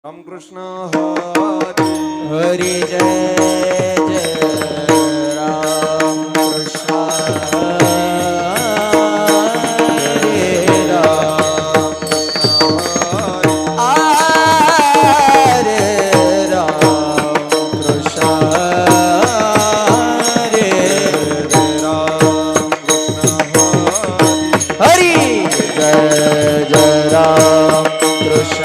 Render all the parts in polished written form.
राम कृष्ण हरी हरी जय जय राम कृष्ण हरे राम हरे राम कृष्ण हरे हरी जय जय राम कृष्ण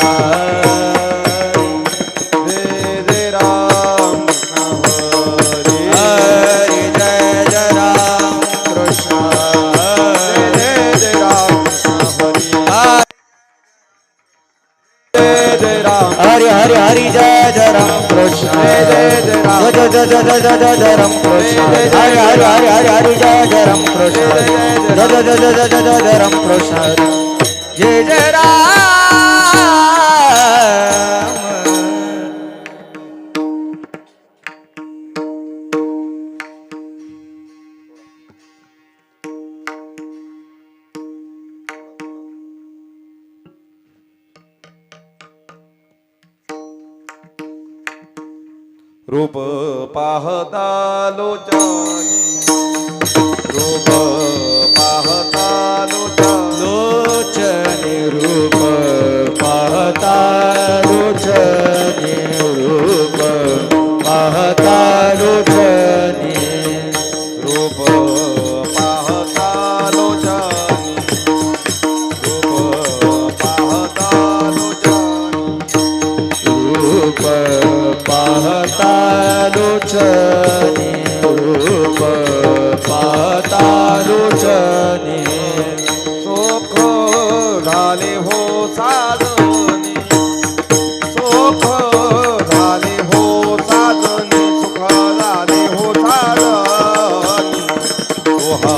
हरि हरि हरि जय जय राम कृष्ण जय जय राम कृष्ण हरि हरि हरि हरि हरि जय जय राम कृष्ण जय राम कृष्ण जय जय राम रूप पाहता लोचानी रूप पाहता लोचने रूप पाहता लोचने रूप पाहता लोचने रूप पाहता लोचानी रूप पाहता लोचानी रूप पाहता लोचने रूप पाहता लोचने सुख झाले हो साधनी सुख झाले हो साधनी सुख झाले हो साधनी तुहा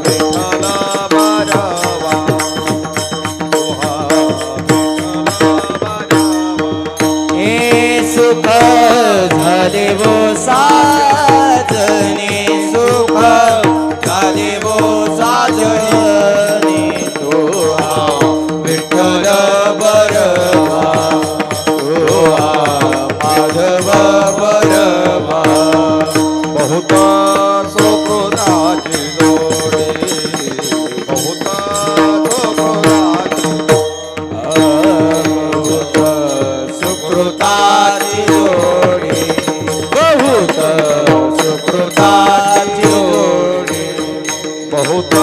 विठ्ठल बारावा तुहा विठ्ठल बारावा हे सुख झाले वो साधने सुख झाले वो साधने तो विठ्ठल बरवा तो माधव बरवा बहुत सुखदाची जोडी बहुत सुखदाची सुकृताची जोडी बहुत सुकृताची जोडी बहुत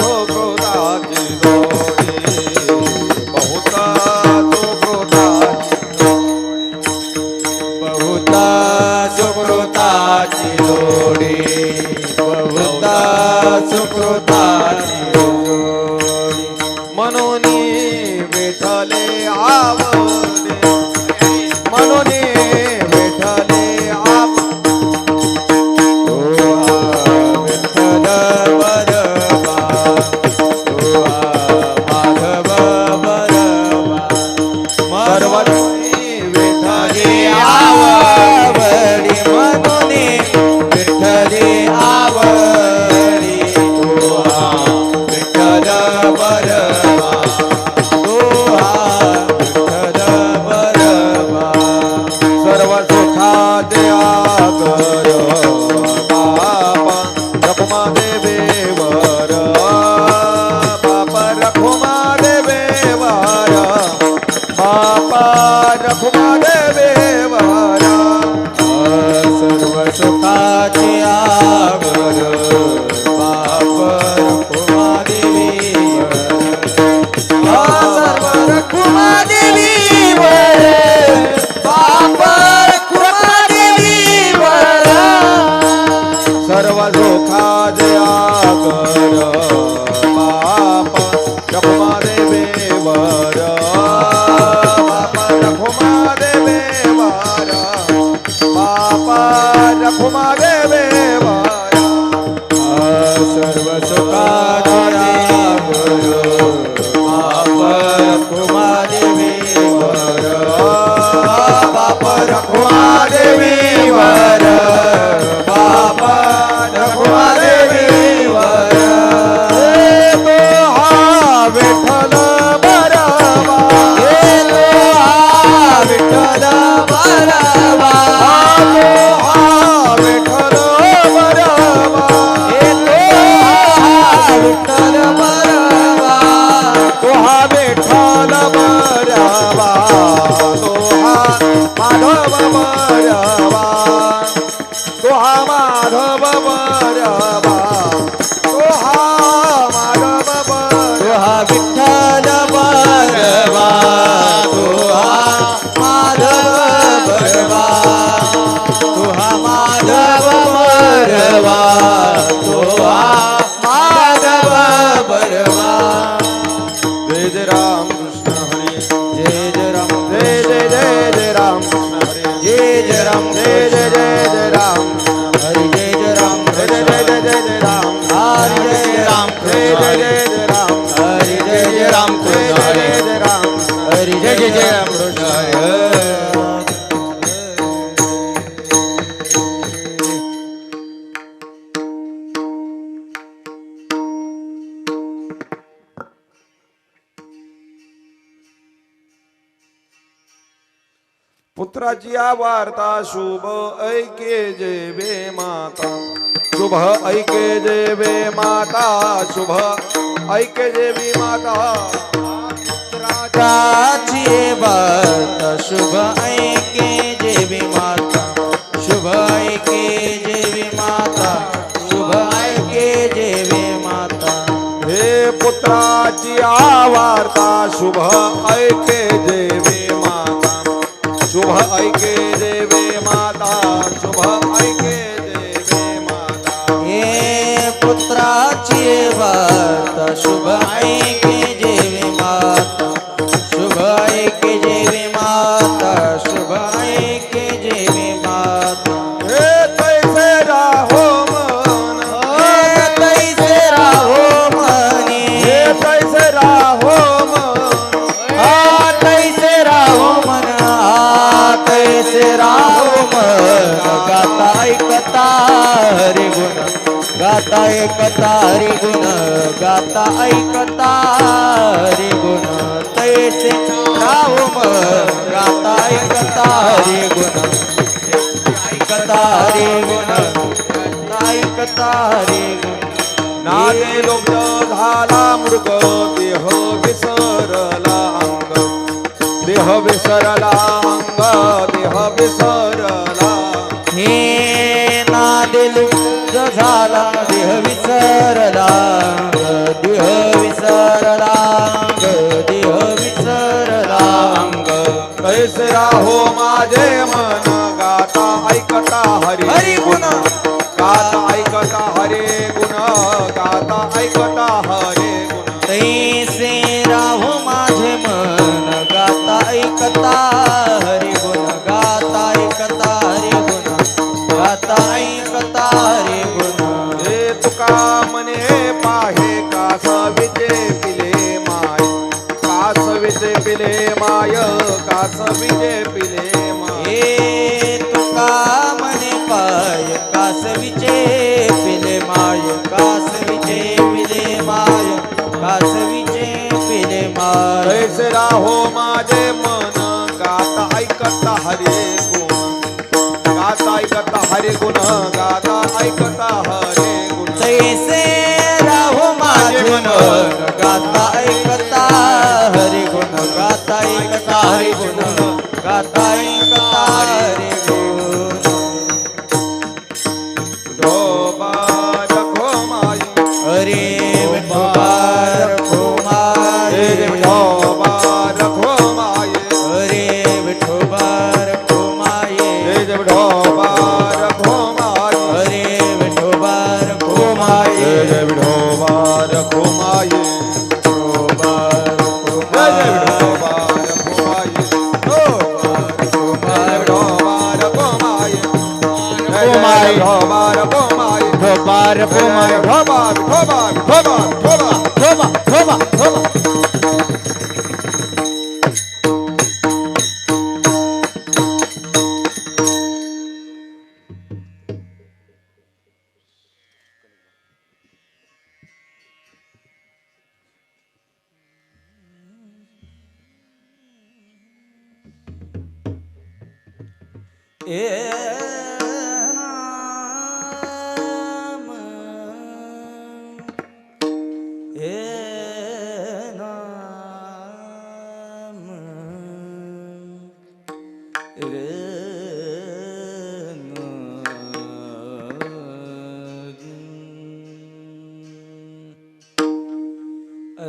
सुखदाची जोडी बहुत सुखदाची बहुत सुकृताची जोडी बहुत सुकृताची जोडी मनोनी विठ्ठले आवडे मनोनी विठ्ठले विठ्ठल बरवा माधव बरवा सर्वनी विठ्ठले आवडी मनोनी विठ्ठले आवडी विठ्ठल बरवा विठ्ठल बरवा सर्व सुखा द्या कर बापा रखुमा देवेवर बापा रखुमा देवेवर बापा रखुमा देवेवर सर्व सुखाची आगर बाप रखुमा देवीवर सर्व रखुमा देवीवर सर्व सुखा द्या कर बापा रखुमा देवेवर सर्व सुखाची आगर बाप रखुमा देवीवर बाप रखुमा देवीवर बाप रखुमा देवीवर तो हा विठ्ठल बरवा राम जय जय जय जय राम हरी जय जय राम जय जय जय जय जय जय राम हरी जय जय राम जय जय जय जय राम हरी जय जय राम जय जय जय जय राम हरी जय जय जय राम कृष्ण हरी पुत्राची वार्ता शुभ ऐके जेवे माता शुभ ऐके जेवे माता शुभ ऐके जेवी माता पुत्राची वार्ता शुभ ऐके जेवी माता शुभ ऐके जेवी माता शुभ ऐके जेवी माता हे पुत्राची वार्ता शुभ ऐके जेवे माता शुभ ऐके जेवे माता शुभ ऐके जेवे माता हे पुत्राची वार्ता शुभ ऐके जेवी माता शुभ ऐके जेवी माता शुभ ऐके जेवी माता हे तैसे राहो मन हे तैसे राहो मनी हे तैसे राहो मन तैसे राहो मन तैसे राहो मन गाता ऐकता हरी गुण गाता ऐकता हरी गुण गाता ऐकता हरी गुण तैसे राहो मन गाता ऐकता हरी गुण ऐकता हरी गुण ऐकता हरी गुण नाने लुब्ध झाला मृग देह विसरला अंग देह विसरला अंग देह विसरला हे नादिल झाला देह विसरला देह विसरला देह विसरला अंग कैसे राहो माझे मन गाता ऐकता हरी हरी गुण गाता ऐकता हरे गुण गाता ऐकता हरे गुण तैसे राहो माझे मन गाता ऐकता हरी गुण गाता ऐकता हरी गुण गाता ऐकता हरी गुण हे तुका मने पाहे कास विजे पिले माय कास विजे पिले माय कास विजे पिले माय हे तुका मने पाय कासवीचे पिले माय कासवीचे पिले माय कासवीचे पिले माय कैसे राहो माझे मन गाता ऐकता हरे गुण गाता ऐकता हरे गुण गाता ऐकता हरे गुण तैसे राहो माझे मन गाता ऐकता हरी गुण गाता ऐकता हरी गुण गाता ऐकता हरी गुण ढोबा रखो माई हरे विठोबा रखो माये ढोबा रखो माई हरे विठोबा रखो माये ढोबा रखो माई हरे विठोबा रखो माये ढोबा रखो माई विठोबा रखो ढोबा माये रखो माई ढोबा रखो माई माई ढोबा रखो माई विठोबा रखो माये ढोबा ढोबा ढोबा ढोबा थोबा थोबा थोबा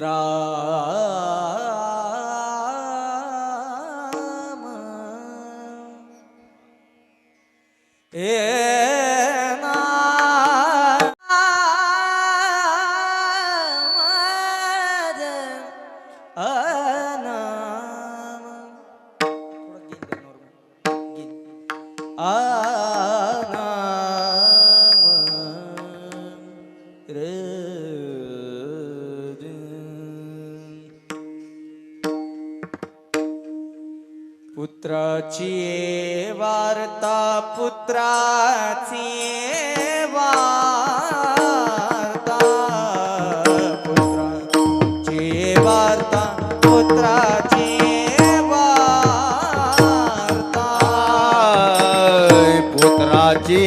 राम पुत्राची वार्ता पुत्राची वार्ता पुत्राची वार्ता पुत्राची वार्ता पुत्राची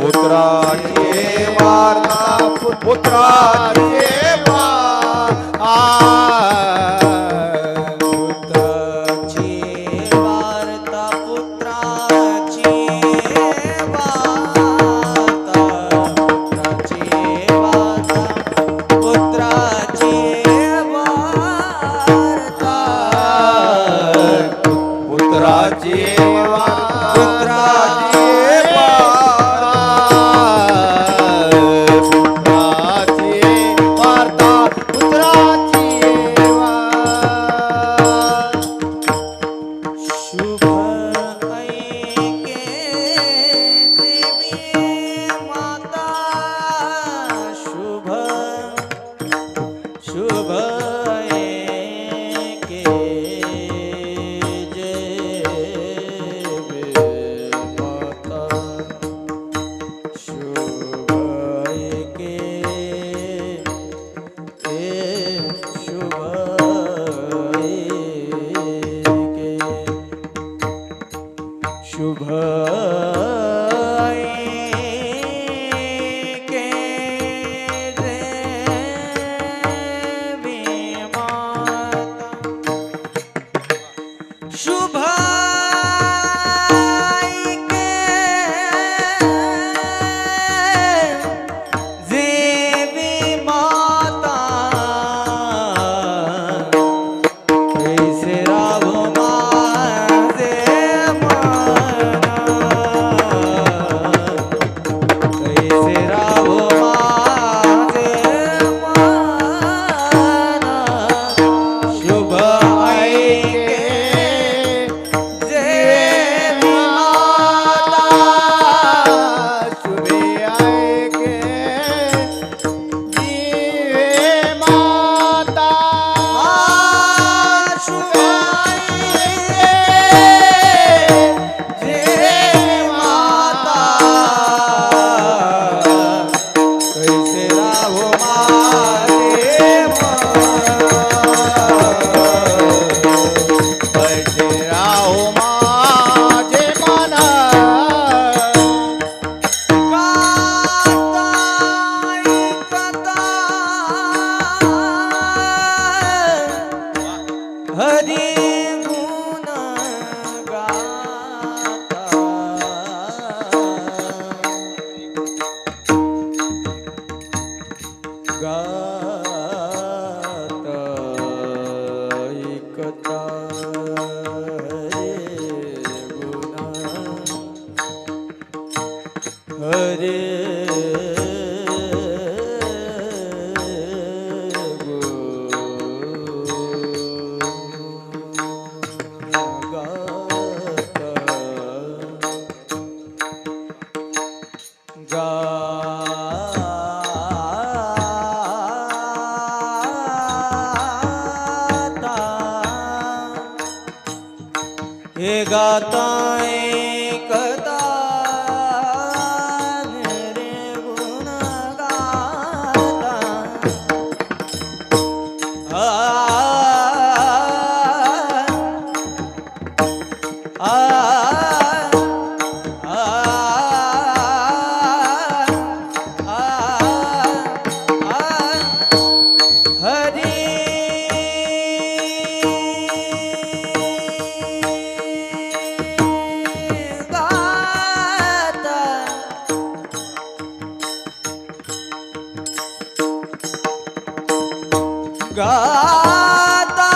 पुत्राची वार्ता पुत्राची शुभ शुभ देवी माता कैसे राव माझे मन कैसे राव माझे मन शुभ हे गाता एकदा रे गुण गाता आ आ गाता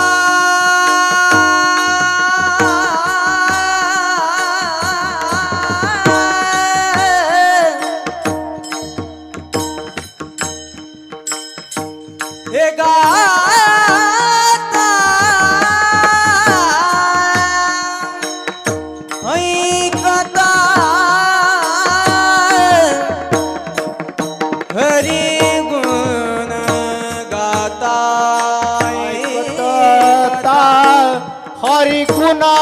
हे गाता ना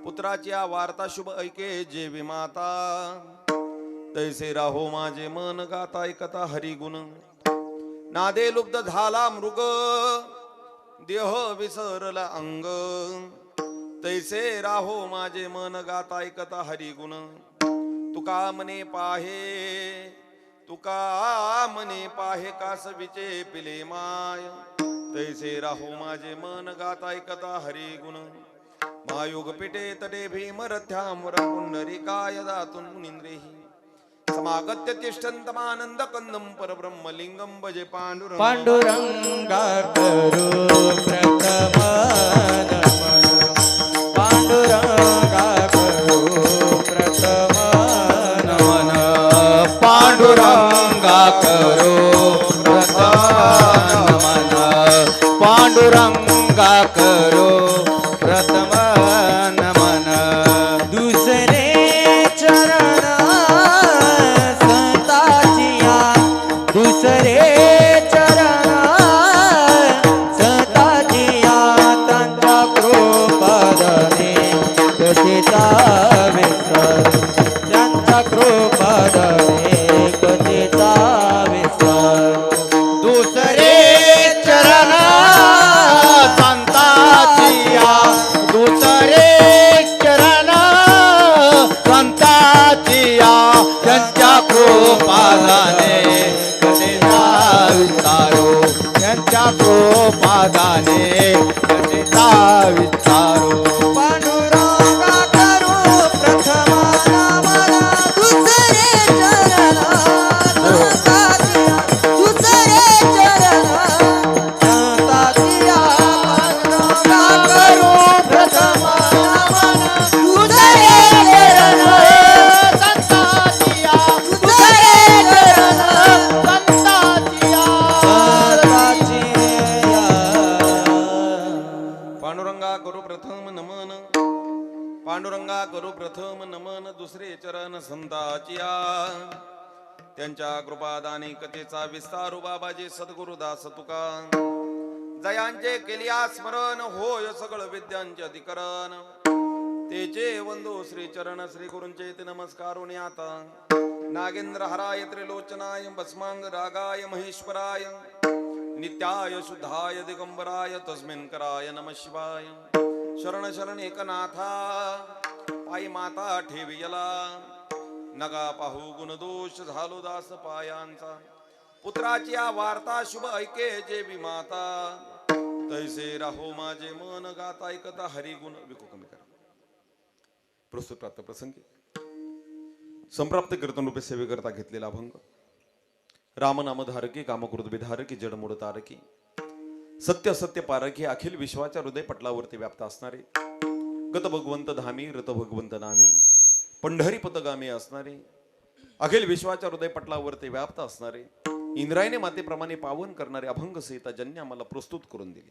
पुत्राची वार्ता शुभ ऐके जे विमाता तैसे राहो माझे मन गाता ऐकता हरिगुण नादे लुब्ध झाला मृग देह विसरला अंग तैसे राहो माझे मन गाता ऐकता हरिगुण तुका मने पाहे कासवीचे पिले माय तैसे राहो माझे मन गाता ऐकता हरिगुण महायोग पिटे तटे भीमरथ्यामुर पुंडरीकाय दातुन मुनींद्रेहि समागत्य तिष्ठन्तमानंद कंदम परब्रह्मलिंगम भजे पांडुरंग पांडुरंगा करो प्रथम नमन पांडुरंगा करो प्रथम नमन पांडुरंगा करो प्रथम नमन पांडुरंगा करो प्रथम नमन दुसरे चरण संताजिया दुसरे चरण संताजिया त्यांच्या कृपादने कथिता विसर त्यांच्या कृपादने कथिता विसर दुसरे चरण संताजिया दुसरे चरण संताजिया त्यांच्या कृपादाने कथिता विसारो त्यांच्या कृपादाने दुसरे चरण संताचिया त्यांच्या कृपादानी कथेचा विस्तार बाबाजी सद्गुरुदास तुका जयांचे केलिया स्मरण होय सगळ विद्यांचे अधिकरण तेचे वंदो श्री चरण श्री गुरूंचे ते नमस्कार आता नागेंद्र हराय त्रिलोचनाय भस्मांग रागाय महेश्वराय नित्याय शुद्धाय दिगंबराय तस्मिन् कराय नमः शिवाय शरण शरण एकनाथा पायी माता ठेवियला नगा पाहू गुणदोष झालो दास पायांचा पुत्राची या वार्ता शुभ ऐके जे विमाता तैसे राहो माझे मन गाता ऐकता हरिगुण विकू कमी करा प्रस्तुत प्राप्त प्रसंगी संप्राप्त कीर्तन रूपे सेवे करता घेतलेला अभंग रामनाम धारकी कामकृत विधारकी जडमूळ तारकी सत्य सत्य पारखी अखिल विश्वाच्या हृदय पटलावरती व्याप्त असणारे गत भगवंत धामी रत भगवंत नामी पंढरी पतगामी असणारे अखिल विश्वाच्या हृदय पटलावरती व्याप्त असणारे इंद्रायणी मातेप्रमाणे पावन करणारे अभंग संहिता ज्यांनी आम्हाला प्रस्तुत करून दिली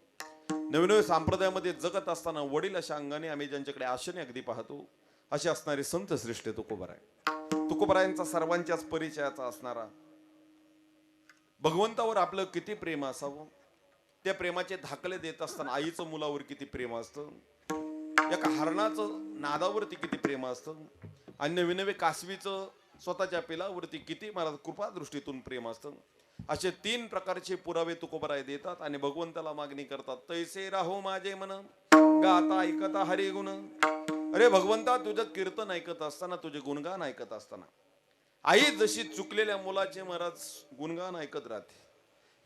नवीन संप्रदायामध्ये जगत असताना वडील अशा अंगाने आम्ही ज्यांच्याकडे आशेने अगदी पाहतो असे असणारे संत श्रेष्ठ तुकोबरायांचा सर्वांच्याच परिचयाचा असणारा भगवंतावर आपलं किती प्रेम असावं त्या प्रेमाचे धाकले देत असताना आईचं मुलावर किती प्रेम असतं एका हरणाचं नादावरती किती प्रेम असतं आणि नवे कासवीचं स्वतःच्या पिलावरती किती महाराज कृपा दृष्टीतून प्रेम असतं असे 3 प्रकारचे पुरावे तुकोबराय देतात आणि भगवंताला मागणी करतात तैसे राहो माझे मन गाता ऐकता हरी गुण अरे भगवंता तुझं कीर्तन ऐकत असताना तुझे गुणगान ऐकत असताना आई जशी चुकलेल्या मुलाचे महाराज गुणगान ऐकत राहते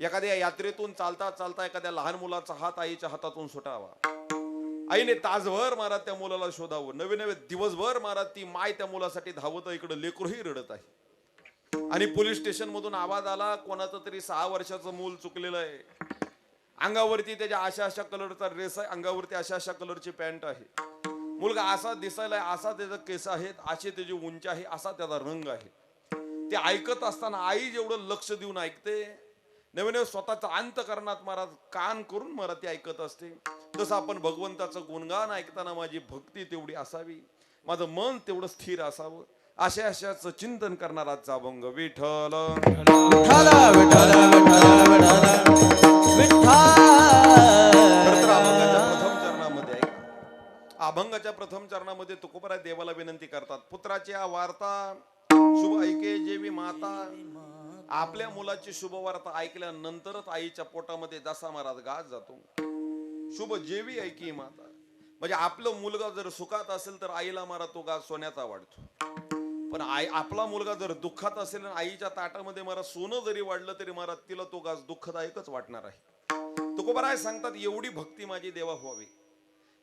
एखाद्या यात्रेतून चालता चालता एखाद्या लहान मुलाचा हात आईच्या हातातून सुटावा आईने तासभर महाराज त्या मुलाला शोधावं नवे दिवसभर महाराज ती माय त्या मुलासाठी धावत इकडे लेकरूही रडत आहे आणि पोलीस स्टेशन मधून आवाज आला कोणाचं तरी 6 वर्षाचं मूल चुकलेलं आहे अंगावरती त्याच्या अशा कलरचा ड्रेस आहे अंगावरती अशा कलरची पॅन्ट आहे मुलगा असा दिसायला असा त्याचा केस आहेत अशी त्याची उंची आहे असा त्याचा रंग आहे ते ऐकत असताना आई जेवढं लक्ष देऊन ऐकते नवीन स्वतःचा अंतकरणात महाराज कान करून महाराज ती ऐकत असते तसं आपण भगवंताचं गुणगान ऐकताना माझी भक्ती तेवढी असावी माझं मन तेवढं स्थिर असावं अशाच चिंतन करणाराचा अभंग विठ्ठल विठ्ठल विठ्ठल अभंगाच्या प्रथम चरणामध्ये तुकोबराय देवाला विनंती करतात पुत्राची आ वार्ता शुभ ऐके जेवी माता आपल्या मुलाची शुभ वार्ता ऐकल्यानंतरच आईच्या पोटामध्ये जसा महाराज गाज जातो शुभ जेवी ऐकी माता म्हणजे आपलं मुलगा जर सुखात असेल तर आईला महाराज तो गाज सोन्याचा वाढतो पण आपला मुलगा जर दुःखात असेल आणि आईच्या ताटामध्ये महाराज सोनं जरी वाढलं तरी महाराज तिला तो गाज दुःखदायकच वाटणार आहे तुकोबराय सांगतात एवढी भक्ती माझी देवा व्हावी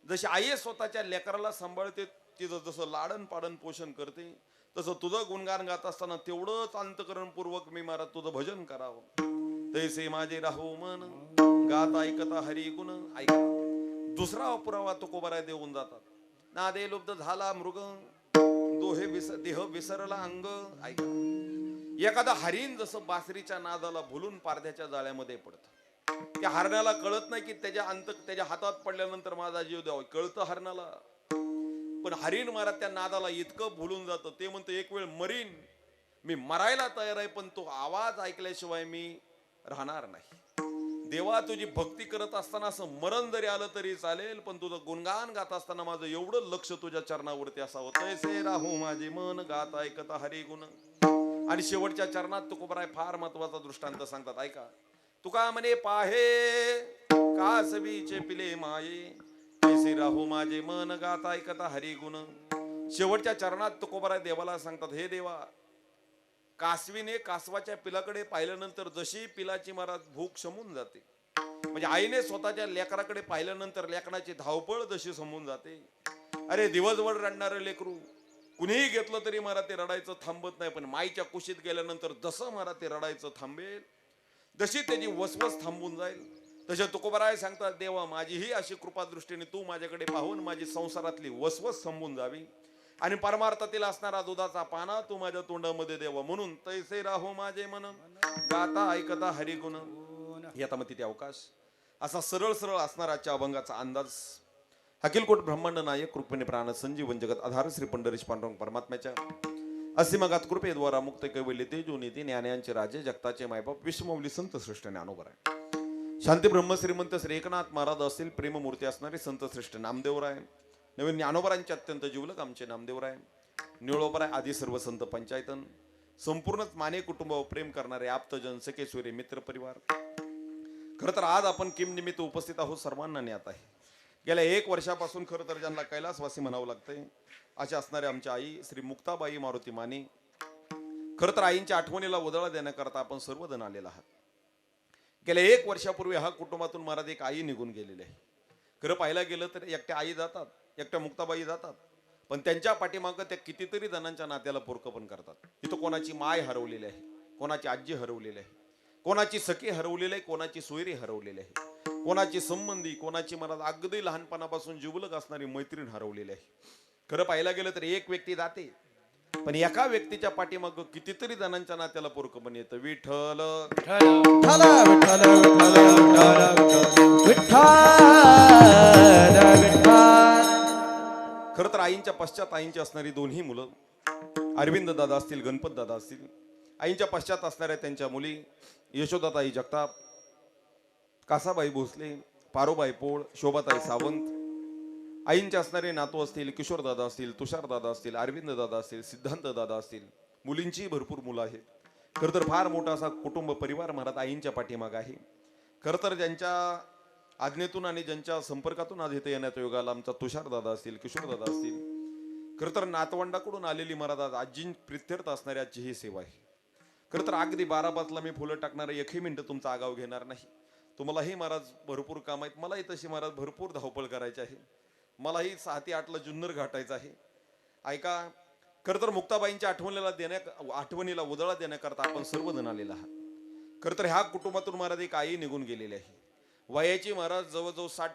जशी आई स्वतःच्या लेकराला सांभाळते तिचं जसं लाडन पाडन पोषण करते तसं तुझं गुणगान गात असताना तेवढंच अंतकरणपूर्वक मी महाराज तुझं भजन करावं तैसे माझे राहू मन गात ऐकता हरी गुण ऐका दुसरा पुरावा तुकोबराय देऊन जातात नादे लुब्ध झाला मृग देह विसरला अंग ऐका एखादा हरिण जसं बासरीच्या नादाला भुलून पारध्याच्या जाळ्यामध्ये पडतं त्या हरणाला कळत नाही की त्याच्या हातात पडल्यानंतर माझा जीव द्यावा कळतं हरणाला पण हरिण महाराज त्या नादाला इतकं भुलून जातं ते म्हणतं एक वेळ मरीन मी मरायला तयार आहे पण तो आवाज ऐकल्याशिवाय मी राहणार नाही देवा तुझी भक्ती करत असताना असं मरण जरी आलं तरी चालेल पण तुझं गुणगान गात असताना माझं एवढं लक्ष तुझ्या चरणावरती असावं तैसे राहू माझे मन गात ऐकता हरी गुण आणि शेवटच्या चरणात तुकोबराय फार महत्वाचा दृष्टांत सांगतात ऐका तुका म्हणे पाहे कासवीचे पिले माये तैसे राहू माझे मन गात ऐकता हरी गुण शेवटच्या चरणात तुकोबराय देवाला सांगतात हे देवा कासवीने कासवाच्या पिलाकडे पाहिल्यानंतर जशी पिलाची महाराज भूक शमून जाते म्हणजे आईने स्वतःच्या लेकराकडे पाहिल्यानंतर लेकराची धावपळ जशी समून जाते अरे दिवसभर रडणारे लेकरू कुणीही घेतलं तरी महाराज ते रडायचं थांबत नाही पण माईच्या कुशीत गेल्यानंतर जसं महाराज ते रडायचं थांबेल जशी त्याची वसवस थांबून जाईल तसे तुकोबराय सांगतात देवा माझीही अशी कृपा दृष्टीने तू माझ्याकडे पाहून माझी संसारातली वसवस थांबून जावी आणि परमार्थातील असणारा दुधाचा पाना तू माझ्या तोंडामध्ये देवा म्हणून तैसे राहो माझे मन गाता ऐकता हरी गुण याता मग तिथे अवकाश असा सरळ सरळ असणारा आजच्या अभंगाचा अंदाज अखिलकोट ब्रह्मांड नायक रुक्मिणी प्राण संजीवन जगत आधार श्री पंढरीश पांडुरंग परमात्म्याच्या असीमगात कृपेद्वारा मुक्त कैवल्य तेजोनिधी ज्ञानांचे राजे जगताचे मायबाप विश्वमौली संत श्रेष्ठ ज्ञानोबर आहे. शांती ब्रह्म श्रीमंत श्री एकनाथ महाराज असतील, प्रेममूर्ती असणारे संत श्रेष्ठ नामदेवराय, नवीन ज्ञानोबरांचे अत्यंत जीवलक आमचे नामदेवराय, निळोबराय आदी सर्व संत पंचायतन, संपूर्णच माने कुटुंबावर प्रेम करणारे आप्तजन सखे सूर्य मित्र परिवार. खरं तर आज आपण किम निमित्त उपस्थित आहोत सर्वांना ज्ञात आहे. गेल्या 1 वर्षापासून खरं तर ज्यांना कैलासवासी म्हणावं लागतंय अशा असणारे आमच्या आई श्री मुक्ताबाई मारुती माने, खरं तर आईंच्या आठवणीला उजाळा देण्याकरता आपण सर्वजण आलेला आहात. गेल्या 1 वर्षापूर्वी हा कुटुंबातून महाराज एक आई निघून गेलेली आहे. खरं पाहायला गेलं तर एकट्या आई जातात, एकट्या मुक्ताबाई जातात, पण त्यांच्या पाठीमागं त्या कितीतरी जणांच्या नात्याला पोरकं पण करतात. इथं कोणाची माय हरवलेली आहे, कोणाची आजी हरवलेली आहे, कोणाची सखी हरवलेली आहे, कोणाची सोयरी हरवलेली आहे, कोणाची संबंधी, कोणाची मला अगदी लहानपणापासून जीवलग असणारी मैत्रीण हरवलेली आहे. खरं पाहायला गेलं तर एक व्यक्ती जाते, पण एका व्यक्तीच्या पाठीमागं कितीतरी जणांच्या नात्याला पोरकं पण येतं. विठ्ठल खरं तर आईंच्या पश्चात आईंची असणारी दोन्ही मुलं अरविंद दादा असतील, गणपत दादा असतील, आईंच्या पश्चात असणाऱ्या त्यांच्या मुली यशोदाताई जगताप, कासाबाई भोसले, पारोबाई पोळ, शोभाताई सावंत, आईंचे असणारे नातू असतील, किशोर दादा असतील, तुषार दादा असतील, अरविंद दादा असतील, सिद्धांत दादा असतील, मुलींची भरपूर मुलं आहेत. खरं तर फार मोठा असा कुटुंब परिवार महाराज आईंच्या पाठीमाग आहे. खरं तर ज्यांच्या आज्ञेतून आणि ज्यांच्या संपर्कातून आज इथे येण्याच्या योगाला आमचा तुषार दादा असतील, किशोर दादा असतील, खरं तर नातवंडाकडून आलेली महाराज आज आजी प्रित्यर्थ असणारी आजची ही सेवा आहे. खरं तर अगदी 12-5ला मी फुलं टाकणार, 1ही मिनिटं तुमचा आगाव घेणार नाही. तुम्हालाही महाराज भरपूर काम आहेत, मलाही तशी महाराज भरपूर धावपळ करायची आहे, मलाही 6 ते 8ला जुन्नर घाटायचं आहे. ऐका, खरं तर मुक्ताबाईंच्या आठवणीला उजाळा देण्याकरता आपण सर्वजण आलेला आहात. खरं तर ह्या कुटुंबातून महाराज एक आई निघून गेलेली आहे. वयाची महाराज जवळजवळ 60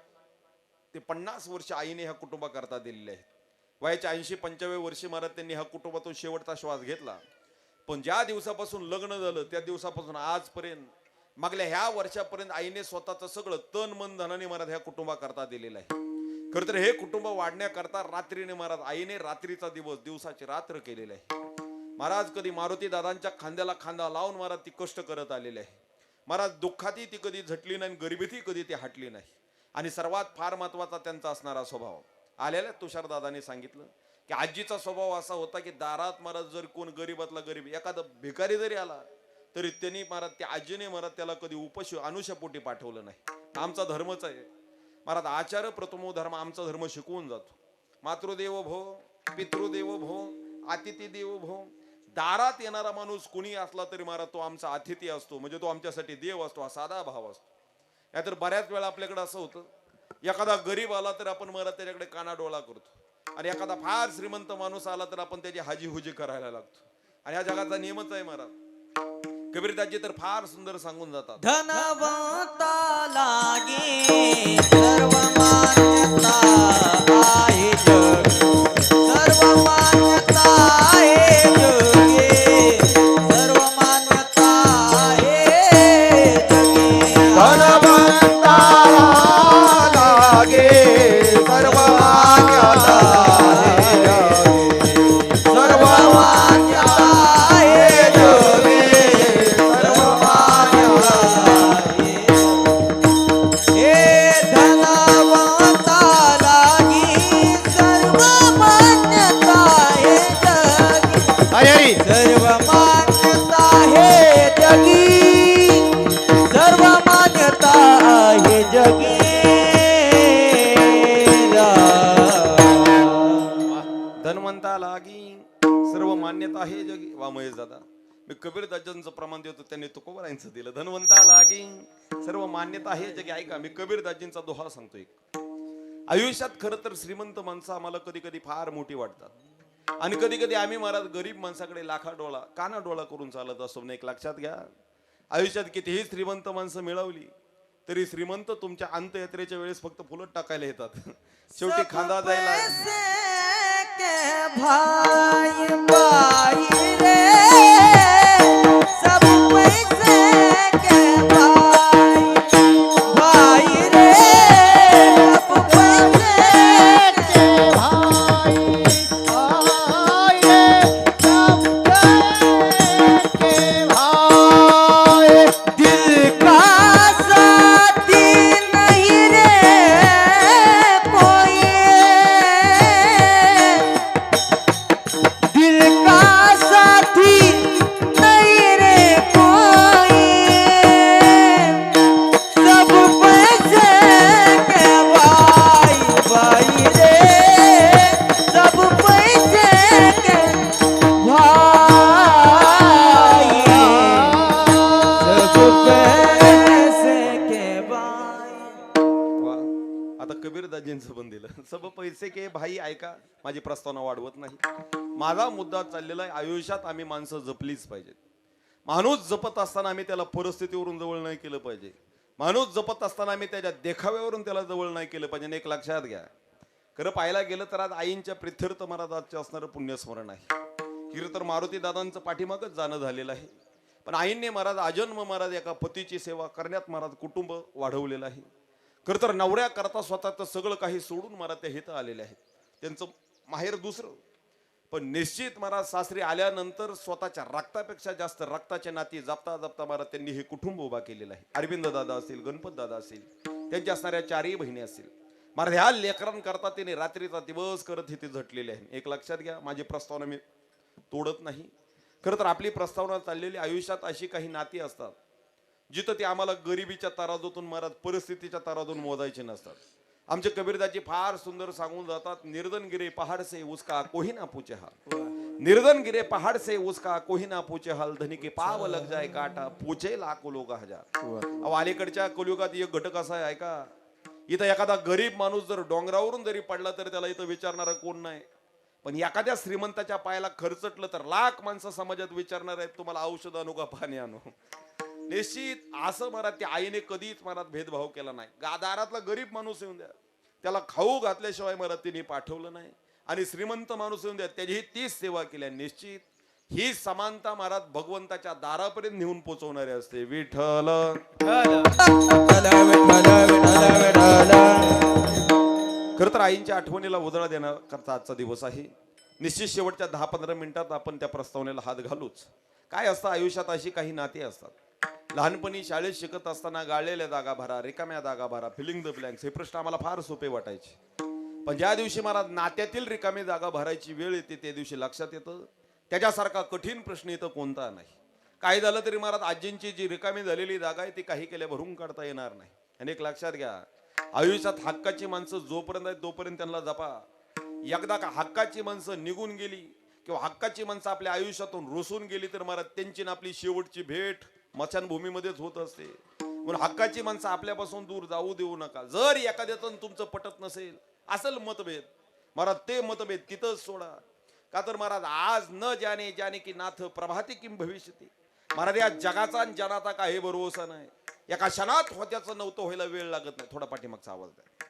ते 50 वर्ष आईने ह्या कुटुंबाकरता दिलेले आहेत. वयाच्या 80-85 वर्षी महाराज त्यांनी ह्या कुटुंबातून शेवटचा श्वास घेतला. पण ज्या दिवसापासून लग्न झालं त्या दिवसापासून आजपर्यंत मागल्या ह्या वर्षापर्यंत आईने स्वतःचं सगळं तन मन धनाने महाराज ह्या कुटुंबाकरता दिलेलं आहे. खरं तर हे कुटुंब वाढण्याकरता रात्रीने महाराज आईने रात्रीचा दिवस दिवसाची रात्र केलेलं आहे. महाराज कधी मारुती दादांच्या खांद्याला खांदा लावून महाराज ती कष्ट करत आलेले आहे. महाराज दुःखातही ती कधी झटली नाही, गरिबीतही कधी ती हटली नाही. आणि सर्वात फार महत्वाचा त्यांचा असणारा स्वभाव आलेल्या तुषार दादाने सांगितलं की आजीचा स्वभाव असा होता की दारात महाराज जर कोण गरीबातला गरीब एखादा भिकारी जरी आला तरी त्यांनी महाराज त्या आजीने महाराज त्याला कधी उपाशी अनुष्यापोटी पाठवलं नाही. आमचा धर्मच आहे महाराज, आचार्य प्रथमो धर्म, आमचा धर्म शिकवून जातो. मातृदेव भो, पितृदेव भो, अतिथी देव भो. दारात येणारा माणूस कुणी असला तरी महाराज तो आमचा अतिथी असतो, म्हणजे तो आमच्यासाठी देव असतो, हा साधा भाव असतो. नाहीतर बऱ्याच वेळा आपल्याकडे असं होतं, एखादा गरीब आला तर आपण महाराज त्याच्याकडे कानाडोळा करतो, आणि एखादा फार श्रीमंत माणूस आला तर आपण त्याची हाजीहुजी करायला लागतो. आणि ह्या जगाचा नियमच आहे महाराज. कबीरदासजी तर फार सुंदर सांगून जातात, धनवंता लागे सर्व मान्यता आहे जग, सर्व मान्यता आहे जगे, सर्व मान्यता आहे जगे. धनवंता लागे सर्व मान्यता आहे जगे, सर्व मान्यता आहे जगे, सर्व मान्यता हे धनवंता लागी सर्व मान्यता आहे जगी, हरी सर्व मान्यता आहे जगी, सर्व मान्यता आहे जगी. धन्वंता लागी सर्व मान्यता आहे जगी. वा महेश दादा, मी कबीरदासांचं प्रमाण देतो, त्यांनी तुकोबरायांचं दिलं. धन्वंता लागी सर्व मान्यता आहे जगी. ऐका, मी कबीरदासांचा दोहा सांगतो एक. आयुष्यात खरं तर श्रीमंत माणसं आम्हाला कधी कधी फार मोठी वाटतात, आणि कधी कधी आम्ही महाराज गरीब माणसाकडे लाखा डोळा काना डोळा करून चालत असतो. एक लक्षात घ्या, आयुष्यात कितीही श्रीमंत माणसं मिळवली तरी श्रीमंत तुमच्या अंत्ययात्रेच्या वेळेस फक्त फुलं टाकायला येतात. शेवटी खांदा जायला के भाई भाई रे, सब पैसे के भाई भाई रे, सब पैसे दाजींचं पण दिलं. सब पैसे के भाई ऐका, माझी प्रस्तावना वाढवत नाही. माझा मुद्दा चाललेला आहे, आयुष्यात आम्ही माणसं जपलीच पाहिजेत. माणूस जपत असताना आम्ही त्याला परिस्थितीवरून जवळ नाही केलं पाहिजे. माणूस जपत असताना आम्ही त्याच्या देखाव्यावरून त्याला जवळ नाही केलं पाहिजे. आणि एक लक्षात घ्या, खरं पाहायला गेलं तर आज आईंच्या प्रित्यर्थ महाराजांचे असणारं पुण्यस्मरण आहे. खरं तर मारुती दादांचं पाठीमागच जाणं झालेलं आहे. पण आईंनी महाराज आजन्म महाराज एका पतीची सेवा करण्यात महाराज कुटुंब वाढवलेलं आहे. खरं तर नवऱ्या करता स्वतःचं सगळं काही सोडून महाराज त्या हित आलेले आहेत. त्यांचं माहेर दुसरं, पण निश्चित महाराज सासरी आल्यानंतर स्वतःच्या रक्तापेक्षा जास्त रक्ताचे नाती जपता जपता महाराज त्यांनी हे कुटुंब उभा केलेलं आहे. अरविंद दादा असतील, गणपत दादा असतील, त्यांच्या असणाऱ्या चारही बहिणी असतील, महाराज ह्या लेकरांकरता त्यांनी रात्रीचा दिवस करत हे ते झटलेले आहे. एक लक्षात घ्या, माझी प्रस्तावना मी तोडत नाही. खरं तर आपली प्रस्तावना चाललेली आयुष्यात अशी काही नाती असतात जिथं ते आम्हाला गरिबीच्या तराजूतून महाराज परिस्थितीच्या तराजून मोजायचे नसतात. आमचे कबीरदाजी फार सुंदर सांगून जातात, निर्धन गिरे पहाड से उसका कोही ना पूछे हाल, निर्धन गिरे पहाड से उसका कोही ना पूछे हाल, धनी के पाव लग जाए काटा पूछे लाखो लोग हजार. अहो अलीकडच्या कलियुगात एक घटक असा आहे ऐका, इथं एखादा गरीब माणूस जर डोंगरावरून जरी पडला तर त्याला इथं विचारणारा कोण नाही. पण एखाद्या श्रीमंताच्या पायाला खर्चटलं तर लाख माणसं समाजात विचारणार आहेत, तुम्हाला औषध आणू का पाणी आणू. निश्चित असं महाराज त्या आईने कधीच महाराज भेदभाव केला नाही. दारातला गरीब माणूस येऊन द्या, त्याला खाऊ घातल्याशिवाय महाराज तिने पाठवलं नाही. आणि श्रीमंत माणूस येऊन द्या, त्याची तीच सेवा केली. निश्चित ही समानता महाराज भगवंताच्या दारापर्यंत नेऊन पोहोचवणारी असते. विठ्ठल खरं तर आईंच्या आठवणीला उजाळा देण्याकरता आजचा दिवस आहे. निश्चित शेवटच्या 10-15 मिनिटात आपण त्या प्रस्तावनेला हात घालूच. काय असतं आयुष्यात, अशी काही नाती असतात. लहानपणी शाळेत शिकत असताना गाळलेल्या जागा भरा, रिकाम्या जागा भरा, फिलिंग द ब्लँक्स, हे प्रश्न आम्हाला फार सोपे वाटायचे. पण ज्या दिवशी महाराज नात्यातील रिकामी जागा भरायची वेळ येते त्या दिवशी लक्षात येतं त्याच्यासारखा कठीण प्रश्न इथं कोणता नाही. काय झालं तरी महाराज आजींची जी रिकामी झालेली जागा आहे ती काही केल्या भरून काढता येणार नाही. आणि एक लक्षात घ्या, आयुष्यात हक्काची माणसं जोपर्यंत आहेत तोपर्यंत त्यांना जपा. एकदा का हक्काची माणसं निघून गेली किंवा हक्काची माणसं आपल्या आयुष्यातून रुसून गेली तर महाराज त्यांची ना आपली शेवटची भेट मचानभूमीमध्येच होत असते. म्हणून हक्काची माणसं आपल्यापासून दूर जाऊ देऊ नका. जर एखाद्याचं तुमचं पटत नसेल असेल मतभेद, महाराज ते मतभेद तिथंच सोडा. का तर महाराज आज न जाने जाने की नाथ प्रभाती किम भविष्यती. महाराज या जगाचा आणि जनाचा काही भरोसा नाही. एका क्षणात होत्याचं नव्हतं व्हायला वेळ लागत नाही. थोडा पाठीमागचा आवाज द्या.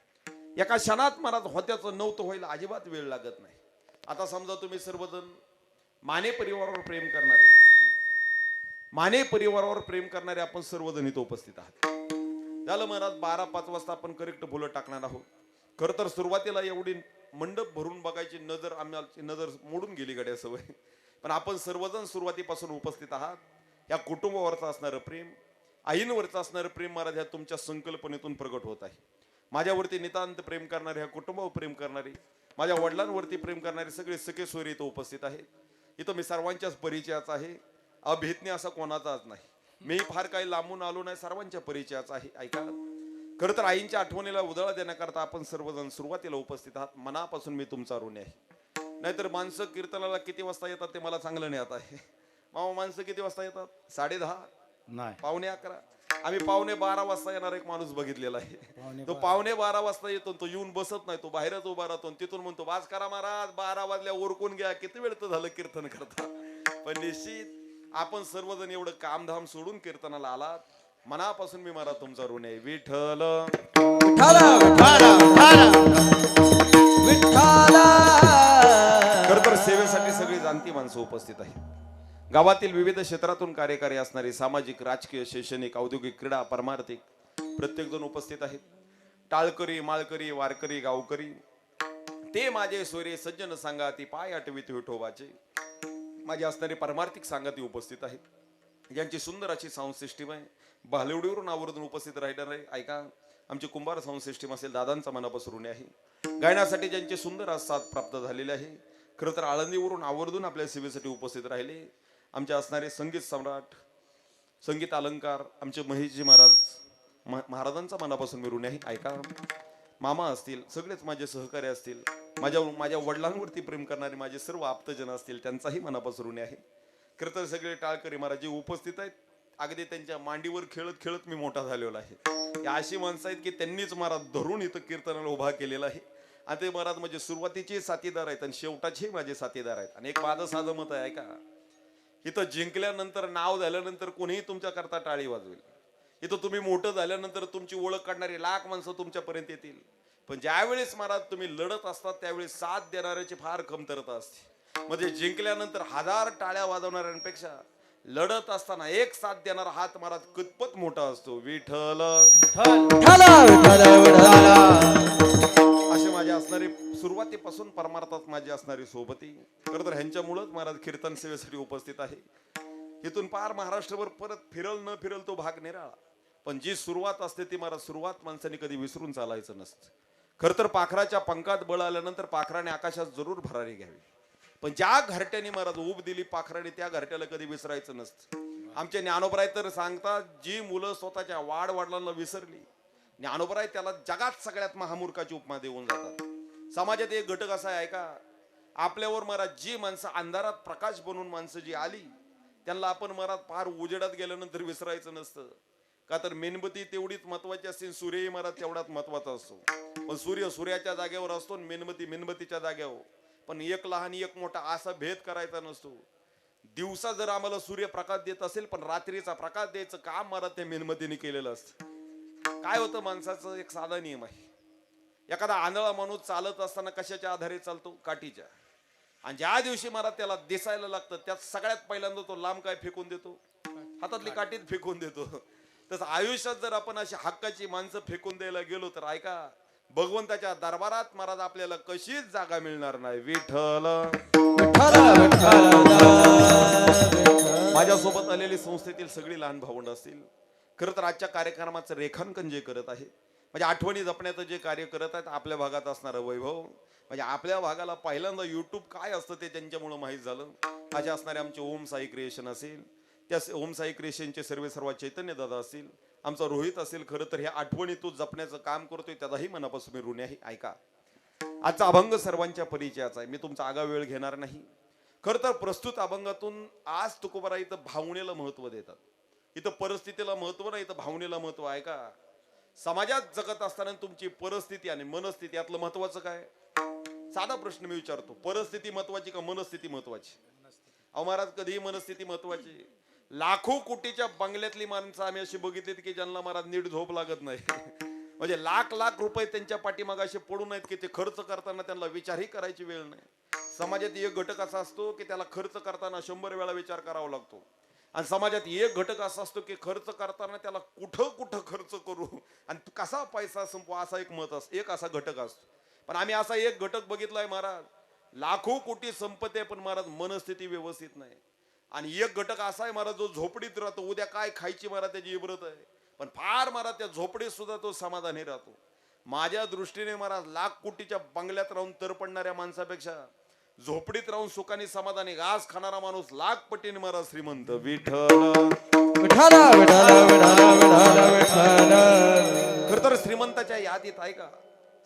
एका क्षणात महाराज होत्याचं नव्हतं व्हायला अजिबात वेळ लागत नाही. आता समजा तुम्ही सर्वजण माने परिवारावर प्रेम करणारे, माने परिवारावर प्रेम करणारे आपण सर्वजण इथं उपस्थित आहात. झालं महाराज 12-5 वाजता आपण करेक्ट फुलं टाकणार आहोत. खरं तर सुरुवातीला एवढी मंडप भरून बघायची नजर आमची नजर मोडून गेली गड्या सवय. पण आपण सर्वजण सुरुवातीपासून उपस्थित आहात. या कुटुंबावरचं असणारं प्रेम, आईंवरचं असणारं प्रेम महाराज ह्या तुमच्या संकल्पनेतून प्रगट होत आहे. माझ्यावरती नितांत प्रेम करणारे, ह्या कुटुंबावर प्रेम करणारे, माझ्या वडिलांवरती प्रेम करणारे सगळे सखे सोयरे इथं उपस्थित आहेत. इथं मी सर्वांच्याच परिचयाचा आहे, अभेदने असा कोणाचाच नाही. मी फार काही लांबून आलो नाही, सर्वांच्या परिचयाचा आहे. ऐका, खरं तर आईंच्या आठवणीला उजाळा देण्याकरता आपण सर्वजण सुरुवातीला उपस्थित आहात. मनापासून मी तुमचा ऋणी आहे. नाहीतर माणसं कीर्तनाला किती वाजता येतात ते मला चांगलं नाही आता आहे. मामा माणसं किती वाजता येतात? 10:30 नाही, 11:15. आम्ही 11:15 वाजता येणार एक माणूस बघितलेला आहे. तो 11:15 वाजता येतो, तो येऊन बसत नाही, तो बाहेरच उभा राहतो. तिथून म्हणतो वाज करा महाराज, 12 वाजल्या ओरकून घ्या, किती वेळ तर झालं कीर्तन करता. पण निश्चित आपण सर्वजण एवढं कामधाम सोडून कीर्तनाला आलात. मनापासून मी मला तुमचा ऋण आहे. विठ्ठल खरं तर सेवेसाठी सगळी जाणती माणसं उपस्थित आहेत. गावातील विविध क्षेत्रातून कार्यकारी असणारे सामाजिक, राजकीय, शैक्षणिक, औद्योगिक, क्रीडा, परमार्थिक प्रत्येक जण उपस्थित आहेत. टाळकरी, माळकरी, वारकरी, गावकरी, ते माझे सोयरे सज्जन सांगाती पाय आठवीत विठोबाचे. माझे असणारे परमार्थिक सांगाती उपस्थित आहेत, ज्यांची सुंदर अशी साऊंड सिस्टीम आहे. भालवडीवरून आवर्जून उपस्थित राहणार आहे. ऐका, आमची कुंभार साऊंड सिस्टीम असेल, दादांचा मनापासून आहे. गायनासाठी ज्यांचे सुंदर आज साथ प्राप्त झालेले आहे. खरं तर आळंदीवरून आवर्जून आपल्या सेवेसाठी उपस्थित राहिले आमचे असणारे संगीत सम्राट, संगीत अलंकार आमचे महेशजी महाराजांचा मनापासून मी ऋणी आहे. ऐका, मामा असतील, सगळेच माझे सहकारी असतील, माझ्या वडिलांवरती प्रेम करणारे माझे सर्व आप्तजन असतील, त्यांचाही मनापासून ऋणी आहे. खरं तर सगळे टाळकरी महाराज जे उपस्थित आहेत, अगदी त्यांच्या मांडीवर खेळत खेळत मी मोठा झालेलो आहे. ही अशी माणसं आहेत की त्यांनीच महाराज धरून इथं कीर्तनाला उभा केलेला आहे. आणि ते महाराज म्हणजे सुरुवातीचे साथीदार आहेत आणि शेवटाचे माझे साथीदार आहेत. आणि एक माझं साधं मत आहे का, इथं जिंकल्यानंतर नाव झाल्यानंतर कोणीही तुमच्या करता टाळी वाजवेल. इथं तुम्ही मोठं झाल्यानंतर तुमची ओळख काढणारी लाख माणसं तुमच्यापर्यंत येतील. पण ज्यावेळेस महाराज तुम्ही लढत असतात त्यावेळेस साथ देणाऱ्याची फार कमतरता असते. म्हणजे जिंकल्यानंतर 1000 टाळ्या वाजवणाऱ्यांपेक्षा लढत असताना एक साथ देणारा हात महाराज कितपत मोठा असतो. विठ्ठल असे माझे असणारे सुरुवातीपासून परमार्थात माझी असणारी सोबती खरं तर ह्यांच्यामुळेच महाराज कीर्तन सेवेसाठी उपस्थित आहे. इथून पार महाराष्ट्रभर परत फिरल न फिरल तो भाग निराळा. पण जी सुरुवात असते ती महाराज सुरुवात माणसाने कधी विसरून चालायचं नसतं. खर तर पाखराच्या पंखात बळ आल्यानंतर पाखराने आकाशात जरूर भरारी घ्यावी. पण ज्या घरट्याने महाराज ऊब दिली पाखराने त्या घरट्याला कधी विसरायचं नसतं. आमचे ज्ञानोबराय तर सांगतात, जी मुलं स्वतःच्या वडिलांना विसरली, ज्ञानोबराय त्याला जगात सगळ्यात महामूर्खाची उपमा देऊन जातात. समाजात एक घटक असा आहे का, आपल्यावर महाराज जी माणसं अंधारात प्रकाश बनून माणसं जी आली त्यांना आपण महाराज फार उजेडात गेल्यानंतर विसरायचं नसतं. का तर मेणबत्ती तेवढीच महत्वाची असते, सूर्यही महाराज तेवढाच महत्वाचा असतो. पण सूर्य सूर्याच्या जागेवर असतो, मेणबत्ती मेणबत्तीच्या जागेवर. पण एक लहान एक मोठा असा भेद करायचा नसतो. दिवसा जर आम्हाला सूर्य प्रकाश देत असेल पण रात्रीचा प्रकाश द्यायचं काम महाराज त्या मेणबत्तीने केलेलं असतं. काय होतं, माणसाचं एक साधा नियम आहे. एखादा आंधळा माणूस चालत असताना कशाच्या आधारे चालतो? काठीच्या. आणि ज्या दिवशी महाराज त्याला दिसायला लागतं त्यात सगळ्यात पहिल्यांदा तो लांब काय फेकून देतो? हातातली काठीच फेकून देतो. तसं आयुष्यात जर आपण अशी हक्काची माणसं फेकून द्यायला गेलो तर ऐका, भगवंताच्या दरबारात महाराज आपल्याला कशीच जागा मिळणार नाही. विठ्ठल माझ्यासोबत आलेली संस्थेतील सगळी लहान भावंड असतील. खरं तर आजच्या कार्यक्रमाचं रेखांकन जे करत आहे म्हणजे आठवणी जपण्याचं जे कार्य करत आहेत आपल्या भागात असणारं वैभव, म्हणजे आपल्या भागाला पहिल्यांदा युट्यूब काय असतं ते त्यांच्यामुळे माहीत झालं. असे असणारे आमचे ओम साई क्रिएशन असेल, त्या ओम साई क्रिएशनचे सर्व चैतन्य दादा असतील, आमचा रोहित असेल. खरं तर ह्या आठवणी तो जपण्याचं काम करतोय त्याचाही मनापासून मी ऋण आहे. ऐका, आजचा अभंग सर्वांच्या परिचयाचा आहे, मी तुमचा आगा वेळ घेणार नाही. खरं तर प्रस्तुत अभंगातून आज तुकोबाराय इथं भावनेला महत्व देतात. इथं परिस्थितीला महत्व नाही, इथं भावनेला महत्व आहे. का समाजात जगत असताना तुमची परिस्थिती आणि मनस्थिती यातलं महत्वाचं काय? साधा प्रश्न मी विचारतो, परिस्थिती महत्वाची का मनस्थिती महत्वाची? अहो महाराज, कधीही मनस्थिती महत्वाची. लाखो कोटीच्या बंगल्यातली माणसं आम्ही अशी बघितली की ज्यांना महाराज नीट झोप लागत नाही. म्हणजे लाख लाख रुपये त्यांच्या पाठीमागे असे पडून आहेत की ते खर्च करताना त्यांना विचारही करायची वेळ नाही. समाजात एक घटक असा असतो की त्याला खर्च करताना 100 वेळा विचार करावा लागतो. आणि समाजात एक घटक असा असतो की खर्च करताना त्याला कुठं कुठं खर्च करू आणि कसा पैसा संपवा असा एक मत असतो, एक असा घटक असतो. पण आम्ही असा एक घटक बघितलाय महाराज, लाखो कोटी संपत्ती आहे पण महाराज मनस्थिती व्यवस्थित नाही. आणि एक घटक असा आहे महाराज जो झोपडीत राहतो, उद्या काय खायची महाराज त्याची इब्रत आहे, पण फार महाराज त्या झोपडीत सुद्धा तो समाधानी राहतो. माझ्या दृष्टीने महाराज लाख कोटीच्या बंगल्यात राहून तर पडणाऱ्या माणसापेक्षा झोपडीत राहून सुखाने समाधानी घास खाणारा माणूस लाख पटीने महाराज श्रीमंत. विठ्ठल खर तर श्रीमंताच्या यादीत आहे का,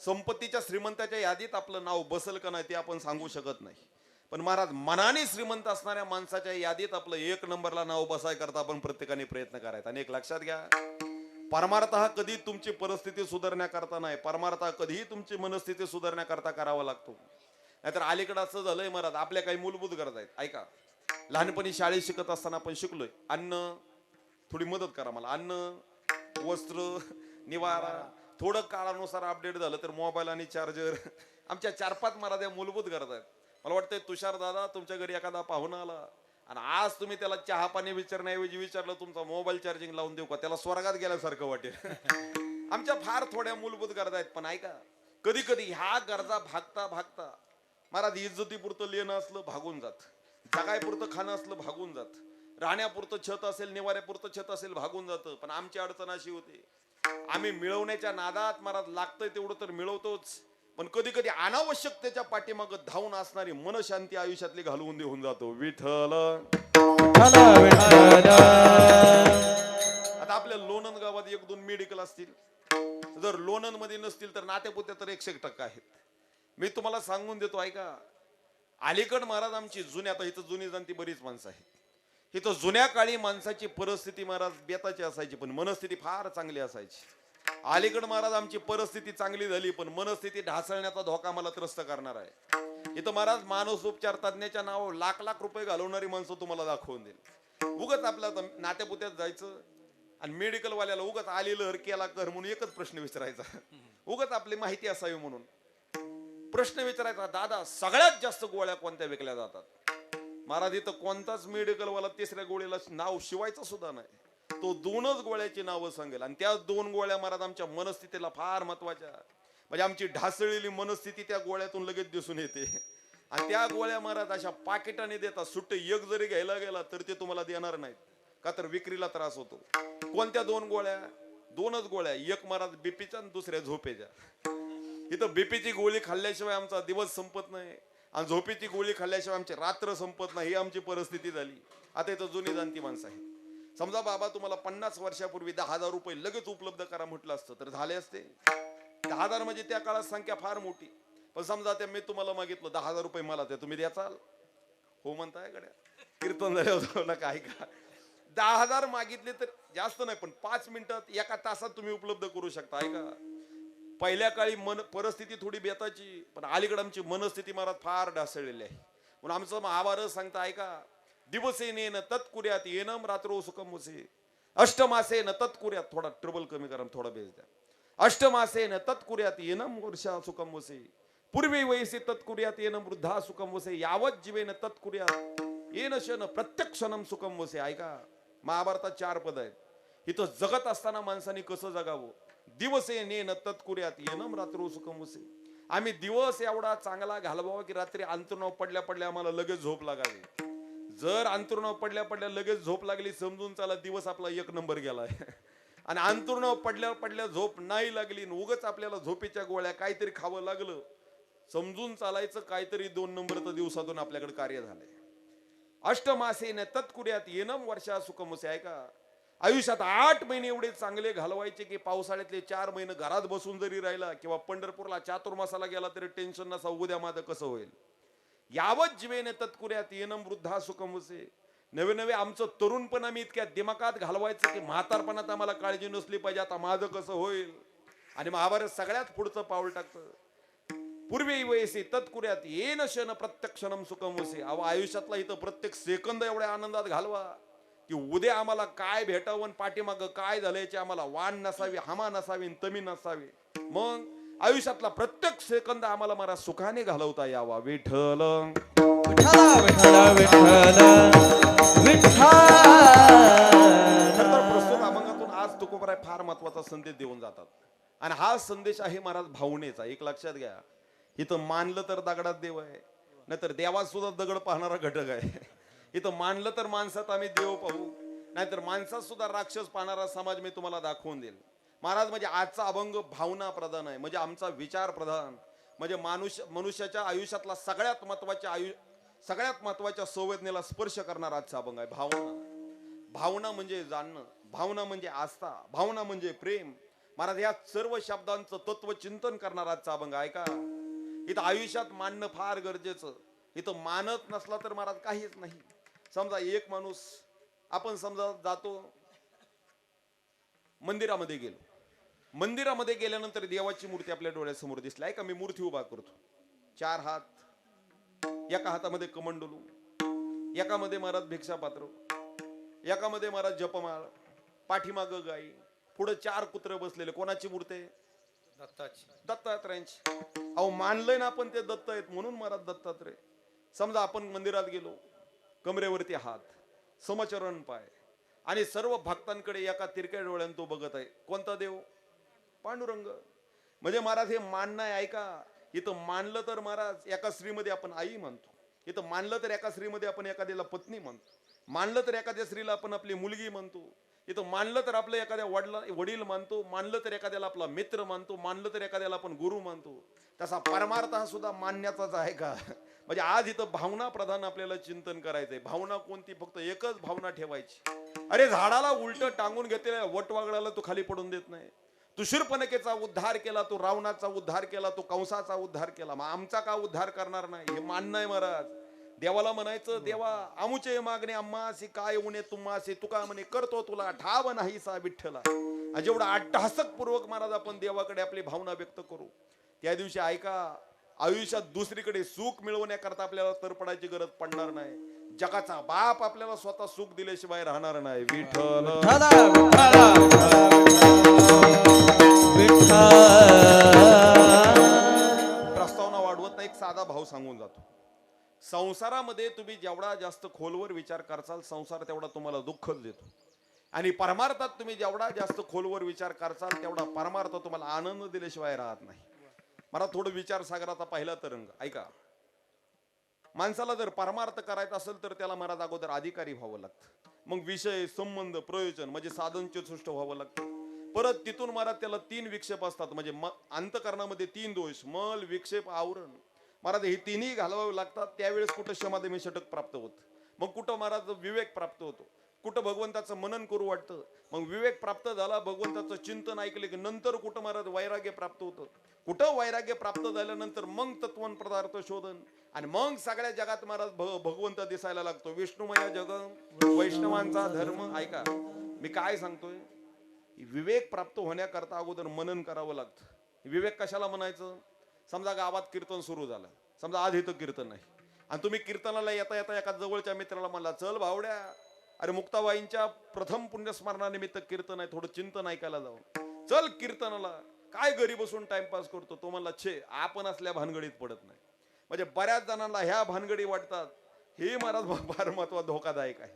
संपत्तीच्या श्रीमंताच्या यादीत आपलं नाव बसल का नाही ते आपण सांगू शकत नाही. पण महाराज मनाने श्रीमंत असणाऱ्या माणसाच्या यादीत आपलं 1 नंबरला नाव बसाय करता आपण प्रत्येकाने प्रयत्न करायचा. आणि एक लक्षात घ्या, परमार्थ हा कधी तुमची परिस्थिती सुधारण्याकरता नाही, परमार्थ हा कधीही तुमची मनस्थिती सुधारण्याकरता करावा लागतो. नाहीतर अलीकडे असं झालंय महाराज, आपल्या काही मूलभूत गरज आहेत. ऐका, लहानपणी शाळेत शिकत असताना आपण शिकलोय, अन्न, थोडी मदत करा मला, अन्न, वस्त्र, निवारा. थोडं काळानुसार अपडेट झालं तर मोबाईल आणि चार्जर, आमच्या 4-5 महाराज या मूलभूत गरज आहेत. मला वाटतंय तुषार दादा, तुमच्या घरी एखादा पाहुणा आला आणि आज तुम्ही त्याला चहा पाणी विचारण्याऐवजी विचारलं तुमचा मोबाईल चार्जिंग लावून देऊ का, त्याला स्वर्गात गेल्यासारखं वाटेल. आमच्या फार थोड्या मूलभूत गरजा आहेत. पण ऐका, कधी कधी ह्या गरजा भागता भागता महाराज इज्जतीपुरतं लेणं असलं भागून जात, जगायपुरतं खाणं असलं भागून जात, राहण्यापुरतं छत असेल, निवाऱ्यापुरतं छत असेल भागून जातं. पण आमची अडचण अशी होती, आम्ही मिळवण्याच्या नादात महाराज लागतंय तेवढं तर मिळवतोच, पण कधी कधी अनावश्यकतेच्या पाठीमागं धावून असणारी मनशांती आयुष्यातली घालवून देऊन जातो. विठ्ठल आता आपल्या लोणंद गावात 1-2 मेडिकल असतील, जर लोणंद मध्ये नसतील तर नात्यापुत्या तर 100% आहेत. मी तुम्हाला सांगून देतो ऐका, अलीकड महाराज आमची जुनी, आता इथं जुनी जाणती बरीच माणसं आहेत, इथं जुन्या काळी माणसाची परिस्थिती महाराज बेताची असायची, पण मनस्थिती फार चांगली असायची. अलीकडे महाराज आमची परिस्थिती चांगली झाली, पण मनस्थिती ढासळण्याचा धोका मला त्रस्त करणार आहे. इथं महाराज मानसोपचार तज्ञाच्या नावावर लाख लाख रुपये घालवणारी माणसं तुम्हाला दाखवून देईल. उगाच आपल्या नात्यापुत्यात जायचं आणि मेडिकल वाल्याला उगाच आलेलं हर केला कर म्हणून एकच प्रश्न विचारायचा, उगाच आपली माहिती असावी म्हणून प्रश्न विचारायचा, दादा सगळ्यात जास्त गोळ्या कोणत्या विकल्या जातात? महाराज इथं कोणताच मेडिकल वाला तिसऱ्या गोळीला नाव शिवायचं सुद्धा नाही, तो 2च गोळ्याची नावं सांगेल. आणि त्या 2 गोळ्या महाराज आमच्या मनस्थितीला फार महत्वाच्या, म्हणजे आमची ढासळलेली मनस्थिती त्या गोळ्यातून लगेच दिसून येते. आणि त्या गोळ्या महाराज अशा पाकिटाने देतात, सुट्टे एक जरी घ्यायला गेला तर ते तुम्हाला देणार नाहीत, का तर विक्रीला त्रास होतो. कोणत्या 2 गोळ्या? 2च गोळ्या, एक महाराज बीपीच्या आणि दुसऱ्या झोपेच्या. इथं बीपीची गोळी खाल्ल्याशिवाय आमचा दिवस संपत नाही आणि झोपेची गोळी खाल्ल्याशिवाय आमची रात्र संपत नाही, ही आमची परिस्थिती झाली. आता इथं जुनी जाणती माणसं आहे. समजा बाबा तुम्हाला 50 वर्षापूर्वी 10,000 रुपये लगेच उपलब्ध करा म्हटलं असतं तर झाले असते. 10,000 म्हणजे त्या काळात संख्या फार मोठी. पण समजा त्या मी तुम्हाला मागितलं 10,000 रुपये मला ते तुम्ही द्याचाल? हो म्हणताय गड्या, कीर्तन झालं नका ऐका. 10,000 मागितले तर जास्त नाही, पण 5 मिनिटात 1 तासात तुम्ही उपलब्ध करू शकता. ऐका, पहिल्या काळी परिस्थिती थोडी बेताची, पण अलीकडे आमची मनस्थिती महाराज फार ढासळलेली आहे. म्हणून आमचं महाभारत सांगता ऐका, दिवसेनेन तत्कुर्यात येनम रात्रो सुखम वसे, अष्टमासेन तत्कुर्यात, थोडा ट्रबल कमी करा, थोडा बेस द्या. अष्टमासेन तत्कुर्यात येनम वर्षा सुखम वसे, पूर्वी वयसी तत्कुर्यात येनम वृद्धा सुखम वसे, यावत जीवेन तत्कुर्यात येन शन प्रत्यक्षणम सुखम वसे. ऐका, महाभारतात 4 पद आहेत. इथं जगत असताना माणसाने कसं जगावं? दिवसेनेन तत्कुर्यात येनम रात्रो सुखम वसे. आम्ही दिवस एवढा चांगला घालवावा की रात्री अंतरुणावर पडल्या पडल्या आम्हाला लगेच झोप लागावी. जर अंतरुणावर पडल्या पडल्या लगेच झोप लागली, समजून चला दिवस आपला 1 नंबर गेलाय. आणि अंतरुणावर पडल्या पडल्या झोप नाही लागली, उगाच आपल्याला झोपेच्या गोळ्या काहीतरी खावं लागलं, समजून चालायचं काहीतरी 2 नंबर तर दिवसातून आपल्याकडे कार्य झालंय. अष्टमासेन तत्कुर्यात येनम वर्षा सुखम वसे. ऐका, आयुष्यात 8 महिने एवढे चांगले घालवायचे की पावसाळ्यातले 4 महिने घरात बसून जरी राहिला किंवा पंढरपूरला चातुर्मासाला गेला तरी टेन्शन नसा, उद्या माझं कसं होईल. यावत जीवेने तत्कुर्यात येनम वृद्धा सुखम वसे. नवे नवे आमचं तरुणपण आम्ही इतक्या दिमागात घालवायचं की म्हातारपणात आम्हाला काळजी नसली पाहिजे, आता माझं कसं होईल. आणि महाभारत सगळ्यात पुढचं पाऊल टाकतं, पूर्वी वयसी तत्कुर्यात येन शन प्रत्यक्षणम सुखम वसे. आयुष्यातला इथं प्रत्येक सेकंद एवढ्या आनंदात घालवा की उद्या आम्हाला काय भेटावं, पाठीमाग काय झालं याची आम्हाला वाण नसावी, हमा नसावी, तमी नसावी. मग आयुष्यातला प्रत्येक सेकंद आम्हाला मला सुखाने घालवता यावा. विठ्ठल विठ्ठल विठ्ठल विठ्ठल विठ्ठल. प्रस्तुत अभंगातून आज तुकोबराय फार महत्वाचा संदेश देऊन जातात. आणि हा संदेश आहे महाराज भावनेचा. एक लक्षात घ्या, इथं मानलं तर दगडात देव आहे, नाहीतर देवात सुद्धा दगड पाहणारा घटक आहे. इथं मानलं तर माणसात आम्ही देव पाहू, नाहीतर माणसात सुद्धा राक्षस पाहणारा समाज मी तुम्हाला दाखवून देईल. महाराज म्हणजे आजचा अभंग भावना प्रधान आहे, म्हणजे आमचा विचार प्रधान, म्हणजे मनुष्याच्या आयुष्यातला सगळ्यात महत्वाच्या संवेदनेला स्पर्श करणारा आजचा अभंग आहे. भावना म्हणजे जाणणं, भावना म्हणजे आस्था, भावना म्हणजे प्रेम. महाराज या सर्व शब्दांचं तत्व चिंतन करणारा आजचा अभंग. ऐका, इथं आयुष्यात मानणं फार गरजेचं. इथं मानत नसला तर महाराज काहीच नाही. समजा एक माणूस, आपण समजा जातो मंदिरामध्ये गेलो, मंदिरामध्ये गेल्यानंतर देवाची मूर्ती आपल्या डोळ्यासमोर दिसली. आहे का, मी मूर्ती उभा करतो, 4 हात, एका हातामध्ये कमंडलू, एकामध्ये महाराज भिक्षापात्र, एकामध्ये महाराज जपमाळ, पाठीमाग गाई, पुढे 4 कुत्रे बसलेले. कोणाची मूर्ती? दत्ताची, दत्तात्रयांची. अहो मानलंय ना आपण ते दत्त आहेत म्हणून महाराज दत्तात्रय. समजा आपण मंदिरात गेलो, कमरेवरती हात, समचरण पाय, आणि सर्व भक्तांकडे एका तिरक्या डोळ्याने तो बघत आहे. कोणता देव? पांडुरंग. म्हणजे महाराज हे मानणं आहे. ऐका, इथं मानलं तर महाराज एका स्त्रीमध्ये आपण आई मानतो, इथं मानलं तर एका स्त्रीमध्ये आपण एखाद्याला पत्नी मानतो, मानलं तर एखाद्या स्त्रीला आपण आपली मुलगी मानतो, इथं मानलं तर आपलं एखाद्या वडील मानतो, मानलं तर एखाद्याला आपला मित्र मानतो, मानलं तर एखाद्याला आपण गुरु मानतो. तसा परमार्थ हा सुद्धा मान्याचाच आहे का? म्हणजे आज इथं भावना प्रधान आपल्याला चिंतन करायचंय. भावना कोणती? फक्त एकच भावना ठेवायची, अरे झाडाला उलट टांगून घेतलेल्या वटवागळाला तो खाली पडून देत नाही. तू शूर्पणखेचा उद्धार केला, तू रावणाचा उद्धार केला, तू कंसाचा उद्धार केला, मग आमचा का उद्धार करणार नाही? हे मानणं आहे महाराज. देवाला म्हणायचं, देवा आमुचे मागणे आम्हासी काय उणे तुम्हासी, तुका म्हणे करतो तुला ठाव नाही सा विठ्ठला. आणि जेवढा अट्टहासक पूर्वक महाराज आपण देवाकडे आपली भावना व्यक्त करू, त्या दिवशी ऐका, आयुष्यात दुसरीकडे सुख मिळवण्याकरता आपल्याला तरपडायची गरज पडणार नाही. जगाचा बाप आपल्याला स्वतः सुख दिल्याशिवाय राहणार नाही. विठ्ठल प्रस्तावना वाढवत नाही, एक साधा भाव सांगून जातो. संसारामध्ये तुम्ही जेवढा जास्त खोलवर विचार करसाल, संसार तेवढा तुम्हाला दुःखच देतो. आणि परमार्थात तुम्ही जेवढा जास्त खोलवर विचार करसाल, तेवढा परमार्थ तुम्हाला आनंद दिल्याशिवाय राहत नाही. मला थोडं विचार सागराचा पहिला तरंग ऐका. माणसाला जर परमार्थ करायचा असेल तर त्याला महाराज अगोदर अधिकारी व्हावं लागतं. मग विषय, संबंध, प्रयोजन म्हणजे साधन चतुष्ट व्हावं लागतं. परत तिथून महाराज त्याला 3 विक्षेप असतात. म्हणजे अंतकरणामध्ये 3 दोष, मल, विक्षेप, आवरण. महाराज हे तिन्ही घालवावे लागतात. त्यावेळेस कुठं क्षमादेमी षटक प्राप्त होत, मग कुठं महाराज विवेक प्राप्त होतो, कुठं भगवंताचं मनन करू वाटतं, मग विवेक प्राप्त झाला, भगवंताचं चिंतन ऐकले की नंतर कुठं महाराज वैराग्य प्राप्त होतं, कुठं वैराग्य प्राप्त झाल्यानंतर मग तत्वन पदार्थ शोधन, आणि मग सगळ्या जगात महाराज भगवंत दिसायला लागतो. विष्णुमय जग वैष्णवांचा धर्म. ऐका मी काय सांगतोय, विवेक प्राप्त होण्याकरता अगोदर मनन करावं लागतं. विवेक कशाला म्हणायचं? समजा गावात कीर्तन सुरू झालं, समजा आज इथं कीर्तन नाही, आणि तुम्ही कीर्तनाला येता येता एका जवळच्या मित्राला म्हणला, चल भावड्या, अरे मुक्ताबाईंच्या प्रथम पुण्यस्मरणानिमित्त कीर्तन आहे, थोडं चिंतन ऐकायला जाऊ, चल कीर्तनाला. काय घरी बसून टाइमपास करतो? तो म्हणला, छे आपण असल्या भानगडीत पडत नाही. म्हणजे बऱ्याच जणांना ह्या भानगडी वाटतात. हे महाराज फार महत्वाचा धोकादायक आहे.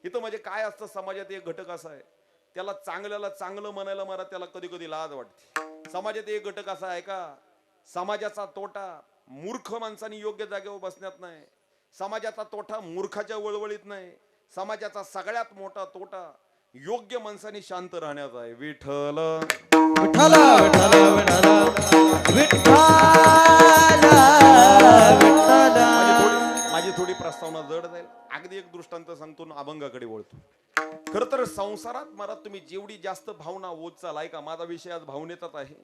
इथं म्हणजे काय असतं, समाजात एक घटक असा आहे, त्याला चांगल्याला चांगलं म्हणायला महाराज त्याला कधी कधी लाज वाटते. समाजात एक घटक असा आहे का, समाजाचा तोटा मूर्ख माणसांनी योग्य जागेवर बसण्यात नाही, समाजाचा तोटा मूर्खाच्या वळवळीत नाही, समाजाचा सगळ्यात मोठा तोटा योग्य माणसांनी शांत राहण्याचा आहे. विठ्ठल विठ्ठल विठ्ठल विठ्ठल माझी थोडी प्रस्तावना जड जाईल. अगदी एक दृष्टांत सांगतो, अभंगाकडे वळतो. खर तर संसारात महाराज तुम्ही जेवढी जास्त भावना ओतचाल, ऐका माझा विषय आज भावनेचाच आहे,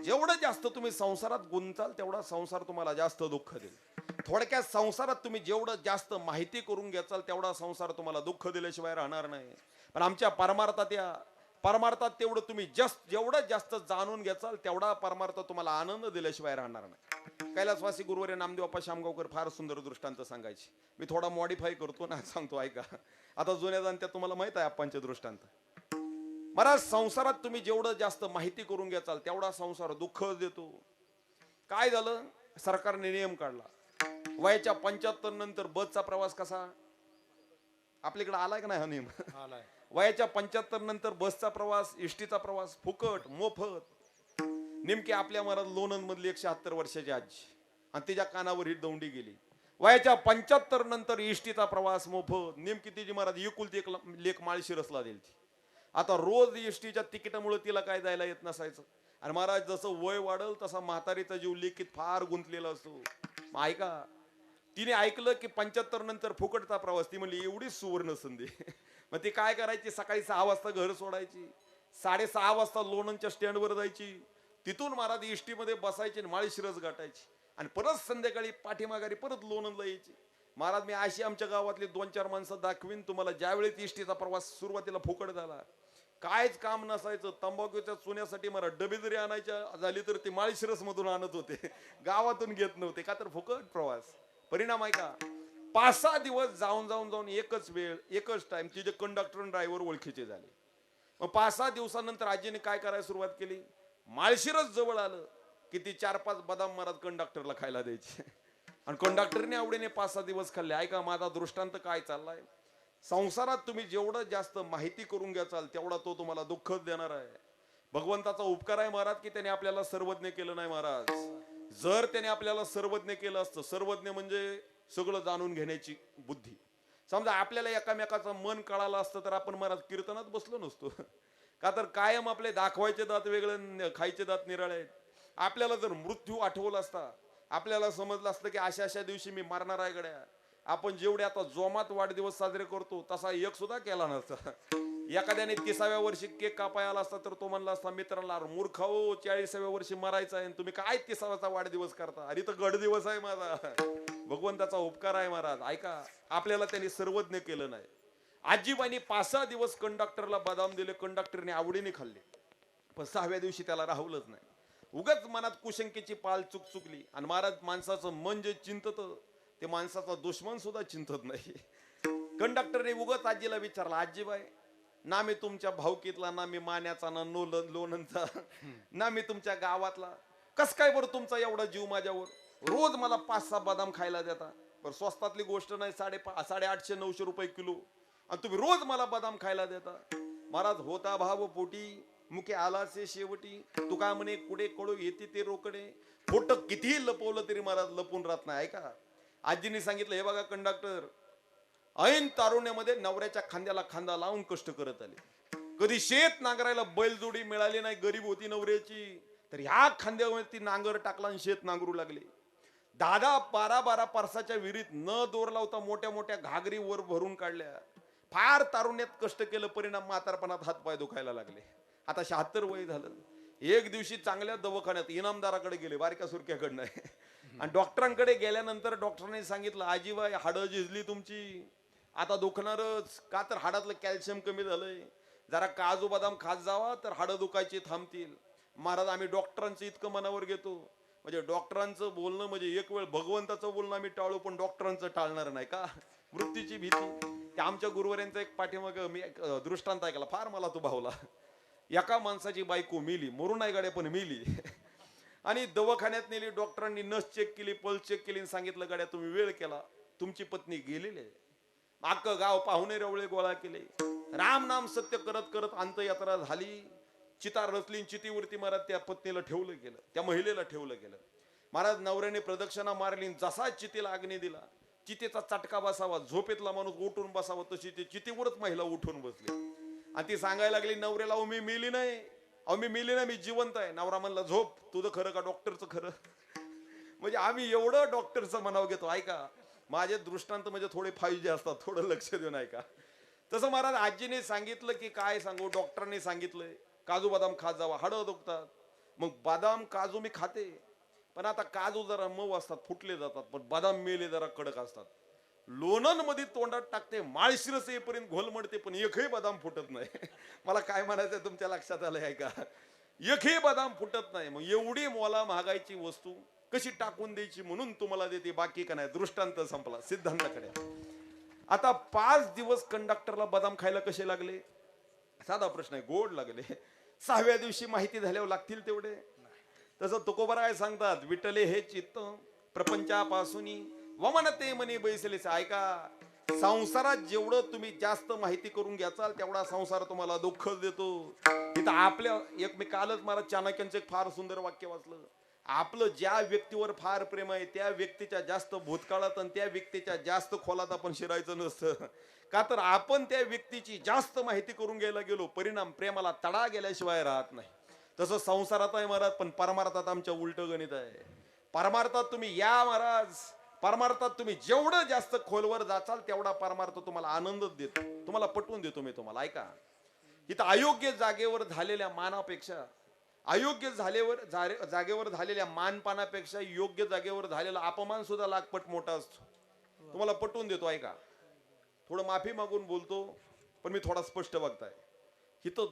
जेवढं जास्त तुम्ही संसारात गुंताल तेवढा संसार तुम्हाला जास्त दुःख देईल. थोडक्यात संसारात तुम्ही जेवढं जास्त माहिती करून घ्याल तेवढा संसार तुम्हाला दुःख दिल्याशिवाय राहणार नाही. पण आमच्या परमार्थात तेवढं तुम्ही जेवढं जास्त जाणून घ्याल तेवढा परमार्थ तुम्हाला आनंद दिल्याशिवाय राहणार नाही. कैलासवासी गुरुवर्य नामदेव अप्पा शामगावकर फार सुंदर दृष्टांत सांगायचे. मी थोडा मॉडिफाय करतो ना, सांगतो ऐका. आता जुन्या जाणत्या तुम्हाला माहित आहे अप्पांचे दृष्टांत. महाराज संसारात तुम्ही जेवढं जास्त माहिती करून घ्याल तेवढा संसार दुःख देतो. काय झालं, सरकारने नियम काढला, वयाच्या 75 नंतर बसचा प्रवास कसा आपल्याकडे आलाय का नाही हा नियम? वयाच्या 75 नंतर बसचा प्रवास, एसटीचा प्रवास फुकट मोफत. नेमकी आपल्या महाराज लोणंद मधली 176 वर्षाची आजी आणि तिच्या कानावर ही दौंडी गेली. वयाच्या 75 नंतर एसटीचा प्रवास मोफत. नेमकी तिची महाराज एकुलती एक लेक माळशिरसला दिली. आता रोज एसटीच्या तिकिटामुळे तिला काय जायला येत नसायचं. आणि महाराज जसं वय वाढल तसा म्हातारीचा जीव लेकीत फार गुंतलेला असतो. ऐका, तिने ऐकलं की 75 नंतर फुकटचा प्रवास. ती म्हणली एवढी सुवर्ण संधी. मग ती काय करायची, सकाळी 6 वाजता घर सोडायची, 6:30 वाजता लोणंदच्या स्टँडवर जायची, तिथून महाराज एसटी मध्ये बसायची, माळशिरस गाठायची, आणि परत संध्याकाळी पाठीमाघारी परत लोणंदला यायची. महाराज मी अशी आमच्या गावातली 2-4 माणसं दाखवीन तुम्हाला. ज्यावेळेस एसटीचा प्रवास सुरुवातीला फुकट झाला, कायच काम नसायचं, तंबाखूच्या चुन्यासाठी मला डबे जरी आणायच्या झाली तर ते माळशिरस मधून आणत होते, गावातून घेत नव्हते, का तर फुकट प्रवास. परिणाम आहे का, 5-6 दिवस जाऊन एकच वेळ एकच टाइम तिचे कंडक्टर आणि ड्रायव्हर ओळखीचे झाले. मग 5-6 दिवसानंतर आजीने काय करायला सुरुवात केली, माळशिरस जवळ आलं की ती 4-5 बदाम महाराज कंडक्टरला खायला द्यायची, आणि कंडक्टरने आवडीने 5-6 दिवस खाल्ले. ऐका माझा दृष्टांत काय चाललाय, संसारात तुम्ही जेवढं जास्त माहिती करून घ्याल तेवढा तो तुम्हाला दुःखच देणार आहे. भगवंताचा उपकार आहे महाराज की त्याने आपल्याला सर्वज्ञ केलं नाही. महाराज जर त्याने आपल्याला सर्वज्ञ केलं असतं, सर्वज्ञ म्हणजे सगळं जाणून घेण्याची बुद्धी, समजा आपल्याला एकामेकाचं मन कळालं असतं तर आपण महाराज कीर्तनात बसलो नसतो. का तर कायम आपले दाखवायचे दात वेगळे, खायचे दात निराळे आहेत. आपल्याला जर मृत्यू आठवला असता, आपल्याला समजलं असतं की अशा दिवशी मी मरणार आहे गड्या, आपण जेवढे आता जोमात वाढदिवस साजरे करतो तसा एक सुद्धा केला नसता. एखाद्याने 30व्या वर्षी केक कापाय आला असता तर तो म्हणला असता मित्रांना, मूर्ख हो 40व्या वर्षी मरायचं आहे, तुम्ही काय 30वा वाढदिवस करता, अरे तर गड दिवस आहे माझा. भगवंताचा उपकार आहे महाराज. ऐका, आपल्याला त्यांनी सर्वज्ञ केलं नाही. आजीबाईंनी 5-6 दिवस कंडक्टरला बदाम दिले, कंडक्टरने आवडीने खाल्ले, पण 6व्या दिवशी त्याला राहवलंच नाही. उगाच मनात कुशंकेची पाल चुकली. आणि महाराज, माणसाचं मन जे चिंतत ते माणसाचा दुश्मन सुद्धा चिंतत नाही. कंडक्टरने उगाच आजीला विचारलं, आजीबाई, ना मी तुमच्या भावकीतला, ना मी मान्याचा, ना लोणंदचा, ना मी तुमच्या गावातला, कस काय बरं तुमचा एवढा जीव माझ्यावर? रोज मला 5-6 बदाम खायला देता, पण स्वस्तातली गोष्ट नाही, 850-900 रुपये किलो, आणि तुम्ही रोज मला बदाम खायला देता. महाराज, होता भाव पोटी मुके आलासे शेवटी, तू काय म्हणे कुठे कळू येते ते रोकडे. खोट कितीही लपवलं तरी महाराज लपून राहत नाही. ऐका, आजीने सांगितलं, हे बघा कंडक्टर, ऐन तारुण्यामध्ये नवऱ्याच्या खांद्याला खांदा लावून कष्ट करत आले. कधी शेत नांगरायला बैलजोडी मिळाली नाही, गरीब होती नवऱ्याची, तर ह्या खांद्यावरती नांगर टाकला आणि शेत नांगरू लागले. 10-12 परसाच्या विहिरीत न दोर लावता मोठ्या मोठ्या घागरी वर भरून काढल्या. फार तारुण्यात कष्ट केलं, परिणाम म्हातारपणात हातपाय दुखायला लागले. आता 76 वय झालं. एक दिवशी चांगल्या दवाखान्यात इनामदाराकडे गेले, बारक्या सुरक्याकडनं, आणि डॉक्टरांकडे गेल्यानंतर डॉक्टरांनी सांगितलं, आजीबाई, हाडं झिजली तुमची, आता दुखणारच. का तर हाडातलं कॅल्शियम कमी झालंय, जरा काजू बदाम खात जावा तर हाडं दुखायची थांबतील. महाराज, आम्ही डॉक्टरांचं इतकं मनावर घेतो, म्हणजे डॉक्टरांचं बोलणं म्हणजे एक वेळ भगवंताचं बोलणं आम्ही टाळू, पण डॉक्टरांचं टाळणार नाही का? मृत्यूची भीती. त्या आमच्या गुरुवाऱ्यांचा एक पाठीमाग मी दृष्टांत ऐकला, फार मला तो भावला. एका माणसाची बायको मेली, मरून नाही गाड्या पण मेली, आणि दवाखान्यात नेली. डॉक्टरांनी नस चेक केली, पल्स चेक केली, आणि सांगितलं, गाड्या तुम्ही वेळ केला, तुमची पत्नी गेलेली आहे. अख्खं गाव पाहुणे रवळे गोळा केले, राम नाम सत्य करत करत अंत्ययात्रा झाली. चिता रचली, चितीवरती महाराज त्या पत्नीला ठेवलं गेलं, त्या महिलेला ठेवलं गेलं. महाराज, नवऱ्याने प्रदक्षिणा मारली, जसा चितीला अग्नी दिला, चितेचा चटका बसावा, झोपेतला माणूस उठून बसावा, तशी ते चितीवरच महिला उठून बसली. आणि ती सांगायला लागली नवऱ्याला, अहो मी मेली नाही, अहो मी मेली नाही, मी जिवंत आहे. नवरा म्हणला, झोप, तुझं खरं का डॉक्टरचं खरं? म्हणजे आम्ही एवढं डॉक्टरचं मनाव घेतो. ऐका, माझे दृष्टांत म्हणजे थोडे 5G असतात, थोडं लक्ष देऊन ऐका. तसं महाराज, आजीने सांगितलं की काय सांगू, डॉक्टरांनी सांगितलंय काजू बदाम खात जावा, हाडं दुखतात. मग बदाम काजू मी खाते, पण आता काजू जरा मऊ असतात, फुटले जातात, पण बदाम मेले जरा कडक असतात. लोणन मध्ये तोंडात टाकते, माळशिरस येईपर्यंत घोलमडते, पण एकही बदाम फुटत नाही. मला काय म्हणायचं तुमच्या लक्षात आलंय का? एकही बदाम फुटत नाही. मग एवढी मोला महागायची वस्तू कशी टाकून द्यायची म्हणून तुम्हाला देते, बाकी का नाही. दृष्टांत संपला, सिद्धांताकडे. आता 5 दिवस कंडक्टरला बदाम खायला कसे लागले? साधा प्रश्न आहे, गोड लागले. 6व्या दिवशी माहिती झाल्यावर लागतील तेवढे? तसं तुकोबराय सांगतात, विठ्ठले हे चित्त प्रपंचापासून वमनते मनी बैसले. ऐका, संसारात जेवढं तुम्ही जास्त माहिती करून घ्याचाल तेवढा संसार तुम्हाला दुःखच देतो. इथं आपल्या मी कालच मला चाणक्यांचं एक फार सुंदर वाक्य वाचलं. आपलं ज्या व्यक्तीवर फार प्रेम आहे त्या व्यक्तीच्या जास्त भूतकाळात आणि त्या व्यक्तीच्या जास्त खोलात आपण शिरायचं नसतं. का तर आपण त्या व्यक्तीची जास्त माहिती करून घ्यायला गेलो, परिणाम प्रेमाला तडा गेल्याशिवाय राहत नाही. तसं संसारात आहे महाराज, पण परमार्थात आमच्या उलट गणित आहे. परमार्थात तुम्ही या महाराज, परमार्थात तुम्ही जेवढं जास्त खोलवर जाचाल तेवढा परमार्थ तुम्हाला आनंदच देतो. तुम्हाला पटवून देतो मी तुम्हाला. ऐका, इथं अयोग्य जागेवर झालेल्या मानापेक्षा, अयोग्य जागेवर झालेल्या मानपानापेक्षा योग्य जागेवर झालेला अपमान सुद्धा लाखपट मोठा असतो. तुम्हाला पटवून देतो. ऐका, थोडं माफी मागून बोलतो, पण मी थोडा स्पष्ट बघताय. इथं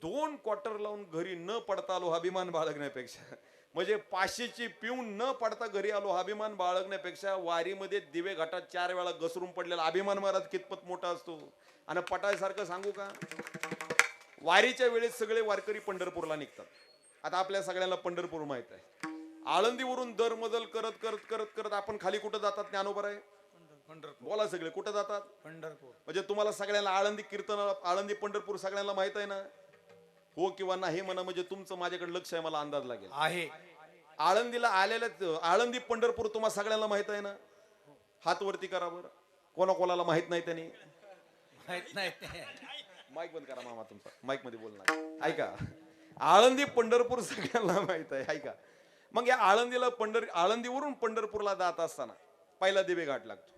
2 क्वार्टर लावून घरी न पडता आलो अभिमान बाळगण्यापेक्षा, म्हणजे 500ची पिऊन न पडता घरी आलो अभिमान बाळगण्यापेक्षा, वारीमध्ये दिवे घाटात 4 वेळा घसरून पडलेला अभिमान महाराज कितपत मोठा असतो. आणि पटायसारखं सांगू का, वारीच्या वेळेस सगळे वारकरी पंढरपूरला निघतात. आता आपल्या सगळ्यांना पंढरपूर माहित आहे. आळंदीवरून दरमजल करत करत करत करत आपण खाली कुठं जातात? ज्ञानोबा आहे, बोला सगळे कुठं जातात? पंढरपूर. म्हणजे तुम्हाला सगळ्यांना आळंदी कीर्तन, आळंदी पंढरपूर सगळ्यांना माहित आहे ना? हो किंवा नाही म्हणा, म्हणजे तुमचं माझ्याकडे लक्ष आहे, मला अंदाज लागेल. आहे. आळंदीला आलेल्या, आळंदी पंढरपूर तुम्हाला सगळ्यांना माहित आहे ना? हात वरती करा बरं, कोणाकोणाला माहित नाही त्यांनी. माहित नाही. माईक बंद करा मामा तुमचा, माईक मध्ये बोलणार. ऐका, आळंदी पंढरपूर सगळ्यांना माहित आहे. ऐका, मग या आळंदीवरून पंढरपूरला जात असताना पहिला दिवे घाट लागतो.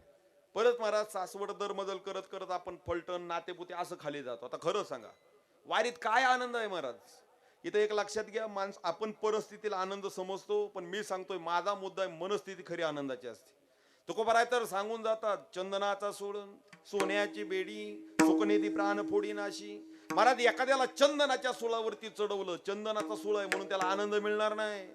परत महाराज सासवड दरमजल करत करत आपण फलटण, नातेपुते असं खाली जातो. आता खरं सांगा, वारीत काय आनंद आहे महाराज? इथं एक लक्षात घ्या, आपण परिस्थितीला आनंद समजतो, पण मी सांगतोय माझा मुद्दा आहे, मनस्थिती खरी आनंदाची असते. तुकोबराय तर सांगून जातात, चंदनाचा सोडून सोन्याची बेडी सुकनेती प्राण फोडी नाशी. महाराज एखाद्याला चंदनाच्या सोळावरती चढवलं, चंदनाचा सोळ आहे म्हणून त्याला आनंद मिळणार नाही.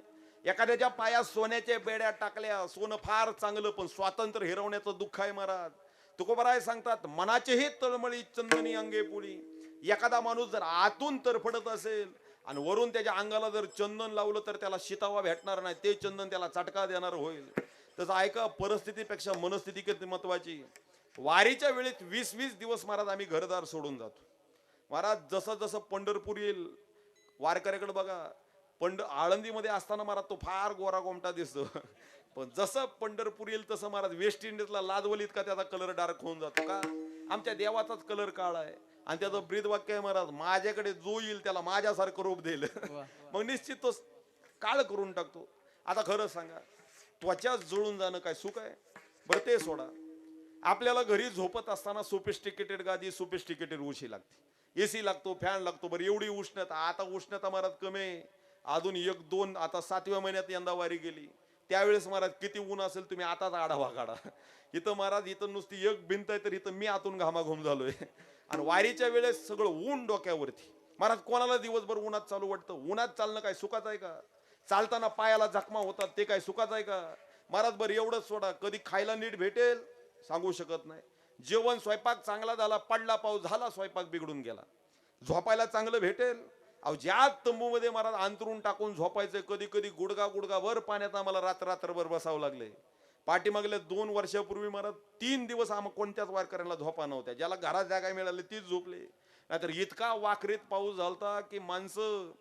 एखाद्याच्या पायात सोन्याच्या बेड्या टाकल्या, सोनं फार चांगलं पण स्वातंत्र्य हिरवण्याचं दुःख आहे महाराज. तुकोबराय सांगतात, मनाचेही तळमळी चंदनी अंगे पुळी. एखादा माणूस जर आतून तरफडत असेल आणि वरून त्याच्या अंगाला जर चंदन लावलं तर त्याला शितावा भेटणार नाही, ते चंदन त्याला चटका देणार होईल. तसं ऐका, परिस्थितीपेक्षा मनस्थिती किती महत्वाची. वारीच्या वेळेत 20-20 दिवस महाराज आम्ही घरदार सोडून जातो. महाराज जसं जसं पंढरपूर येईल, वारकऱ्याकडे बघा, आळंदीमध्ये असताना महाराज तो फार गोरा गोमटा दिसतो, पण जसं पंढरपूर येईल तसं महाराज वेस्ट इंडिजला लादवलीत का त्याचा कलर डार्क होऊन जातो. का? आमच्या देवाचाच कलर काळा आहे. आणि त्याचं ब्रीद वाक्य आहे महाराज, माझ्याकडे जो येईल त्याला माझ्यासारखं रूप देईल. मग निश्चित तो काळ करून टाकतो. आता खरं सांगा, त्वचा जुळून जाणं काय सुख आहे? बरं ते सोडा, आपल्याला घरी झोपत असताना सोफिस्टिकेटेड गादी, सोफिस्टिकेटेड उशी लागते, एसी लागतो, फॅन लागतो. बरं एवढी उष्णता, आता उष्णता महाराज कमी आहे, अजून 1-2, आता 7व्या महिन्यात यंदा वारी गेली, त्यावेळेस महाराज किती ऊन असेल तुम्ही आताच आढावा काढा. इथं महाराज इथं नुसती एक भिंत आहे तर इथं मी आतून घामाघूम झालोय. आणि वारीच्या वेळेस सगळं ऊन डोक्यावरती. महाराज कोणाला दिवसभर उन्हात चालू वाटतं? उन्हात चालणं काय सुखाचं आहे का? चालताना पायाला जखमा होतात, ते काय सुखाचं आहे का? महाराज बरं एवढंच सोडा, कधी खायला नीट भेटेल सांगू शकत नाही. जेवण स्वयंपाक चांगला झाला, पडला पाऊस झाला, स्वयंपाक बिघडून गेला. झोपायला चांगलं भेटेल? अहो ज्या तंबूमध्ये महाराज अंतरून टाकून झोपायचं, कधी कधी गुडगाभर पाण्यात आम्हाला रात्रभर बसावं लागले. पाठीमागल्या 2 वर्षापूर्वी महाराज 3 दिवस आम्हाला कोणत्याच वारकऱ्यांना झोपा नव्हत्या. ज्याला घरात जागा मिळाली तीच झोपले. नाहीतर इतका वाकरीत पाऊस झालता की माणसं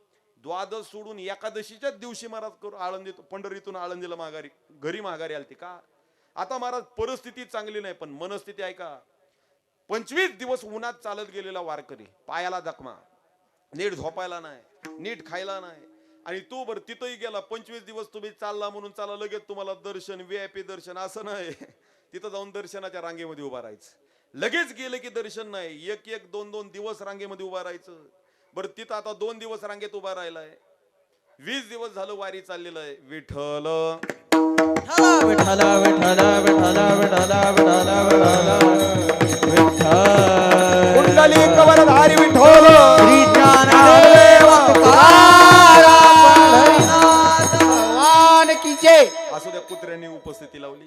द्वादश सोडून एकादशीच्याच दिवशी महाराज आळंदीत, पंढरीतून आळंदीला घरी माघारी आलती. का? आता महाराज परिस्थिती चांगली नाही, पण मनस्थिती ऐका. 25 दिवस उन्हात चालत गेलेला वारकरी, पायाला जखमा, नीट झोपायला नाही, नीट खायला नाही. आणि तू बरं तिथंही गेला, 25 दिवस तुम्ही चालला म्हणून चाला लगेच तुम्हाला दर्शन, VIP दर्शन असं नाही. तिथं जाऊन दर्शनाच्या रांगेमध्ये उभा राहायचं. लगेच गेलं की दर्शन नाही, 1-1, 2-2 दिवस रांगेमध्ये उभा राहायचं. बरं तिथं आता 2 दिवस रांगेत उभा राहिलाय, 20 दिवस झालं वारी चाललेलं आहे. विठ्ठल विठ्ठल विठ्ठल विठ्ठल विठ्ठल विठ्ठल कुंडली कवरधारी विठ्ठल श्री ज्ञानदेव तुकाराम पंढरीनाथ भगवान की जय. असू द्या, कुत्र्यांनी उपस्थिती लावली.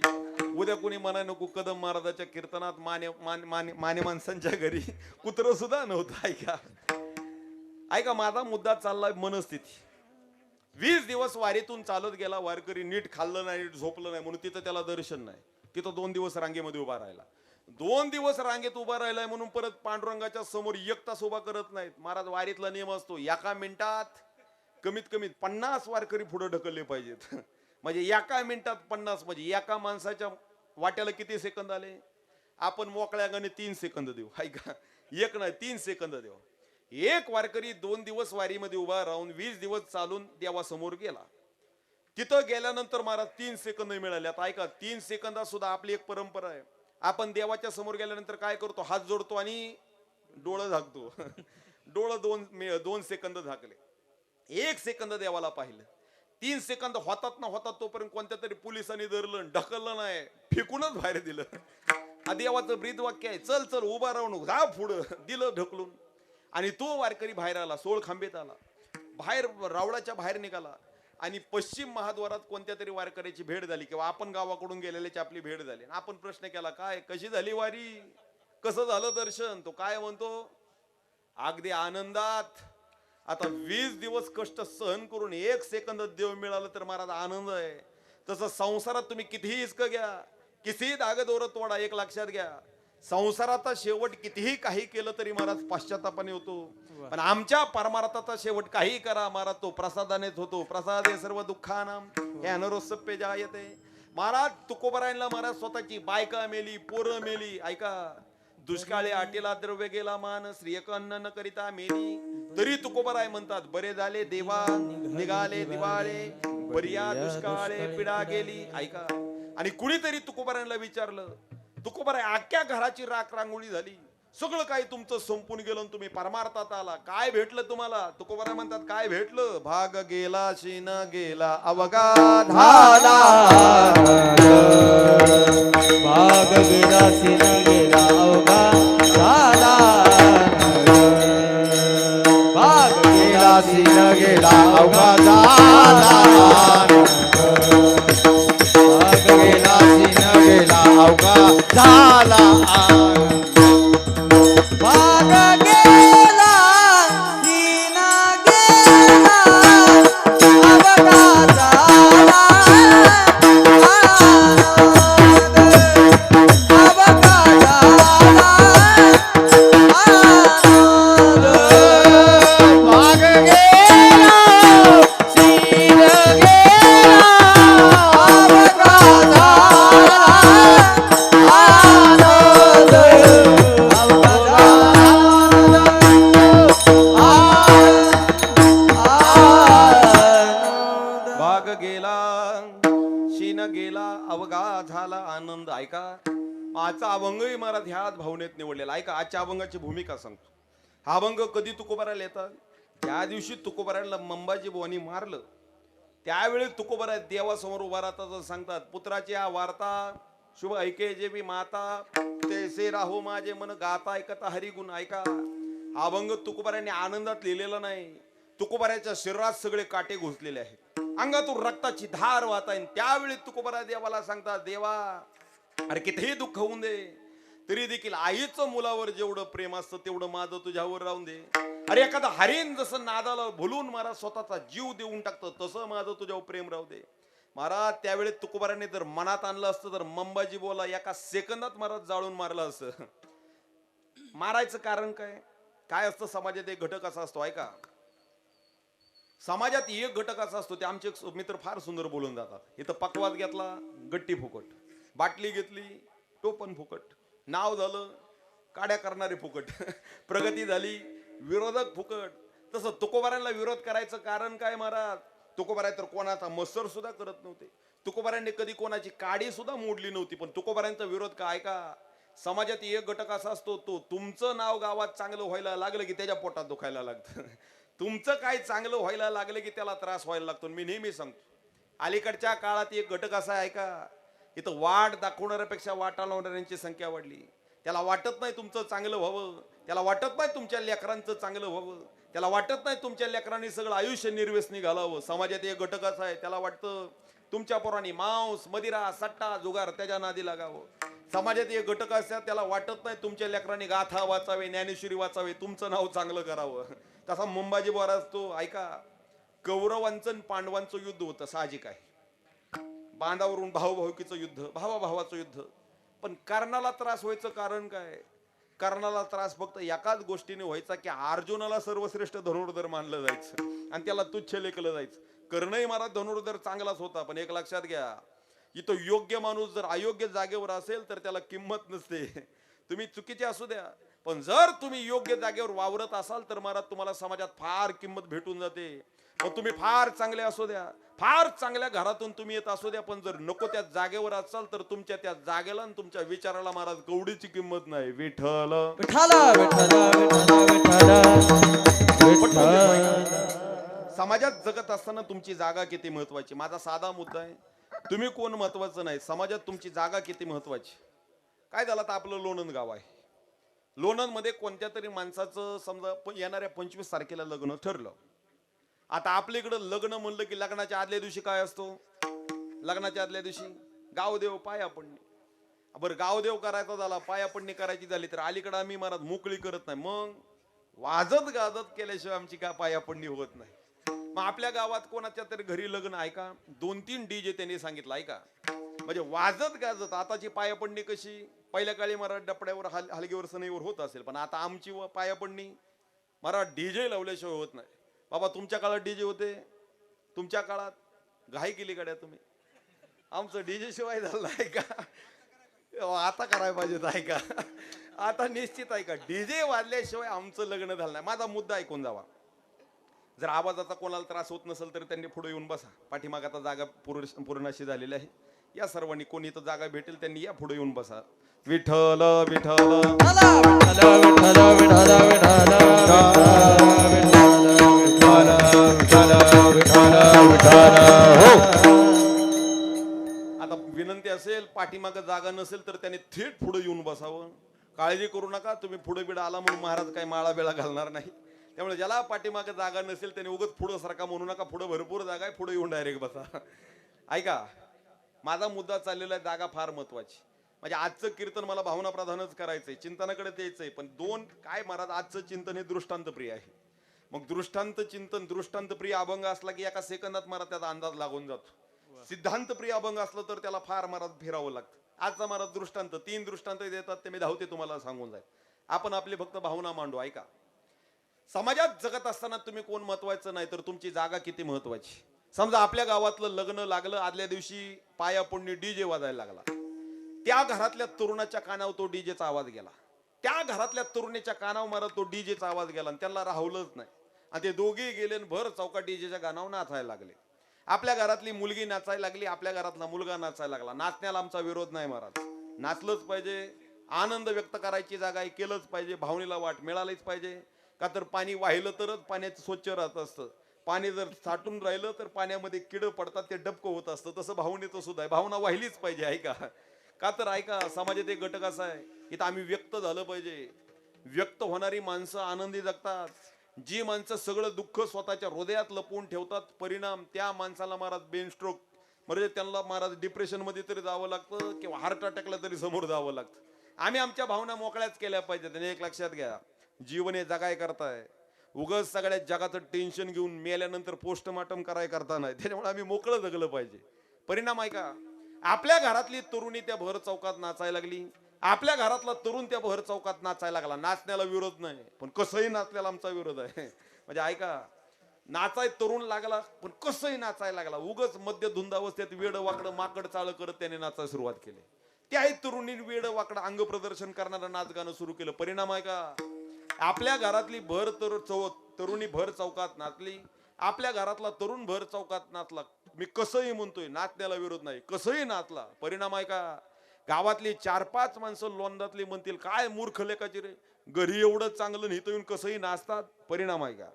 उद्या कोणी म्हणा नको, कदम महाराजाच्या कीर्तनात माने माणसांच्या घरी कुत्र सुद्धा नव्हतं. ऐका माझा मुद्दा चाललाय मनस्थिती. 20 दिवस वारीतून चालत गेला वारकरी, नीट खाल्लं नाही, नीट झोपलं नाही म्हणून तिथं त्याला दर्शन नाही. तिथं 2 दिवस रांगेमध्ये उभा राहिला. 2 दिवस रांगेत उभा राहिलाय म्हणून परत पांडुरंगाच्या समोर 1 तास उभा करत नाहीत. महाराज वारीतला नियम असतो, एका मिनिटात कमीत कमी 50 वारकरी पुढे ढकलले पाहिजेत. म्हणजे एका मिनिटात 50, म्हणजे एका माणसाच्या वाट्याला किती सेकंद आले? आपण मोकळ्या गाणे 3 सेकंद देऊ. ऐका, 1 नाही 3 सेकंद देऊ. एक वारकरी 2 दिवस वारीमध्ये उभा राहून 20 दिवस चालून देवासमोर गेला. तिथं गेल्यानंतर महाराज 3 सेकंद मिळाले. आता ऐका, 3 सेकंदात सुद्धा आपली एक परंपरा आहे. आपण देवाच्या समोर गेल्यानंतर काय करतो? हात जोडतो आणि डोळं झाकतो. डोळं 2 सेकंद झाकले. 1 सेकंद देवाला पाहिलं. 3 सेकंद होतात ना होतात तोपर्यंत कोणत्या तरी पोलिसांनी धरलं, ढकललं नाही, फेकूनच बाहेर दिलं. देवाचं ब्रीद वाक्य आहे, चल चल उभा राहून जा पुढं, दिलं ढकलून. आणि तो वारकरी बाहेर आला, 16 खांबेत आला, बाहेर रावळाच्या बाहेर निघाला. आणि पश्चिम महाद्वारात कोणत्या तरी वारकऱ्याची भेट झाली किंवा आपण गावाकडून गेलेल्याची आपली भेट झाली. आपण प्रश्न केला, काय कशी झाली वारी, कसं झालं दर्शन? तो काय म्हणतो? अगदी आनंदात. आता 20 दिवस कष्ट सहन करून 1 सेकंद देव मिळालं तर महाराज आनंद आहे. तसं संसारात तुम्ही कितीही इस्क घ्या, कितीही धागदोरं तोडा, एक लक्षात घ्या, संसाराचा शेवट कितीही काही केलं तरी महाराज पश्चातापाने होतो. पण आमच्या परमार्थाचा शेवट काही करा महाराज, तो प्रसादानेच होतो. प्रसादे सर्व दुःखानाम हे अनरोसप्पे जायते. महाराज तुकोबरायला महाराज स्वतःची बायका मेली, पोरं मेली. ऐका, दुष्काळी आटेला द्रव्य गेला मान, श्रीयक अन्न न करिता मेली. तरी तुकोबराय म्हणतात, बरे झाले देवा निघाले दिवाळे, बरिया दुष्काळे पिढा गेली. ऐका, आणि कुणीतरी तुकोबरायला विचारलं, तुकोबराय अख्ख्या घराची राख रांगोळी झाली, सगळं काही तुमचं संपून गेलं आणि तुम्ही परमार्थात आला. काय भेटलं तुम्हाला? तुकोबारा म्हणतात काय भेटलं? भाग गेला शीन गेला अवघा झाला भाग गेला सीन गेला अवघा झाला भाग गेला सीन गेला अवघा झाला भाग गेला सीन गेला अवघा झाला भाग गेला सीन गेला अवघा झाला अवघा झाला भाग गेला सीन गेला अवघा झाला आनंद अवघा भाग गेला शीन गेला अवघा झाला आनंद. ऐका आजचा अभंगही महाराज ह्या भावनेत निवडलेला. ऐका आजच्या अभंगाची भूमिका सांगतो. हा अभंग कधी तुकोबाराला येतात? ज्या दिवशी तुकोबाराला मंबाजी बुवांनी मारलं त्यावेळी तुकोबारा देवासमोर उभा राहतात, सांगतात पुत्राची हा वार्ता शुभ ऐके जे मी माता तैसे राहो माझे मन गाता ऐकता हरिगुण. ऐका हा अभंग तुकोबारांनी आनंदात लिहिलेला नाही. तुकोबाराच्या शरीरात सगळे काटे घुसलेले आहेत, अंगातून रक्ताची धार वाहत आहे. त्यावेळी तुकोबारा देवाला सांगतात, देवा अरे कितीही दुःख होऊन दे तरी देखील आईचं मुलावर जेवढं प्रेम असतं तेवढं माझं तुझ्यावर राहून दे. अरे एखादा हरिण जसं नादाला भुलून महाराज स्वतःचा जीव देऊन टाकतं तसं माझं तुझ्यावर प्रेम राहू दे. महाराज त्यावेळी तुकोबारांनी जर मनात आणलं असतं तर मंबाजी बोला एका सेकंदात महाराज जाळून मारलं असं. मारायचं कारण काय? काय असतं समाजात एक घटक असा असतो. ऐका समाजात एक घटक असा असतो, ते आमचे एक मित्र फार सुंदर बोलून जातात. इथं पकवास घेतला गट्टी फुकट, बाटली घेतली टोपण फुकट, नाव झालं काड्या करणारे फुकट, प्रगती झाली विरोधक फुकट. तसं तुकोबारांना विरोध करायचं कारण काय महाराज? तुकोबारा तर कोणाचा मत्सर सुद्धा करत नव्हते. तुकोबारांनी कधी कोणाची काडी सुद्धा मोडली नव्हती. पण तुकोबारांचा विरोध काय? का समाजात एक घटक असा असतो, तो तुमचं नाव गावात चांगलं व्हायला लागलं की त्याच्या पोटात दुखायला लागतं. तुमचं काय चांगलं व्हायला लागलं की त्याला त्रास व्हायला लागतो. मी नेहमी सांगतो अलीकडच्या काळात एक घटक असा आहे का, इथं वाट दाखवणाऱ्यापेक्षा वाटा लावणाऱ्यांची संख्या वाढली. त्याला वाटत नाही तुमचं चांगलं व्हावं, त्याला वाटत नाही तुमच्या लेकरांचं चांगलं व्हावं, त्याला वाटत नाही तुमच्या लेकरांनी सगळं आयुष्य निर्व्यसनी घालावं. समाजात एक घटक असा आहे, त्याला वाटतं तुमच्या पोरांनी मांस मदिरा सट्टा जुगार त्याच्या नादी लागावं. समाजात एक घटक असतात, त्याला वाटत नाही तुमच्या लेकरांनी गाथा वाचावे ज्ञानेश्वरी वाचावे तुमचं नाव चांगलं करावं. तसा मंबाजी महाराज तो ऐका कौरवांचं आणि पांडवांचं युद्ध होतं, साहजिक आहे. बांधावरून भाऊभाऊकीचं युद्ध, भावाभावाचं युद्ध. पण कर्णाला त्रास व्हायचं कारण काय? कर्णाला त्रास फक्त एकाच गोष्टीने व्हायचा की अर्जुनाला सर्वश्रेष्ठ धनुर्धर मानलं जायचं आणि त्याला तुच्छ लेखलं जायचं. कर्णही महाराज धनुर्धर चांगलाच होता, पण एक लक्षात घ्या, इथं योग्य माणूस जर अयोग्य जागेवर असेल तर त्याला किंमत नसते. तुम्ही चुकीचे असू द्या, पण जर तुम्ही योग्य जागेवर वावरत असाल तर महाराज तुम्हाला समाजात फार किंमत भेटून जाते. मग तुम्ही फार चांगले असू द्या, फार चांगल्या घरातून तुम्ही येत असू द्या, पण जर नको त्या जागेवर असाल तर तुमच्या त्या जागेला आणि तुमच्या विचाराला महाराज कवडीची किंमत नाही. विठ्ठल विठ्ठल विठ्ठल विठ्ठल. समाजात जगत असताना तुमची जागा किती महत्वाची. माझा साधा मुद्दा आहे, तुम्ही कोण महत्वाचं नाही, समाजात तुमची जागा किती महत्वाची. काय झालं तर आपलं लोणंद गाव आहे. लोणंद मध्ये कोणत्या तरी माणसाचं समजा येणाऱ्या 25 तारखेला लग्न ठरलं. आता आपल्या इकडं लग्न म्हणलं की लग्नाच्या आदल्या दिवशी काय असतो? लग्नाच्या आदल्या दिवशी गावदेव पायापडणी. बरं गावदेव करायचा झाला, पायापडणी करायची झाली तर अलीकडं आम्ही महाराज मोकळी करत नाही. मग वाजत गाजत केल्याशिवाय आमची काय पायापडणी होत नाही. मग आपल्या गावात कोणाच्या तरी घरी लग्न आहे का, 2-3 डीजे त्यांनी सांगितलं आहे का, म्हणजे वाजत गाजत. आताची पायापडणी कशी, पहिल्या काळी मराठ डपड्यावर हलगीवर सनईवर होत असेल, पण आता आमची पायापडणी मराठ डीजे लावल्याशिवाय होत नाही. बाबा तुमच्या काळात डीजे होते, तुमच्या काळात घाई केली गाड्या तुम्ही. आमचं डीजे शिवाय झालं आहे का? आता करायला पाहिजे आहे का? आता निश्चित आहे का डीजे वाजल्याशिवाय आमचं लग्न झालं नाही. माझा मुद्दा ऐकून जावा. जर आवाजाचा कोणाला त्रास होत नसेल तर त्यांनी पुढे येऊन बसा. पाठीमाग आता जागा पूर्णशी झालेली आहे. या सर्वांनी कोणी इथं जागा भेटेल त्यांनी या पुढे येऊन बसा. विठ्ठल विठ्ठल आता विनंती असेल, पाठीमागं जागा नसेल तर त्याने थेट पुढे येऊन बसावं. काळजी करू नका, तुम्ही पुढे बिडा आला म्हणून महाराज काही माळा बेळा घालणार नाही. त्यामुळे ज्याला पाठीमागं जागा नसेल त्याने उगाच पुढं सारखा म्हणू नका. पुढे भरपूर जागा आहे, पुढे येऊन डायरेक्ट बसा. ऐका, माझा मुद्दा चाललेला आहे, जागा फार महत्वाची. म्हणजे आजचं कीर्तन मला भावना प्रधानच करायचंय, चिंतनाकडे द्यायचंय. पण दोन काय महाराज, आजचं चिंतन हे दृष्टांत प्रिय आहे. मग दृष्टांत चिंतन, दृष्टांत प्रिय अभंग असला की एका सेकंदात मला त्याचा अंदाज लागून जातो. सिद्धांत प्रिय अभंग असलं तर त्याला फार महाराज फिरावं लागतं. आजचा महाराज दृष्टांत, 3 दृष्टांत देतात, ते मी धावते तुम्हाला सांगून जाईल. आपण आपली फक्त भावना मांडू. ऐका, समाजात जगत असताना तुम्ही कोण महत्वाचं नाही तर तुमची जागा किती महत्वाची. समजा आपल्या गावातलं लग्न लागलं, आदल्या दिवशी पाया पुढणी डीजे वाजायला लागला. त्या घरातल्या तरुणाच्या कानावर तो डीजेचा आवाज गेला. त्या घरातल्या तरुणीच्या कानावर मारत तो डीजेचा आवाज गेला आणि त्यांना राहवलंच नाही. आणि ते दोघेही गेले आणि भर चौका डीजेच्या गाण्यावर नाचायला लागले. आपल्या घरातली मुलगी नाचायला लागली, आपल्या घरातला मुलगा नाचायला लागला. नाचण्याला आमचा विरोध नाही महाराज, नाचलंच पाहिजे. आनंद व्यक्त करायची जागा आहे, केलंच पाहिजे. भावनेला वाट मिळालीच पाहिजे. का तर पाणी वाहिलं तरच पाण्याचं स्वच्छ राहत असतं. पाणी जर साठून राहिलं तर पाण्यामध्ये किड पडतात, ते डबकं होत असतं. तसं भावनेचं सुद्धा आहे, भावना वाहिलीच पाहिजे. ऐका, का तर ऐका, समाजात एक घटक असा आहे, इथं आम्ही व्यक्त झालं पाहिजे. व्यक्त होणारी माणसं आनंदी जगतात. जी माणसं सगळं दुःख स्वतःच्या हृदयात लपवून ठेवतात, परिणाम त्या माणसाला महाराज ब्रेन स्ट्रोक, म्हणजे त्यांना महाराज डिप्रेशन मध्ये तरी जावं लागतं किंवा हार्ट अटॅकला तरी समोर जावं लागतं. आम्ही आमच्या भावना मोकळ्याच केल्या पाहिजेत. आणि एक लक्षात घ्या, जीवन हे जगाय करताय, उगाच सगळ्या जगाचं टेन्शन घेऊन मेल्यानंतर पोस्टमार्टम कराय करता नाही. त्याच्यामुळे आम्ही मोकळं जगलं पाहिजे. परिणाम ऐका, आपल्या घरातली तरुणी त्या भर चौकात नाचायला लागली, आपल्या घरातला तरुण त्या भर चौकात नाचायला लागला. नाचण्याला विरोध नाही, पण कसंही नाचल्याला आमचा विरोध आहे. म्हणजे ऐका, नाचाय तरुण लागला पण कसंही नाचायला लागला. उगच मध्य धुंदावस्थेत वेड वाकडं माकड चाळ करत त्याने नाचायला सुरुवात केली. त्याही तरुणीने वेड वाकडं अंग प्रदर्शन करणारं नाच गाणं सुरू केलं. परिणाम आहे का, आपल्या घरातली तरुणी भर चौकात नाचली, आपल्या घरातला तरुण भर चौकात नाचला. मी कसंही म्हणतोय, नाचण्याला विरोध नाही, कसंही नाचला. परिणाम आहे का, गावातली 4-5 माणसं लोंदातली म्हणतील, काय मूर्ख लेकाची रे, घरी एवढं चांगलं इथं येऊन कसंही नाचतात. परिणाम आहे का,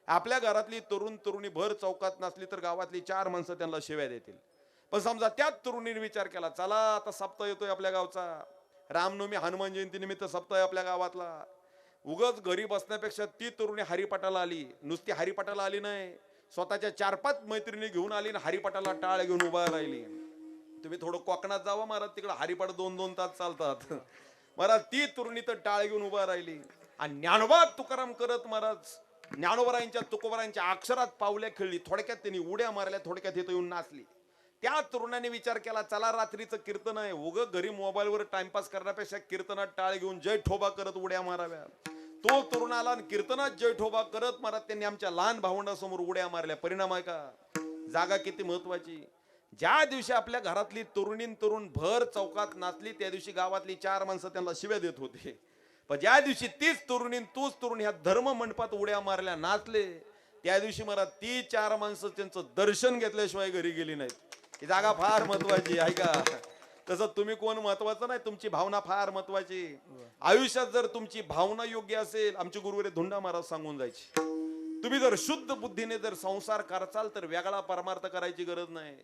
आपल्या घरातली तरुणी भर चौकात नाचली तर गावातली 4 माणसं त्यांना शिव्या देतील. पण समजा त्याच तरुणीने विचार केला, चला आता सप्ताह येतोय आपल्या गावचा, रामनवमी हनुमान जयंती निमित्त सप्ताह आपल्या गावातला, उगाच घरी बसण्यापेक्षा ती तरुणी हरिपाठाला आली. नुसती हरिपाठाला आली नाही, स्वतःच्या 4-5 मैत्रिणी घेऊन आली आणि हरिपाठाला टाळ घेऊन उभा राहिली. तुम्ही थोडं कोकणात जावा महाराज, तिकडे हरिपाठ 2-2 तास चालतात. महाराज ती तरुणी तर टाळ घेऊन उभा राहिली आणि ज्ञानोबा तुकाराम करत महाराज ज्ञानोबरायांच्या तुकोबरायांच्या अक्षरात पावल्या खेळली. थोडक्यात त्यांनी उड्या मारल्या, थोडक्यात इथं येऊन नाचली. त्या तरुणाने विचार केला, चला रात्रीचं कीर्तन आहे, उग घरी मोबाईलवर टाइमपास करण्यापेक्षा कीर्तनात टाळ घेऊन जय ठोबा करत उड्या माराव्या. तो तरुणाला कीर्तनात जय ठोबा करत मारत त्यांनी आमच्या लहान भावंडासमोर उड्या मारल्या. परिणाम आहे का, जागा किती महत्वाची. ज्या दिवशी आपल्या घरातली तरुण भर चौकात नाचली, त्या दिवशी गावातली 4 माणसं त्यांना शिव्या देत होते. पण ज्या दिवशी तीच तरुण ह्या धर्म मंडपात उड्या मारल्या, नाचले, त्या दिवशी मला ती 4 माणसं त्यांचं दर्शन घेतल्याशिवाय घरी गेली नाहीत. ही जागा फार महत्वाची आहे का. तसं तुम्ही कोण महत्वाचं नाही, तुमची भावना फार महत्वाची. आयुष्यात जर तुमची भावना योग्य असेल, आमचे गुरुवरे धुंडा महाराज सांगून जायचे, तुम्ही जर शुद्ध बुद्धीने जर संसार करचाल तर वेगळा परमार्थ करायची गरज नाही.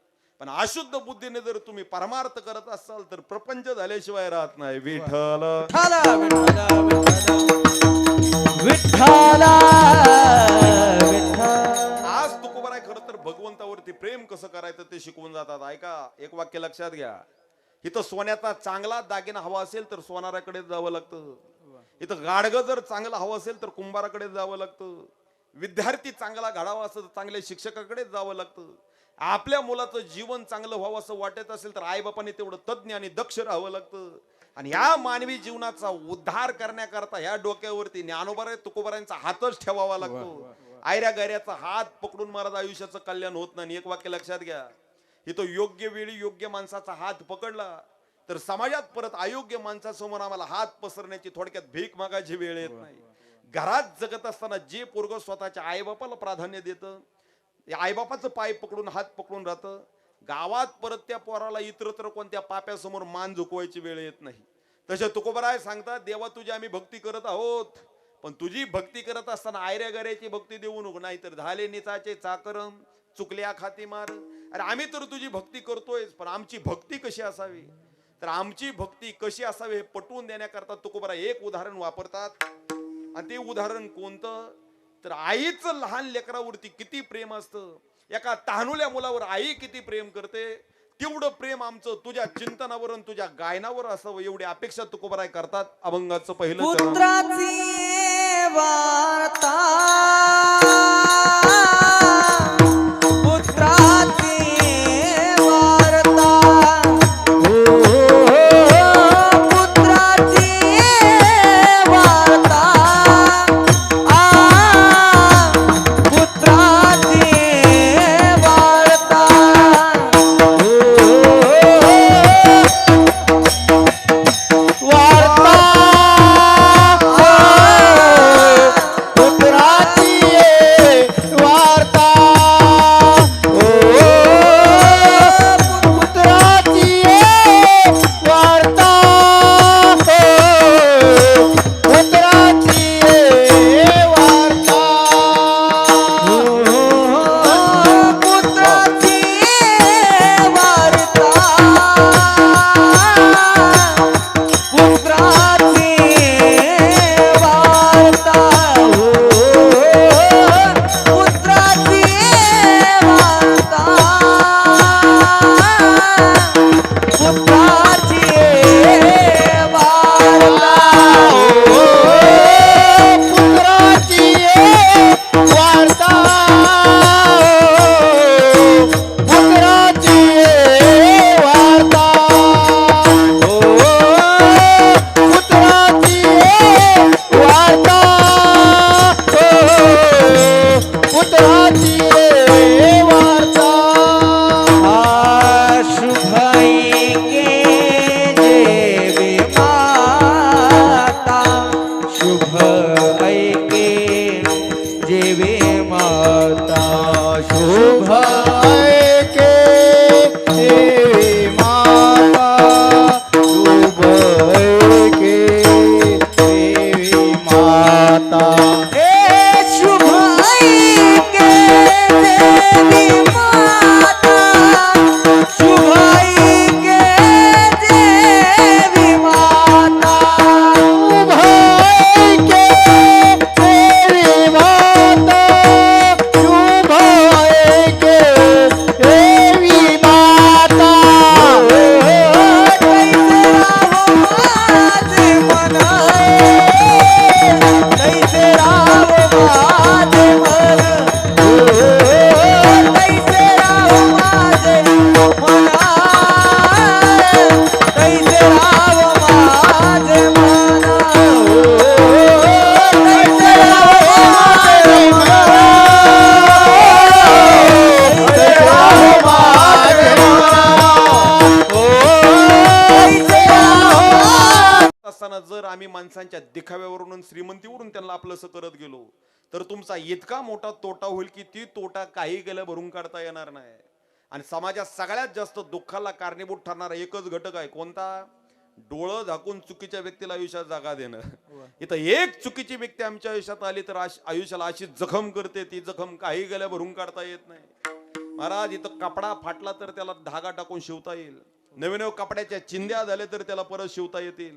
पण अशुद्ध बुद्धीने जर तुम्ही परमार्थ करत असाल तर प्रपंच झाल्याशिवाय राहत नाही. विठ्ठल आज तुकोबाराय खरं तर भगवंतावरती प्रेम कसं करायचं ते शिकवून जातात. ऐका, एक वाक्य लक्षात घ्या, इथं सोन्याचा चांगला दागिना हवा असेल तर सोनाराकडे जावं लागतं. इथं गाडगं जर चांगलं हवं असेल तर कुंभाराकडे जावं लागतं. विद्यार्थी चांगला घडावा असेल तर चांगल्या शिक्षकाकडे जावं लागतं. आपल्या मुलाचं जीवन चांगलं व्हावं असं वाटत असेल तर आईबापाने तेवढं तज्ञ आणि दक्ष राहावं लागतं. आणि ह्या मानवी जीवनाचा उद्धार करण्याकरता ह्या डोक्यावरती ज्ञानोबा तुकोबारायांचा हातच ठेवावा लागतो. आयऱ्या गैऱ्याचा हात पकडून महाराज आयुष्याचं कल्याण होत नाही. एक वाक्य लक्षात घ्या, इथं योग्य वेळी योग्य माणसाचा हात पकडला तर समाजात परत अयोग्य माणसासमोर आम्हाला हात पसरण्याची, थोडक्यात भीक मागायची वेळ येत नाही. घरात जगत असताना जे पोरग स्वतःच्या आईबापाला प्राधान्य देतं, आईबापाचं पाय पकडून हात पकडून राहतं, गावात परत त्या पोराला इतरत्र कोणत्या पाप्यासमोर मान झुकवायची वेळ येत नाही. तसे तुकोबराय सांगतात, देवा तुझी आम्ही भक्ती करत आहोत, पण तुझी भक्ती करत असताना आयऱ्या गऱ्याची भक्ती देऊ नको, नाही तर झाले निचाचे चाकर चुकल्या खाती मार. अरे आम्ही तर तुझी भक्ती करतोय, पण आमची भक्ती कशी असावी, तर आमची भक्ती कशी असावी हे पटवून देण्याकरता तुकोबराय एक उदाहरण वापरतात. आणि ते उदाहरण कोणतं, तर आईचं लहान लेकरावरती किती प्रेम असतं, एका तहानुल्या मुलावर आई किती प्रेम करते, तेवढं प्रेम आमचं तुझ्या चिंतनावर आणि तुझ्या गायनावर असावं एवढी अपेक्षा तुकोबराय करतात. अभंगाचं पहिलं चरण. पुत्राची वार्ता पुत्राची वार्ता पुत्राची वार्ता पुत्राची वार्ता जर आम्ही माणसांच्या दिखाव्यावरून श्रीमंतीवरून त्यांना आपलंसं करत गेलो तर तुमचा इतका मोठा तोटा होईल की ती तोटा काही गेल्या भरून काढता येणार नाही. आणि समाजात सगळ्यात जास्त दुःखाला कारणीभूत ठरणारा एकच घटक आहे, कोणता, डोळं झाकून चुकीच्या व्यक्तीला आयुष्यात जागा देणं. इथं एक चुकीची व्यक्ती आमच्या आयुष्यात आली तर आयुष्याला अशी जखम करते, ती जखम काही गेल्या भरून काढता येत नाही. महाराज इथं कपडा फाटला तर त्याला धागा टाकून शिवता येईल, नवीन नवीन कपड्याच्या चिंध्या झाल्या तर त्याला परत शिवता येतील,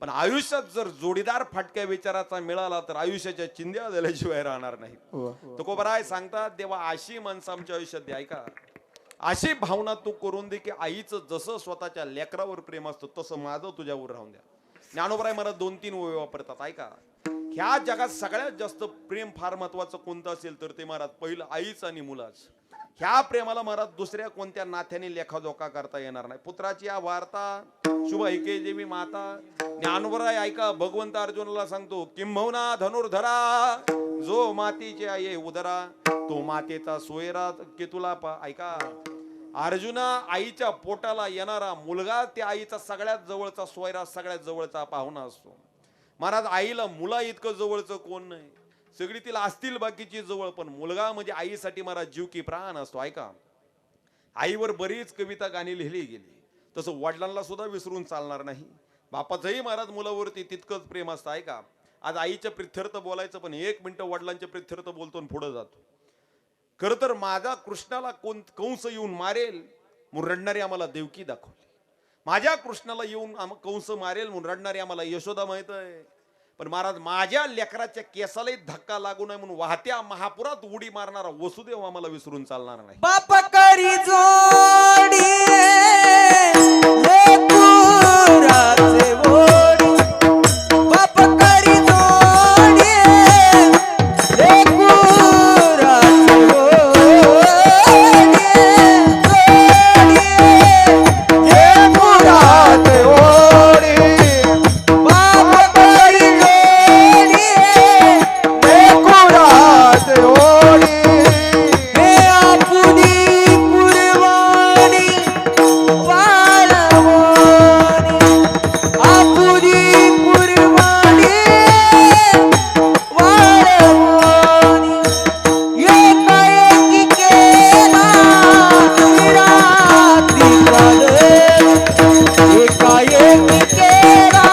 पण आयुष्यात जर जोडीदार फाटक्या विचाराचा मिळाला तर आयुष्याच्या चिंध्या झाल्याशिवाय राहणार नाही. तुकोबराय सांगतात, देवा अशी माणसं आमच्या आयुष्यात द्या, ऐका अशी भावना तू करून दे की आईचं जसं स्वतःच्या लेकरावर प्रेम असतं तसं माझं तुझ्यावर राहून द्या. ज्ञानोबराय मला 2-3 ओळी वापरतात, ऐका. ह्या जगात सगळ्यात जास्त प्रेम फार महत्वाचं कोणतं असेल तर ते महाराज पहिलं आईच आणि मुलाच. ह्या प्रेमाला महाराज दुसऱ्या कोणत्या नात्याने लेखाजोखा करता येणार नाही. पुत्राची या वार्ता शुभ ऐके जेवी माता. ज्ञानोबराय ऐका, भगवंत अर्जुनाला सांगतो, किंबहुना धनुर्धरा जो मातीचे आहे उदरा तो मातेचा सोयरा की तुला ऐका अर्जुना, आईच्या पोटाला येणारा मुलगा त्या आईचा सगळ्यात जवळचा सोयरा, सगळ्यात जवळचा पाहुणा असतो. महाराज आईला मुला इतकं जवळचं कोण नाही, सगळी तिला असतील बाकीची जवळ, पण मुलगा म्हणजे आईसाठी महाराज जीव की प्राण असतो. ऐका आईवर बरीच कविता गाणी लिहिली गेली, तसं वडिलांना सुद्धा विसरून चालणार नाही. बापाचंही महाराज मुलावरती तितकंच प्रेम असतं आहे का. आज आईच्या प्रित्यर्थ बोलायचं, पण 1 मिनिट वडिलांच्या प्रित्यर्थ बोलतो आणि पुढे जातो. खर तर माझ्या कृष्णाला कंस येऊन मारेल म्हणून रडणारी आम्हाला देवकी दाखवली. माझ्या कृष्णाला येऊन कंस मारेल म्हणून रडणारी आम्हाला यशोदा माहित आहे. पण महाराज माझ्या लेकराच्या केसालाही धक्का लागू नये म्हणून वाहत्या महापुरात उडी मारणारा वसुदेव आम्हाला विसरून चालणार नाही. बाप करी जोडी लेकराचे ओढी, बाप करी जोडी लेकराचे ओढी, लेकराचे ओढी, बाप करी जोडी लेकराचे ओढी, हे आपुनी कुर्बानी वाळवणी, आपुनी कुर्बानी वाळवणी, एकाएकी केला निराती काले, एकाएकी केला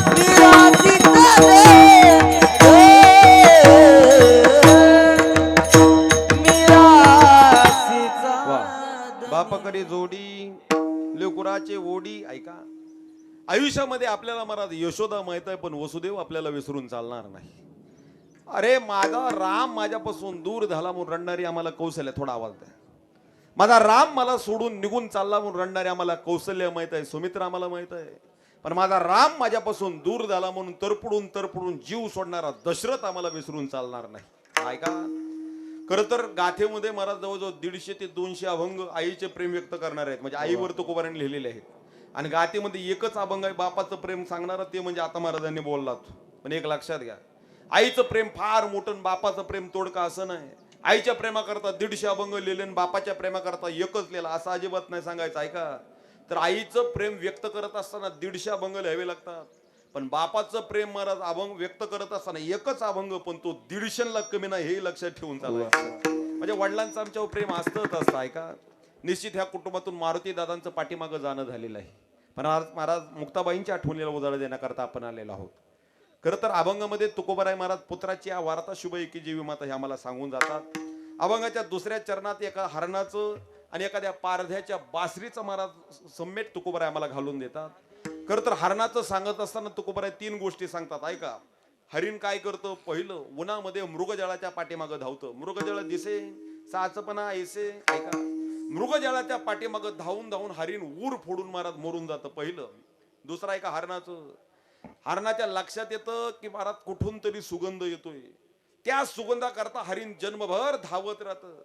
निराती काले, निराशीचा बाप करी जोडी लेकुराचे ओढी. ऐका, आयुष्यामध्ये आपल्याला महाराज यशोदा माहित आहे, पण वसुदेव आपल्याला विसरून चालणार नाही. अरे माझा राम माझ्यापासून दूर झाला म्हणून रडणारी आम्हाला कौशल्य. थोडा आवाज द्या. माझा राम मला सोडून निघून चालला म्हणून रडणारी आम्हाला कौशल्य माहित आहे, सुमित्रा आम्हाला माहित आहे. पण माझा राम माझ्यापासून दूर झाला म्हणून तरपडून जीव सोडणारा दशरथ आम्हाला विसरून चालणार नाही. ऐका, खर तर गाथेमध्ये महाराज जवळजवळ 150 ते 200 अभंग आईचे प्रेम व्यक्त करणार आहेत, म्हणजे आईवर तुकोबारांनी लिहिलेले आहेत. आणि गाथेमध्ये एकच अभंग आहे बापाचं प्रेम सांगणार, ते म्हणजे आता महाराजांनी बोललात. पण एक लक्षात घ्या, आईचं प्रेम फार मोठं, बापाचं प्रेम तोडका असं नाही. आईच्या प्रेमाकरता 150 अभंग लिहिले आणि बापाच्या प्रेमाकरता एकच लिहिला असं अजिबात नाही सांगायचं. ऐका, तर आईचं प्रेम व्यक्त करत असताना 150 अभंग लिहावे लागतात. पण बापाचं प्रेम महाराज अभंग व्यक्त करत असताना एकच अभंग, पण तो 150ला कमी नाही, हे लक्षात ठेवून चालायचं. म्हणजे वडिलांचं आमच्यावर प्रेम असतंच असतं. ऐका, निश्चित ह्या कुटुंबातून मारुती दादांचं पाठीमागं जाणं झालेलं आहे. पण आज महाराज मुक्ताबाईंच्या आठवणीला उजाळा देण्याकरता आपण आलेलो आहोत. खरं तर अभंगामध्ये तुकोबाराय महाराज पुत्राची या वार्ता शुभ एकी जीवी माता हे आम्हाला सांगून जातात. अभंगाच्या 2ऱ्या चरणात एका हरणाचं आणि एखाद्या पारध्याच्या बासरीचं महाराज सम्यक तुकोबाराय आम्हाला घालून देतात. खरं तर हरणाचं सांगत असताना तुकोबाराय 3 गोष्टी सांगतात. ऐका, हरिण काय करतं, पहिलं उन्हामध्ये मृगजळाच्या पाठीमागं धावतं. मृगजळ दिसे साचपणा ऐसे. ऐका, मृगजळाच्या पाठीमागं धावून हरिण ऊर फोडून महाराज मरून जातं पहिलं. दुसरा ऐका, हरणाच्या लक्षात येतं की महाराज कुठून तरी सुगंध येतोय. त्या सुगंधाकरता हरिण जन्मभर धावत राहतं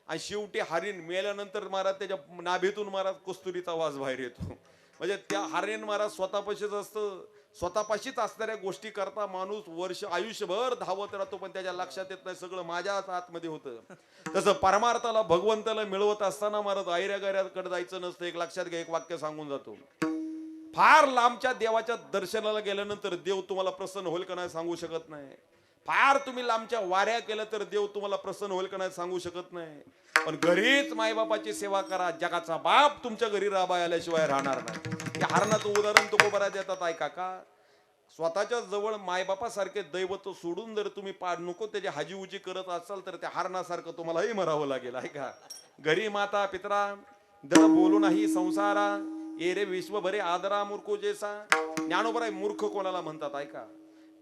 आणि शेवटी हरिण मेल्यानंतर महाराज त्याच्या नाभीतून महाराज कस्तुरीचा वास बाहेर येतो. म्हणजे त्या हरिण महाराज स्वतःपाशीच असतं. स्वतःपाशीच असणाऱ्या गोष्टी करता माणूस आयुष्यभर धावत राहतो, पण त्याच्या लक्षात येत नाही सगळं माझ्याच आतमध्ये होतं. तसं परमार्थाला भगवंताला मिळवत असताना महाराज आयऱ्या गायऱ्याकडे जायचं नसतं. एक लक्षात घ्या, एक वाक्य सांगून जातो. फार लांबच्या देवाच्या दर्शनाला गेल्यानंतर देव तुम्हाला प्रसन्न होईल का नाही सांगू शकत नाही. फार तुम्ही लांबच्या वाऱ्या केल्या तर देव तुम्हाला प्रसन्न होईल का नाही सांगू शकत नाही. पण घरीच मायबापाची सेवा करा, जगाचा बाप तुमच्या घरी राबाय आल्याशिवाय राहणार नाही. या हरणाचं उदाहरण तुकोबाराय देतात. ऐका का, स्वतःच्या जवळ मायबापासारखे दैवत सोडून जर तुम्ही नको त्याची हाजीउजी करत असाल तर त्या हरणासारखं तुम्हालाही मरावं लागेल. ऐका, घरी माता पित्रा दर बोलू नाही संसारा, ए रे विश्व भरे आदरा मूर्ख जैसा. ज्ञानोबराय मूर्ख कोणाला म्हणतात. ऐका,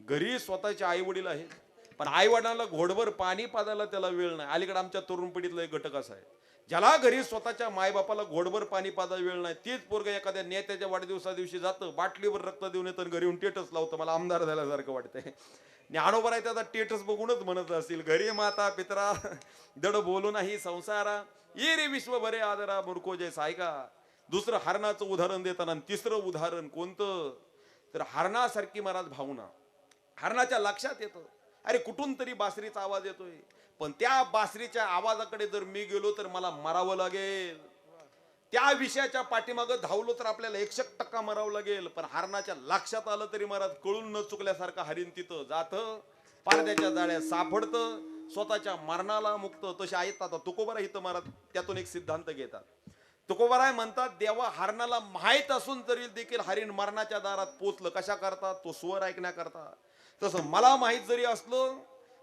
घरी स्वतःचे आई वडील आहेत, पण आई वडिलांना घोडभर पाणी पाजायला त्याला वेळ नाही. अलीकडे आमच्या तरुण पिढीतला एक घटक असा आहे, ज्याला घरी स्वतःच्या मायबापाला घोडभर पाणी पाजायला वेळ नाही, तीच पोरग एखाद्या नेत्याच्या वाढदिवसा दिवशी जातं, बाटलीवर रक्त देऊन येतं, घरी येऊन टेटस लावतं. मला आमदार झाल्यासारखं वाटतंय. ज्ञानोबराय त्याचा टेटस बघूनच म्हणत असतील, घरी माता पित्रा दड बोलू नाही संसारा, ये रे विश्व भरे आदरा मूर्ख जैसा. ऐका, दुसरं हरणाचं उदाहरण देताना तिसरं उदाहरण कोणतं, तर हरणासारखी महाराज भावना. हरणाच्या लक्षात येतं, अरे कुठून तरी बासरीचा आवाज येतोय, पण त्या बासरीच्या आवाजाकडे जर मी गेलो तर मला मरावं लागेल. त्या विषयाच्या पाठीमागं धावलो तर आपल्याला 100% मरावं लागेल. पण हरणाच्या लक्षात आलं तरी महाराज कळून न चुकल्यासारखं हरिण तिथं जातं, पारद्याच्या जाळ्यात सापडतं, स्वतःच्या मरणाला मुक्त तसे आहेत. आता तुकोबाराय इथं महाराज त्यातून एक सिद्धांत घेतात. तुकोबाराय म्हणतात देवा हरणाला माहीत असून तरी देखील हरिण मरणाच्या दारात पोचलं कशा करता, तो स्वर ऐकण्याकरता. तसं मला माहीत जरी असलं,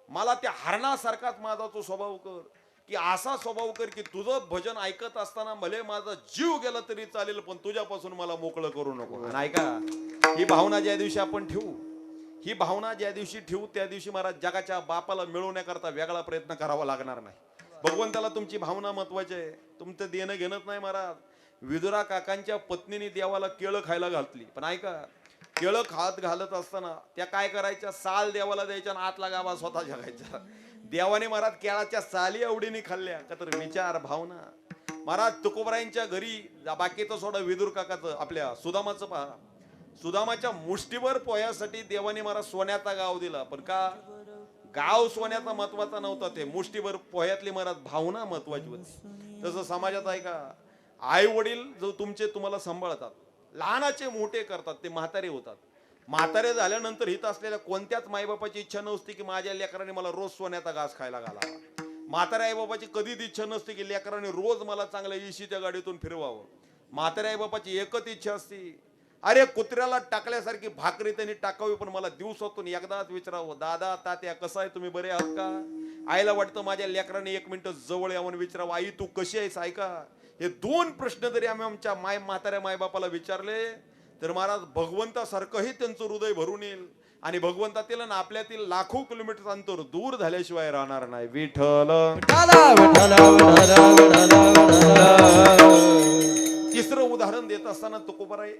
मला त्या हरणासारखाच माझा तो स्वभाव कर, की असा स्वभाव कर की तुझं भजन ऐकत असताना भले माझा जीव गेला तरी चालेल, पण तुझ्यापासून मला मोकळं करू नको. आणि ऐका, ही भावना ज्या दिवशी आपण ठेवू, ही भावना ज्या दिवशी ठेवू त्या दिवशी महाराज जगाच्या बापाला मिळवण्याकरता वेगळा प्रयत्न करावा लागणार नाही. भगवंताला तुमची भावना महत्वाची आहे, तुमचं देणं घेणंच नाही. महाराज विदुरा काकांच्या पत्नीने देवाला केळं खायला घातली, पण ऐका, केळं खात घालत असताना त्या काय करायच्या, साल देवाला द्यायच्या आणि आतला गावा स्वतः जगायच्या. देवाने महाराज केळाच्या साली आवडीने खाल्ल्या का, तर विचार भावना. महाराज तुकोबारायांच्या घरी बाकीचं सोडा, विदुर काकाचं आपल्या सुदामाचं पहा, सुदामाच्या मुष्टीभर पोह्यासाठी देवाने महाराज सोन्याचा गाव दिला. पण का, गाव सोन्याचा महत्वाचा नव्हता, ते मुष्टीभर पोह्यातली महाराज भावना महत्वाची होती. तसं समाजात आहे का, आई वडील जो तुमचे तुम्हाला सांभाळतात, लहानाचे मोठे करतात, ते म्हातारे होतात. म्हातारे झाल्यानंतर हित असलेल्या कोणत्याच माईबापाची इच्छा नसते की माझ्या लेकराने मला रोज सोन्याचा घास खायला घालावा. म्हाताऱ्या आईबापाची कधीच इच्छा नसते की लेकराने रोज मला चांगल्या इशीच्या गाडीतून फिरवावं. म्हाताऱ्या आईबापाची एकच इच्छा असते, अरे कुत्र्याला टाकल्यासारखी भाकरी त्यांनी टाकावी, पण मला दिवसातून एकदाच विचारावं, दादा तात्या कसं आहे, तुम्ही बरे आहात का. आईला वाटतं माझ्या लेकराने 1 मिनिट जवळ यावून विचारावं, आई तू कशी आहेस. ऐका, हे 2 प्रश्न जरी आम्ही आमच्या म्हाताऱ्या मायबापाला विचारले तर महाराज भगवंतासारखंही त्यांचं हृदय भरून येईल. आणि भगवंतातील आणि आपल्यातील लाखो किलोमीटर अंतर दूर झाल्याशिवाय राहणार नाही. विठ्ठल. तिसरं उदाहरण देत असताना तुकोबाराय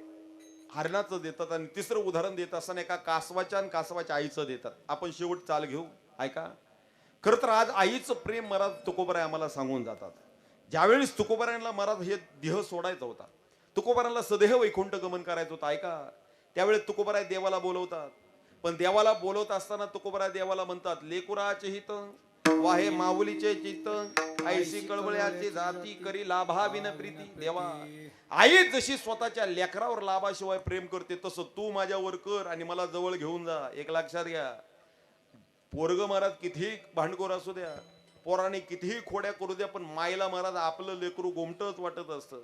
हरणाचं देतात, आणि तिसरं उदाहरण देत असताना एका कासवाच्या आणि कासवाच्या आईचं देतात. आपण शेवट चाल घेऊ. ऐका, खरं तर आज आईचं प्रेम महाराज तुकोबाराय आम्हाला सांगून जातात. ज्यावेळेस तुकोबारायांना महाराज हे देह सोडायचा होता, तुकोबारांना सदेह वैकुंठ गमन करायचं होतं, ऐका, त्यावेळेस तुकोबाराय देवाला बोलवतात. पण देवाला बोलवत असताना तुकोबाराय देवाला म्हणतात, लेकुराचे हित वाहे माऊलीचे चित्त, ऐशी कळवळ्याची जाती करी लाभाविन प्रीती. देवा, आई जशी स्वतःच्या लेकरावर लाभाशिवाय प्रेम करते, तसं तू माझ्यावर कर आणि मला जवळ घेऊन जा. एक लक्षात घ्या, पोरग महाराज कितीही भांडखोर असू द्या, पोराने कितीही खोड्या करू द्या, पण माईला महाराज आपलं लेकरू गोमटच वाटत असतं.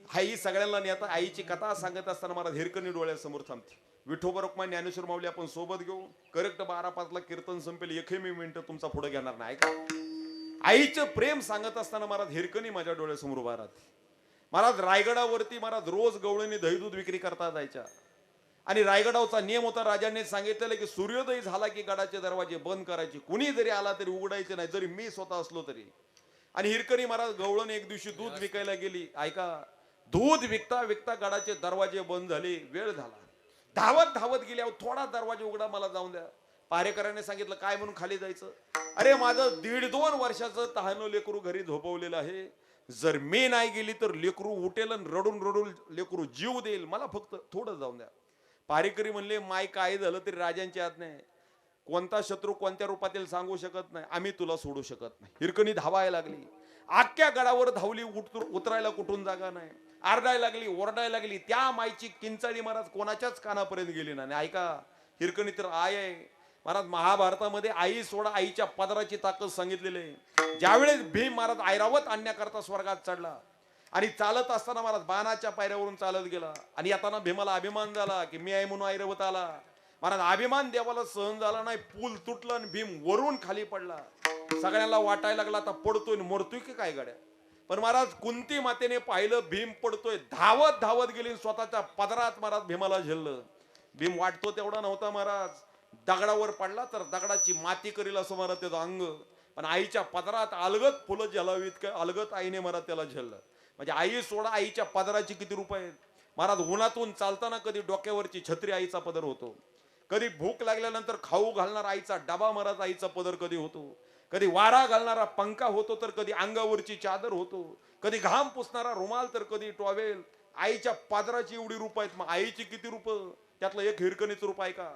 आई सगळ्यांना नेता. आईची कथा सांगत असताना महाराज हिरकणी डोळ्यासमोर थांबते. विठोबा रुक्माई ज्ञानेश्वर माऊली आपण सोबत घेऊ. करेक्ट 12:05 कीर्तन संपेल, एकही मिनिट तुमचा पुढे घेणार नाही. ऐका, आईचं प्रेम सांगत असताना महाराज हिरकणी माझ्या डोळ्यासमोर उभा राहते. महाराज रायगडावरती महाराज रोज गवळणी दही दूध विक्री करता जायच्या, आणि रायगडावचा नियम होता, राजांनी सांगितलेलं की सूर्योदय झाला की गडाचे दरवाजे बंद करायचे, कुणी जरी आला तरी उघडायचे नाही, जरी मी स्वतः असलो तरी. आणि हिरकणी महाराज गवळण एक दिवशी दूध विकायला गेली. ऐका, दूध विकता विकता गडाचे दरवाजे बंद झाले, वेळ झाला. धावत धावत गेल्यावर थोडा दरवाजा उघडा, मला जाऊन द्या. पारेकरांनी सांगितलं, काय म्हणून खाली जायचं. अरे माझं 1.5-2 वर्षाचं तहानं लेकरू घरी झोपवलेलं आहे, जर मी नाही गेली तर लेकरू उठेल आणि रडून रडून लेकरू जीव देईल, मला फक्त थोडं जाऊन द्या. पारेकरी म्हणले, माय काय झालं तरी राजांची आज्ञा आहे, कोणता शत्रू कोणत्या रूपातील सांगू शकत नाही, आम्ही तुला सोडू शकत नाही. हिरकणी धावायला लागली, आख्या गडावर धावली, उतरायला कुठून जागा नाही, आरडायला लागली, ओरडायला लागली. त्या माईची किंचाळी महाराज कोणाच्याच कानापर्यंत गेली नाही. ऐका, हिरकणी तर आय आहे महाराज. महाभारतामध्ये आई सोडा आईच्या पदराची ताकद सांगितलेली आहे. ज्यावेळेस भीम महाराज ऐरावत आणण्याकरता स्वर्गात चढला आणि चालत असताना महाराज बाणाच्या पायऱ्यावरून चालत गेला, आणि येताना भीमाला अभिमान झाला की मी आहे म्हणून ऐरावत आला. महाराज अभिमान देवाला सहन झाला नाही, पूल तुटला आणि भीम वरून खाली पडला. सगळ्यांना वाटायला लागला आता पडतोय मरतोय की काय गाड्या. पण महाराज कुंती मातेने पाहिलं भीम पडतोय, धावत धावत गेली, स्वतःच्या पदरात महाराज भीमाला झेललं. भीम वाटतो तेवढा नव्हता महाराज, दगडावर पडला तर दगडाची माती करील असं महाराज त्याचं अंग, पण आईच्या पदरात अलगत फुलं झेलावीत काय अलगत आईने महाराज त्याला झेललं. म्हणजे आई सोडा आईच्या पदराची किती रूप आहेत महाराज. उन्हातून चालताना कधी डोक्यावरची छत्री आईचा पदर होतो, कधी भूक लागल्यानंतर खाऊ घालणारा आईचा डबा महाराज आईचा पदर कधी होतो, कधी वारा घालणारा पंखा होतो, तर कधी अंगावरची चादर होतो, कधी घाम पुसणारा रुमाल, तर कधी टॉवेल. आईच्या पदराची एवढी रूप आहेत. मग आईची किती रूप, त्यातलं एक हिरकणीचं रूप आहे का.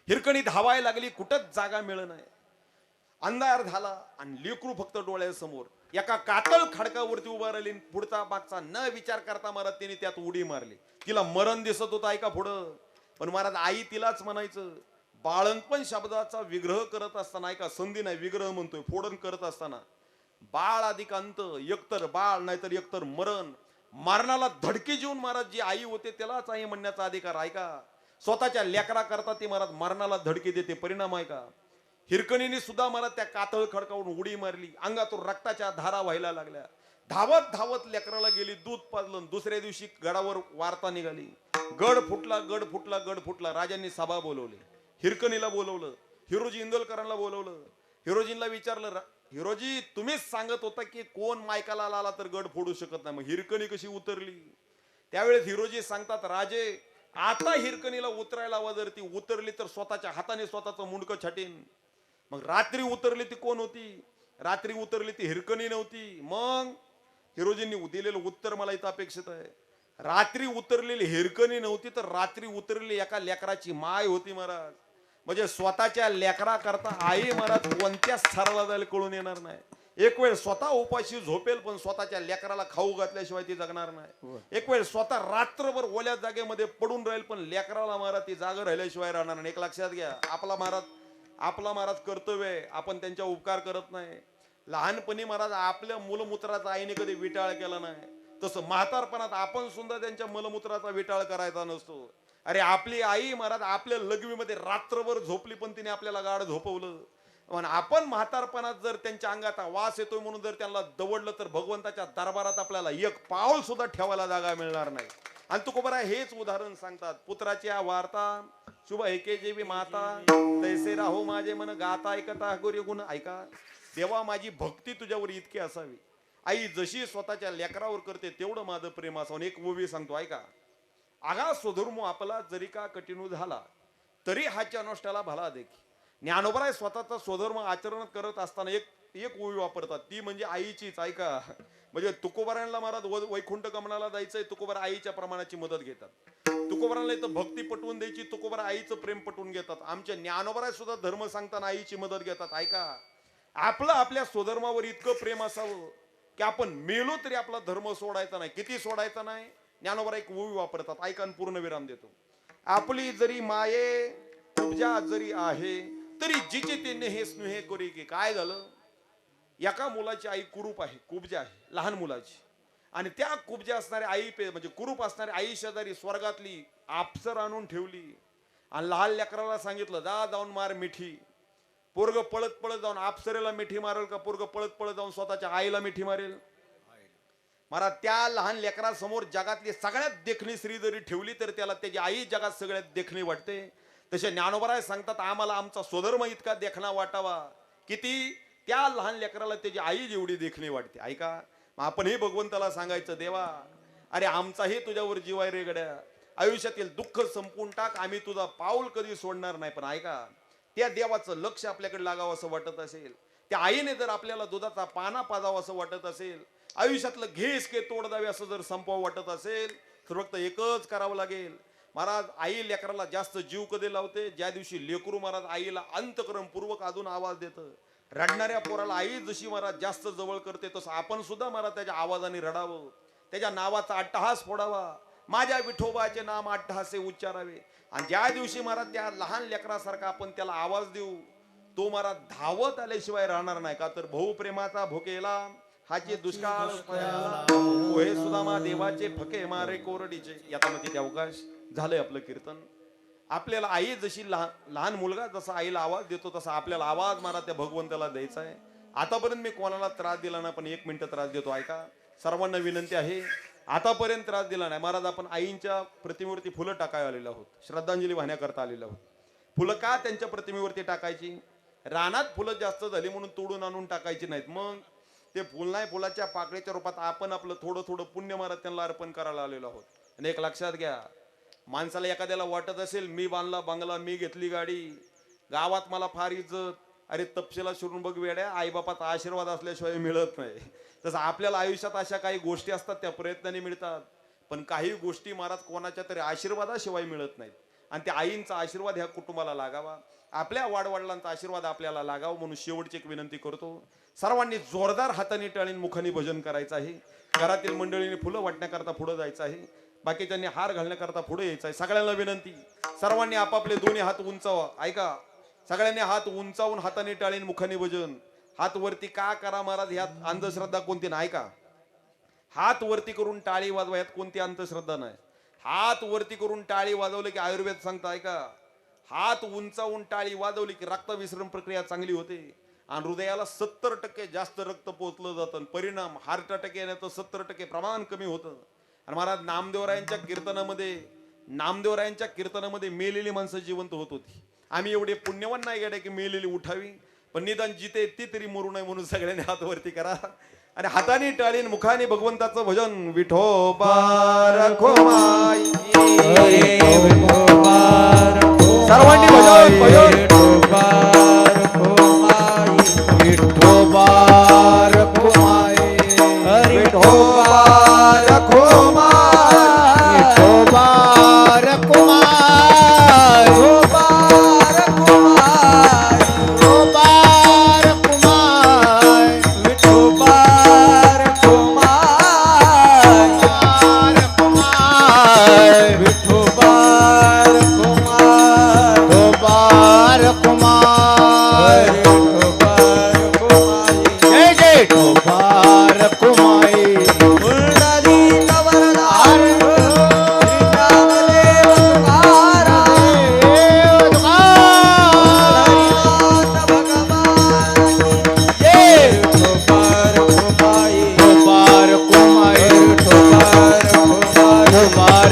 हिरकणी धावायला लागली, कुठंच जागा मिळ नाही, अंधार झाला आणि लेकरू फक्त डोळ्यासमोर एका कातळ खडकावरती उभा राहिली. पुढचा मागचा न विचार करता महाराज तिने त्यात उडी मारली. तिला मरण दिसत होतं ऐका पुढं, पण महाराज आई तिलाच म्हणायचं, बाळणपण शब्दाचा विग्रह करत असताना ऐका, संधी नाही विग्रह म्हणतोय, फोडण करत असताना बाळ अधिक अंत, एकतर बाळ नाहीतर एकतर मरण, मरणाला धडकी देऊन महाराज जी आई होते त्यालाच आई म्हणण्याचा अधिकार आहे का? स्वतःच्या लेकरा करता ती महाराज मरणाला धडकी देते, परिणाम आहे का? हिरकणीने सुद्धा मला त्या कातळ खडकावून उडी मारली, अंगातून रक्ताच्या धारा व्हायला लागल्या, धावत धावत लेकराला गेली, दूध पाजलं, दुसऱ्या दिवशी गडावर वार्ता निघाली, गड फुटला गड फुटला गड फुटला. राजांनी सभा बोलवली, हिरकणीला बोलवलं, हिरोजी इंदोलकरांना बोलवलं, हिरोजींना विचारलं, हिरोजी तुम्हीच सांगत होता की कोण मायकाला आला तर गड फोडू शकत नाही, मग हिरकणी कशी उतरली? त्यावेळेस हिरोजी सांगतात, राजे आता हिरकणीला उतरायला हवा, जर ती उतरली तर स्वतःच्या हाताने स्वतःचं मुंडकं छाटीन. मग रात्री उतरली ती कोण होती? रात्री उतरली ती हिरकणी नव्हती. मग हिरोजींनी दिलेलं उत्तर मला इथं अपेक्षित आहे. रात्री उतरलेली हिरकणी नव्हती तर रात्री उतरलेली एका लेकराची माय होती महाराज. म्हणजे स्वतःच्या लेकरा करता आई महाराज कोणत्याच थराला जायला कळून येणार नाही. एक वेळ स्वतः उपाशी झोपेल पण स्वतःच्या लेकराला खाऊ घातल्याशिवाय ती जगणार नाही. एक वेळ स्वतः रात्रभर ओल्या जागेमध्ये पडून राहील पण लेकराला महाराज ती जागा राहिल्याशिवाय राहणार नाही. एक लक्षात घ्या, आपला महाराज कर्तव्य आहे, आपण त्यांच्या उपकार करत नाही. लहानपणी महाराज आपल्या मूलमूत्राचा आईने कधी विटाळ केला नाही, तसं म्हातारपणात आपण सुद्धा त्यांच्या मूलमूत्राचा विटाळ करायचा नसतो. अरे आपली आई महाराज आपल्या लघवीमध्ये रात्रभर झोपली पण तिने आपल्याला गाढ झोपवलं. पण आपण म्हातारपणात जर त्यांच्या अंगात वास येतोय म्हणून जर त्यांना दवडलं तर भगवंताच्या दरबारात आपल्याला एक पाऊल सुद्धा ठेवायला जागा मिळणार नाही. आणि तुकोबरा हेच उदाहरण सांगतात, पुत्राची वार्ता शुभ ऐके जेवी माता, तैसे राहो माझे मन गाता ऐकता गोरी गुण. ऐका देवा, माझी भक्ती तुझ्यावर इतकी असावी. आई जशी स्वतःच्या लेकरावर करते तेवढं माझं प्रेम असावं. एक ओवी सांगतो ऐका, आगा स्वधर्म आपला जरी का कठीण झाला तरी हाच्या अनुष्ठाला भला देखी. ज्ञानोबराय स्वतःचा स्वधर्म आचरण करत असताना एक ओवी वापरतात, ती म्हणजे आईचीच. ऐका, म्हणजे तुकोबारांना महाराज वैकुंठ गमनाला जायचंय, तुकोबारा आईच्या प्रमाणाची मदत घेतात. तुकोबारांना इथं भक्ती पटवून द्यायची, तुकोबारा आईचं प्रेम पटवून घेतात. आमच्या ज्ञानोबराय सुद्धा धर्म सांगताना आईची मदत घेतात. ऐका, आपलं आपल्या स्वधर्मावर इतकं प्रेम असावं की आपण मेलो तरी आपला धर्म सोडायचा नाही. किती सोडायचा नाही? ज्ञानोबरा एक ओवी वापरतात, ऐका आणि पूर्ण विराम देतो. आपली जरी माये उपजा जरी आहे तरी जिचे ते हे स्नेह करी की. काय झालं, एका मुलाची आई कुरूप आहे, कुब्जा आहे लहान मुलाची, आणि त्या कुब्जा असणाऱ्या आई म्हणजे कुरूप असणाऱ्या आई शेजारी स्वर्गातली अप्सर आणून ठेवली आणि लहान लेकराला सांगितलं जाऊन मार मिठी. पोरग पळत पळत जाऊन अप्सरेला मिठी मारेल का पोरग पळत पळत जाऊन स्वतःच्या आईला मिठी मारेल? महाराज त्या लहान लेकरासमोर जगातली सगळ्यात देखणी स्त्री जरी ठेवली तर त्याला त्याची आई जगात सगळ्यात देखणी वाटते. तसे ज्ञानोबराय सांगतात, आम्हाला आमचा स्वधर्म इतका देखणा वाटावा किती त्या लहान लेकराला त्याची आई जेवढी देखणी वाटते. ऐका, आपण हे भगवंताला सांगायचं, देवा अरे आमचाही तुझ्यावर जीव आहे रे गड्या, आयुष्यातील दुःख संपून टाक, आम्ही तुझा पाऊल कधी सोडणार नाही. पण ऐका, त्या देवाचं लक्ष आपल्याकडे लागावं असं वाटत असेल, त्या आईने जर आपल्याला दुधाचा पाना पाजावा असं वाटत असेल, आयुष्यातलं घेस के तोड द्यावे असं जर संपवावं वाटत असेल तर फक्त एकच करावं लागेल. महाराज आई लेकराला जास्त जीव कधी लावते? ज्या दिवशी लेकरू महाराज आईला अंतकरणपूर्वक अजून आवाज देतं. रडणाऱ्या पोराला आई जशी महाराज जास्त जवळ करते तसं आपण सुद्धा महाराज त्याच्या आवाजाने रडावं, त्याच्या नावाचा अट्टहास फोडावा, माझ्या विठोबाचे नाम अट्टहासे उच्चारावे. आणि ज्या दिवशी महाराज त्या लहान लेकरासारखा आपण त्याला आवाज देऊ तो महाराज धावत आल्याशिवाय राहणार नाही. का तर भाऊ प्रेमाचा भुकेला हाचे दुष्काळ हे सुदामा देवाचे फके मारे कोरडीचे. याच्यामध्ये ते अवकाश झालंय आपलं कीर्तन. आपल्याला आई जशी लहान मुलगा जसा आईला आवाज देतो तसा आपल्याला आवाज महाराज त्या भगवंताला द्यायचा आहे. आतापर्यंत मी कोणाला त्रास दिला ना, पण 1 मिनिट त्रास देतो. ऐका, सर्वांना विनंती आहे, आतापर्यंत त्रास दिला नाही. महाराज आपण आईंच्या प्रतिमेवरती फुलं टाकायला आलेलो आहोत, श्रद्धांजली वाहण्याकरता आलेलो आहोत. फुलं का त्यांच्या प्रतिमेवरती टाकायची? रानात फुलं जास्त झाली म्हणून तोडून आणून टाकायची नाहीत. मग ते फुल नाही, फुलाच्या पाकळीच्या रूपात आपण आपलं थोडं थोडं पुण्य महाराज त्यांना अर्पण करायला आलेलो आहोत. आणि एक लक्षात घ्या, माणसाला एखाद्याला वाटत असेल मी बांधला बंगला, मी घेतली गाडी, गावात मला फार इज्जत, अरे तपशीला शिरून बघ वेड्या, आईबापाचा आशीर्वाद असल्याशिवाय मिळत नाही. तसं आपल्याला आयुष्यात अशा काही गोष्टी असतात त्या प्रयत्नाने मिळतात, पण काही गोष्टी महाराज कोणाच्या तरी आशीर्वादाशिवाय मिळत नाहीत. आणि त्या आईंचा आशीर्वाद ह्या कुटुंबाला लागावा, आपल्या वाडवडिलांचा आशीर्वाद आपल्याला लागावा म्हणून शेवटची एक विनंती करतो. सर्वांनी जोरदार हाताने टाळीन मुखाने भजन करायचं आहे. घरातील मंडळीने फुलं वाटण्याकरता पुढे जायचं आहे. बाकीच्यांनी हार घालण्याकरता पुढे यायचं आहे. सगळ्यांना विनंती, सर्वांनी आपापले दोन्ही हात उंचावा. ऐका, सगळ्यांनी हात उंचावून हाताने टाळीन मुखाने भजन. हात वरती का करा महाराज, ह्यात अंधश्रद्धा कोणती नाही. ऐका, हात वरती करून टाळी वाजवा, यात कोणती अंधश्रद्धा नाही. हात वरती करून टाळी वाजवले की आयुर्वेद सांगता. ऐका, हात उंचावून टाळी वाजवली की रक्त विसरण प्रक्रिया चांगली होते आणि हृदयाला 70% जास्त रक्त पोहोचलं जातं. परिणाम हार्ट अटॅक येण्याचं 70% प्रमाण कमी होतं. आणि महाराज नामदेवरायांच्या कीर्तनामध्ये मेलेली माणसं जिवंत होत होती. आम्ही एवढे पुण्यवान नाही गेले की मेलेली उठावी, पण निदान जिथे ती तरी मरू नये म्हणून सगळ्यांनी हात वरती करा आणि हाताने टाळीन मुखाने भगवंताचं भजन. विठोबा रखो माई, सर्वांनी भजन भजन. विठोबा रखो माई, विठोबा रखो माई, विठोबा रखो माई, विठोबा रखो माई, विठोबा रखो माई, विठोबा रखो माई, रखो माई, विठोबा रखो माई, विठोबा रखो माई, विठोबा रखो माई, जय जय विठोबा रखो माई. मुरली नवरदार श्रीरामदेव तुकाराम, भगवान जय. विठोबा रखो माई, विठोबा रखो माई, विठोबा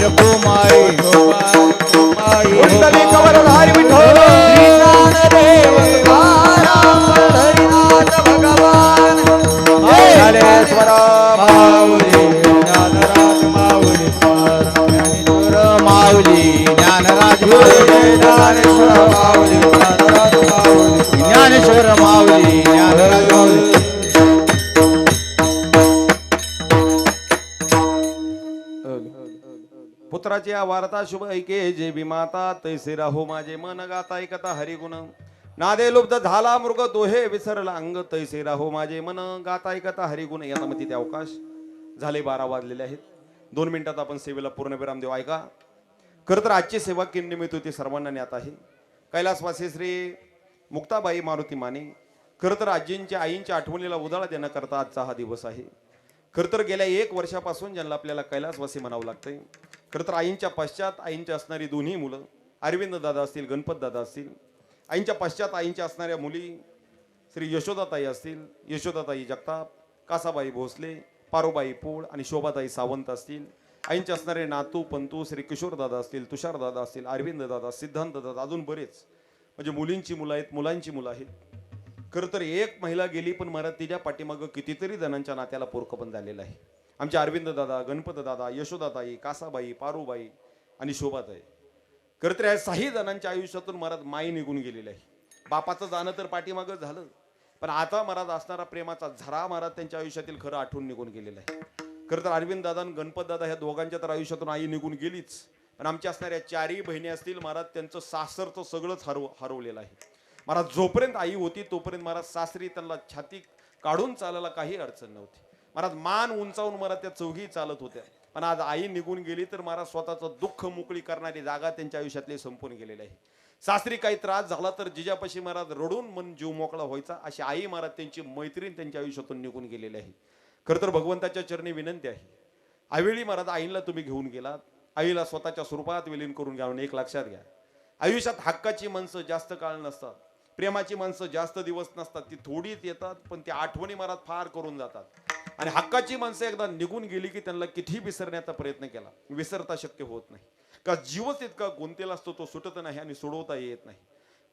रखो माई, विठोबा रखो माई. मुरली नवरदार विठोबा श्रीरामदेव तुकाराम, हरिनाथ भगवान ज्ञानेश्वर माऊली, ज्ञानराज माऊली, ज्ञानेश्वर माऊली, ज्ञानराज माऊली, ज्ञानेश्वर माऊली, ज्ञानराज माऊली, ज्ञानेश्वर माऊली, ज्ञानराज माऊली. पुत्राची या वार्ता शुभ ऐके जे विमाता, तैसे राहो माझे मन गाता ऐकता हरिगुण. नादे लुब्ध झाला मृग दोहे विसरला अंग, तैसे राहो माझे मन गाता ऐकता हरिगुण. याचा मध्ये ते अवकाश झाले 12 वाजलेले आहेत. 2 मिनिटात आपण सेवेला पूर्णविराम देऊ. ऐका, खरं तर आजची सेवा किमनिमित्त होती, सर्वांना ज्ञात आहे. कैलासवासी श्री मुक्ताबाई मारुती माने, खरं तर आजींच्या आईंच्या आठवणीला उजाळा देण्याकरता आजचा हा दिवस आहे. खरं तर गेल्या 1 वर्षापासून ज्यांना आपल्याला कैलासवासी म्हणावं लागतंय. खरं तर आईंच्या पश्चात आईंच्या असणारी दोन्ही मुलं, अरविंद दादा असतील, गणपत दादा असतील. आईंच्या पश्चात आईंच्या असणाऱ्या मुली श्री यशोदाताई असतील, यशोदाताई जगताप, कासाबाई भोसले, पारोबाई पोळ आणि शोभाताई सावंत असतील. आईंचे असणारे नातू पंतू श्री किशोर दादा असतील, तुषार दादा असतील, अरविंद दादा, सिद्धांत दादा, अजून बरेच म्हणजे मुलींची मुलं आहेत, मुलांची मुलं आहेत. खरं तर एक महिला गेली, पण मला तिच्या पाठीमागं कितीतरी जणांच्या नात्याला पोरकं पण झालेलं आहे. आमचे अरविंद दादा, गणपत दादा, यशोदाताई, कासाबाई, पारुबाई आणि शोभाताई. खरं तर या 6 जणांच्या आयुष्यातून महाराज माई निघून गेलेली आहे. बापाचं जाणं तर पाठीमागं झालं, पण आता महाराज असणारा प्रेमाचा झरा महाराज त्यांच्या आयुष्यातील खरं आठवून निघून गेलेला आहे. खरं तर अरविंद दादा आणि गणपत दादा ह्या दोघांच्या तर आयुष्यातून आई निघून गेलीच, पण आमच्या असणाऱ्या 4ही बहिणी असतील महाराज, त्यांचं सासरचं सगळंच हरवलेलं आहे. महाराज जोपर्यंत आई होती तोपर्यंत महाराज सासरी त्यांना छाती काढून चालायला काही अडचण नव्हती. महाराज मान उंचावून महाराज त्या चौघी चालत होत्या. पण आज आई निघून गेली तर महाराज स्वतःचं दुःख मोकळी करणारी जागा त्यांच्या आयुष्यातली संपून गेलेली आहे. सासरी काही त्रास झाला तर जिजापाशी महाराज रडून मन जीव मोकळा व्हायचा, अशी आई महाराज त्यांची मैत्रीण त्यांच्या आयुष्यातून निघून गेलेली आहे. खरं तर भगवंताच्या चरणी विनंती आहे, आवेळी महाराज आईला तुम्ही घेऊन गेलात, आईला स्वतःच्या स्वरूपात विलीन करून घ्या. एक लक्षात घ्या, आयुष्यात हक्काची माणसं जास्त काळ नसतात, प्रेमाची माणसं जास्त दिवस नसतात. ती थोडीच येतात, पण त्या आठवणी महाराज फार करून जातात. आणि हक्काची माणसं एकदा निघून गेली की त्यांना किती विसरण्याचा प्रयत्न केला, विसरता शक्य होत नाही. का जीवच इतका गुंतेला असतो, तो सुटत नाही आणि सोडवता येत नाही.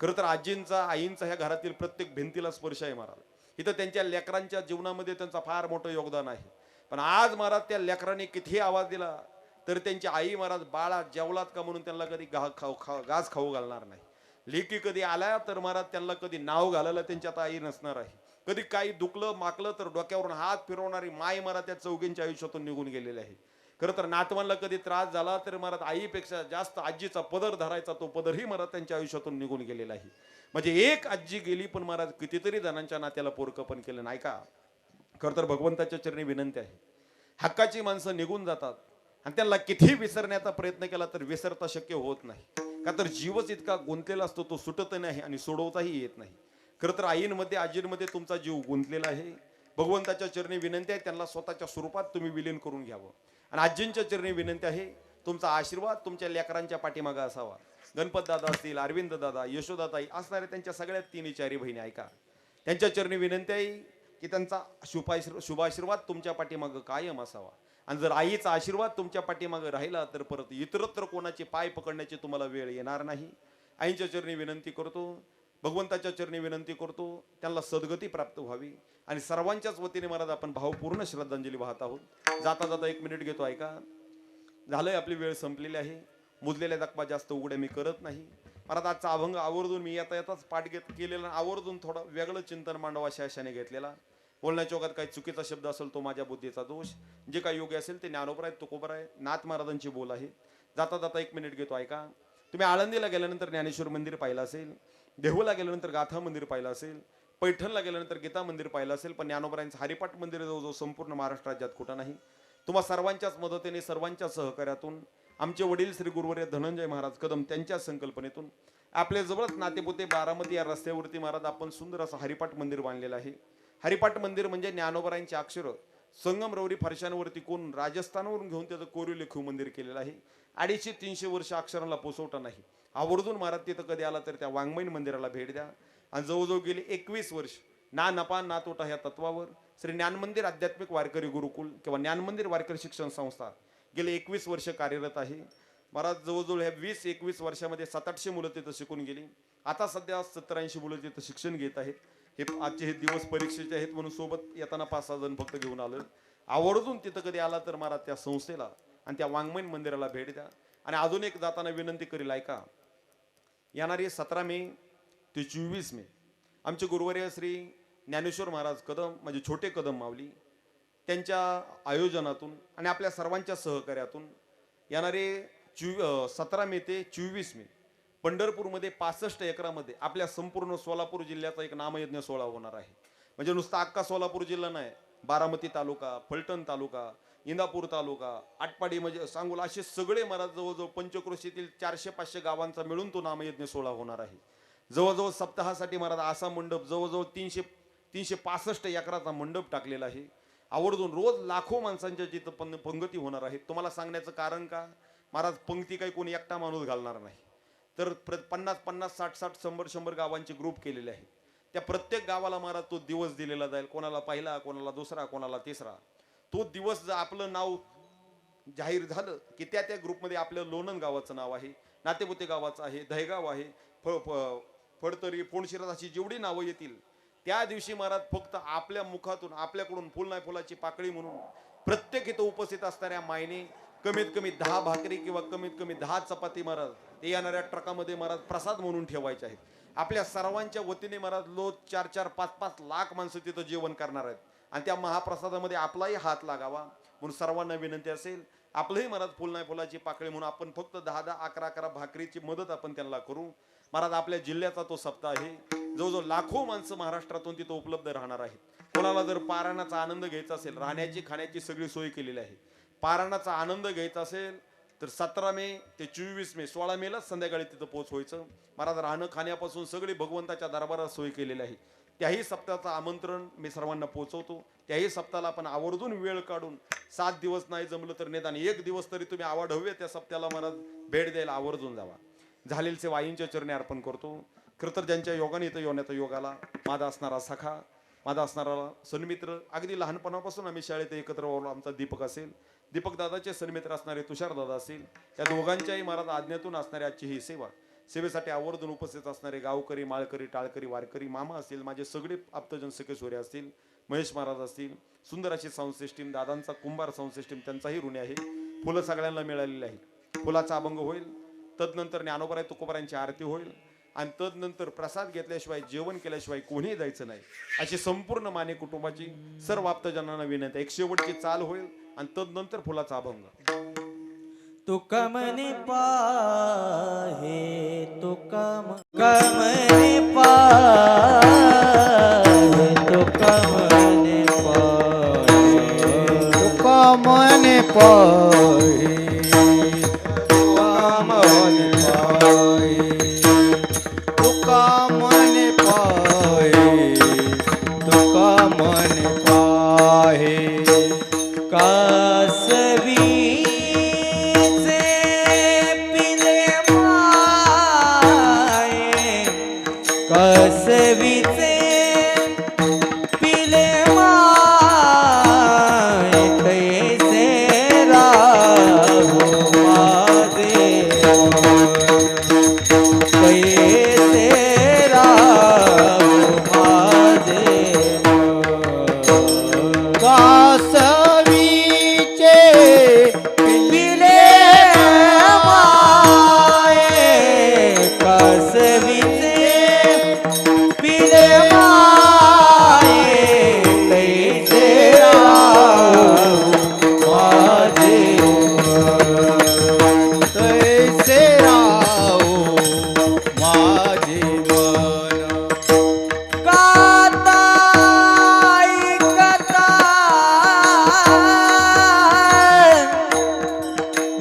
खरं तर आजींचा, आईंचा ह्या घरातील प्रत्येक भिंतीला स्पर्श आहे महाराज. इथं त्यांच्या लेकरांच्या जीवनामध्ये त्यांचा फार मोठं योगदान आहे. पण आज महाराज त्या लेकरांनी किती आवाज दिला तर त्यांची आई महाराज, बाळा जेवलात का म्हणून त्यांना कधी घास खाऊ घालणार नाही. लेकी कधी आल्या तर महाराज त्यांना कधी नाव घालायला त्यांच्यात आई नसणार आहे. कधी काही दुखलं माकलं तर डोक्यावरून हात फिरवणारी माय महाराज त्या चौघींच्या आयुष्यातून निघून गेलेली आहे. खरं तर नातवांना कधी त्रास झाला तर महाराज आईपेक्षा जास्त आजीचा पदर धरायचा, तो पदरही महाराज त्यांच्या आयुष्यातून निघून गेलेला आहे. म्हणजे एक आजी गेली, पण महाराज कितीतरी जणांच्या नात्याला पोरकं पण केलं नाही का. खरं तर भगवंताच्या चरणी विनंती आहे, हक्काची माणसं निघून जातात, आणि त्यांना किती विसरण्याचा प्रयत्न केला तर विसरता शक्य होत नाही. का तर जीवच इतका गुंतलेला असतो, तो सुटत नाही आणि सोडवताही येत नाही. खरं तर आईंमध्ये आजींमध्ये तुमचा जीव गुंतलेला आहे. भगवंताच्या चरणी विनंती आहे त्यांना स्वतःच्या स्वरूपात तुम्ही विलीन करून घ्यावं. आणि आजींच्या चरणी विनंती आहे तुमचा आशीर्वाद तुमच्या लेकरांच्या पाठीमागे असावा. गणपत दादा असतील, अरविंद दादा, यशोदाताई असणारे त्यांच्या सगळ्या 3-4 बहिणी ऐका. त्यांच्या चरणी विनंती आहे की त्यांचा शुभाशीर्वाद तुमच्या पाठीमागे कायम असावा. आणि जर आईचा आशीर्वाद तुमच्या पाठीमागे राहिला तर परत इतरत्र कोणाचे पाय पकडण्याची तुम्हाला वेळ येणार नाही. आईंच्या चरणी विनंती करतो, भगवंताच्या चरणी विनंती करतो त्यांना सद्गती प्राप्त व्हावी. आणि सर्वांच्याच वतीने महाराज आपण भावपूर्ण श्रद्धांजली वाहत आहोत. जाता जाता 1 मिनिट घेतो ऐका. झालंय आपली वेळ संपलेली आहे. मुजलेल्या दाखवा जास्त उघड्या मी करत नाही. महाराज आजचा अभंग आवर्जून मी येताच पाठ केलेला, आवर्जून थोडं वेगळं चिंतन मांडवा शासनाने घेतलेला. बोलण्याच्या ओघात काही चुकीचा शब्द असेल तो माझ्या बुद्धीचा दोष. जे काही योग्य असेल ते ज्ञानोबर आहेत, तुकोबर आहे, नाथ महाराजांची बोल आहे. जाता जाता 1 मिनिट घेतो ऐका. तुम्ही आळंदीला गेल्यानंतर ज्ञानेश्वर मंदिर पाहिलं असेल, देहूला गेल्यानंतर गाथा मंदिर पाहिलं असेल, पैठणला गेल्यानंतर गीता मंदिर पाहिलं असेल, पण ज्ञानोबरायांचं हरिपाठ मंदिर जवळजवळ संपूर्ण महाराष्ट्र राज्यात कुठं नाही. तुम्हा सर्वांच्याच मदतीने सर्वांच्या सहकार्यातून आमचे वडील श्री गुरुवर्य धनंजय महाराज कदम त्यांच्या संकल्पनेतून आपल्या जवळच नातेपुते बारामती या रस्त्यावरती महाराज आपण सुंदर असं हरिपाठ मंदिर बांधलेलं आहे. हरिपाठ मंदिर म्हणजे ज्ञानोबरायांची अक्षर संगमरवरी फरशांवरती कोण राजस्थानवरून घेऊन त्याचं कोरीव लेखीव मंदिर केलेलं आहे. 250-300 वर्ष अक्षराला पोचवता नाही. आवर्जून महाराज तिथं कधी आला तर त्या वाङ्मयीन मंदिराला भेट द्या. आणि जवळजवळ गेली 21 वर्ष ना नफा ना तोटा ह्या तत्वावर श्री ज्ञानमंदिर आध्यात्मिक वारकरी गुरुकुल किंवा ज्ञानमंदिर वारकरी शिक्षण संस्था गेले 21 वर्ष कार्यरत आहे. महाराज जवळजवळ ह्या 20-21 वर्षामध्ये 700-800 मुलं तिथं शिकून गेली. आता सध्या 70-80 मुलं तिथं शिक्षण घेत आहेत. हे आजचे हे दिवस परीक्षेचे आहेत म्हणून सोबत येताना 5-6 जण फक्त घेऊन आलं. आवर्जून तिथं कधी आला तर महाराज त्या संस्थेला आणि त्या वाङ्मयीन मंदिराला भेट द्या. आणि अजून एक जाताना विनंती करील ऐका. येणारी 17 मे ते 24 मे आमचे गुरुवर्य श्री ज्ञानेश्वर महाराज कदम म्हणजे छोटे कदम माऊली त्यांच्या आयोजनातून आणि आपल्या सर्वांच्या सहकार्यातून येणारे 17 मे ते 24 मे पंढरपूरमध्ये 65 एकरामध्ये आपल्या संपूर्ण सोलापूर जिल्ह्याचा एक नामयज्ञ सोहळा होणार आहे. म्हणजे नुसता अख्खा सोलापूर जिल्हा नाही, बारामती तालुका, फलटण तालुका, इंदापूर तालुका, आटपाडी म्हणजे सांगोला असे सगळे महाराज जवळजवळ पंचक्रोशीतील 400-500 गावांचा मिळून तो नामयज्ञ सोहळा होणार आहे. जवळजवळ सप्ताहासाठी महाराज असा मंडप जवळजवळ 365 एकराचा मंडप टाकलेला आहे. आवर्जून रोज लाखो माणसांच्या जिथं पंगती होणार आहेत. तुम्हाला सांगण्याचं कारण का महाराज, पंक्ती काही कोणी एकटा माणूस घालणार नाही तर 50-50, 60-60, 100-100 गावांचे ग्रुप केलेले आहेत. त्या प्रत्येक गावाला महाराज तो दिवस दिलेला जाईल. कोणाला पहिला, कोणाला दुसरा, कोणाला तिसरा. तो दिवस जर आपलं नाव जाहीर झालं की त्या ग्रुपमध्ये आपलं लोणंद गावाचं नाव आहे, नातेपुते गावाचं आहे, दहेगाव आहे, फडतरी, पोणशिराज अशी जेवढी नावं येतील त्या दिवशी महाराज फक्त आपल्या मुखातून आपल्याकडून फुल नाही फुलाची पाकळी म्हणून प्रत्येक इथं उपस्थित असणाऱ्या मायने कमीत कमी 10 भाकरी किंवा कमीत कमी 10 चपाती महाराज ते येणाऱ्या ट्रकामध्ये महाराज प्रसाद म्हणून ठेवायचे आहेत. आपल्या सर्वांच्या वतीने महाराज 4-4, 5-5 लाख माणसं तिथं जेवण करणार आहेत. आणि त्या महाप्रसादामध्ये आपलाही हात लागावा म्हणून सर्वांना विनंती असेल. आपलंही महाराज फुल नाही फुलाची पाकळी म्हणून आपण फक्त 10-10, 11-11 भाकरीची मदत आपण त्यांना करू. महाराज आपल्या जिल्ह्याचा तो सप्ताह आहे. जवळजवळ लाखो माणसं महाराष्ट्रातून तिथं उपलब्ध राहणार आहेत. कोणाला जर पारायणाचा आनंद घ्यायचा असेल, राहण्याची खाण्याची सगळी सोय केलेली आहे. पारायणाचा आनंद घ्यायचा असेल तर 17 मे ते 24 मे 16 मेलाच संध्याकाळी तिथं पोहोचवायचं. महाराज राहणं खाण्यापासून सगळी भगवंताच्या दरबारात सोय केलेली आहे. त्याही सप्ताहाचं आमंत्रण मी सर्वांना पोहोचवतो. त्याही सप्ताहाला आपण आवर्जून वेळ काढून 7 दिवस नाही जमलं तर निदान 1 दिवस तरी तुम्ही आवाढव्य त्या सप्त्याला महाराज भेट द्यायला आवर्जून जावा. झालेले सेवा आईंच्या चरणी अर्पण करतो. खरं तर ज्यांच्या योगाने इथं येण्याचा योगाला माझा असणारा सखा, माझा असणारा सन्मित्र, अगदी लहानपणापासून आम्ही शाळेत एकत्र वावलो आमचा दीपक असेल, दीपक दादाचे सन्मित्र असणारे तुषार दादा असेल, त्या दोघांच्याही महाराज आज्ञेतून असणारी आजची ही सेवा, सेवेसाठी आवर्जून उपस्थित असणारे गावकरी, माळकरी, टाळकरी, वारकरी, मामा असतील, माझे सगळे आप्तजन सखे सोयरे असतील, महेश महाराज असतील, सुंदर अशी साऊंड सिस्टीम, दादांचा कुंभार साऊंड सिस्टीम त्यांचाही ऋणी आहे. फुलं सगळ्यांना मिळालेली आहे. फुलाचा अभंग होईल, तदनंतर ज्ञानोबराय तुकोबरायांची आरती होईल आणि तदनंतर प्रसाद घेतल्याशिवाय जेवण केल्याशिवाय कोणीही जायचं नाही अशी संपूर्ण माने कुटुंबाची सर्व आप्तजनांना विनंती. एक शेवटची चाल होईल आणि तदनंतर फुलाचा अभंग. तुका मने पाहे, तुका मने पाहे, तुका मने पाहे, तुका मने पाही तुका मने पाही तुका मने पाही तुका मने पाही कासवीचे पिले माये कासवीचे पिले माये तैसे राहू माझे तैसे राहू माझे कासवीचे पिले माये कासवीचे पिले माये तैसे राहू माझे तैसे राहो माझे मन गाता ऐकता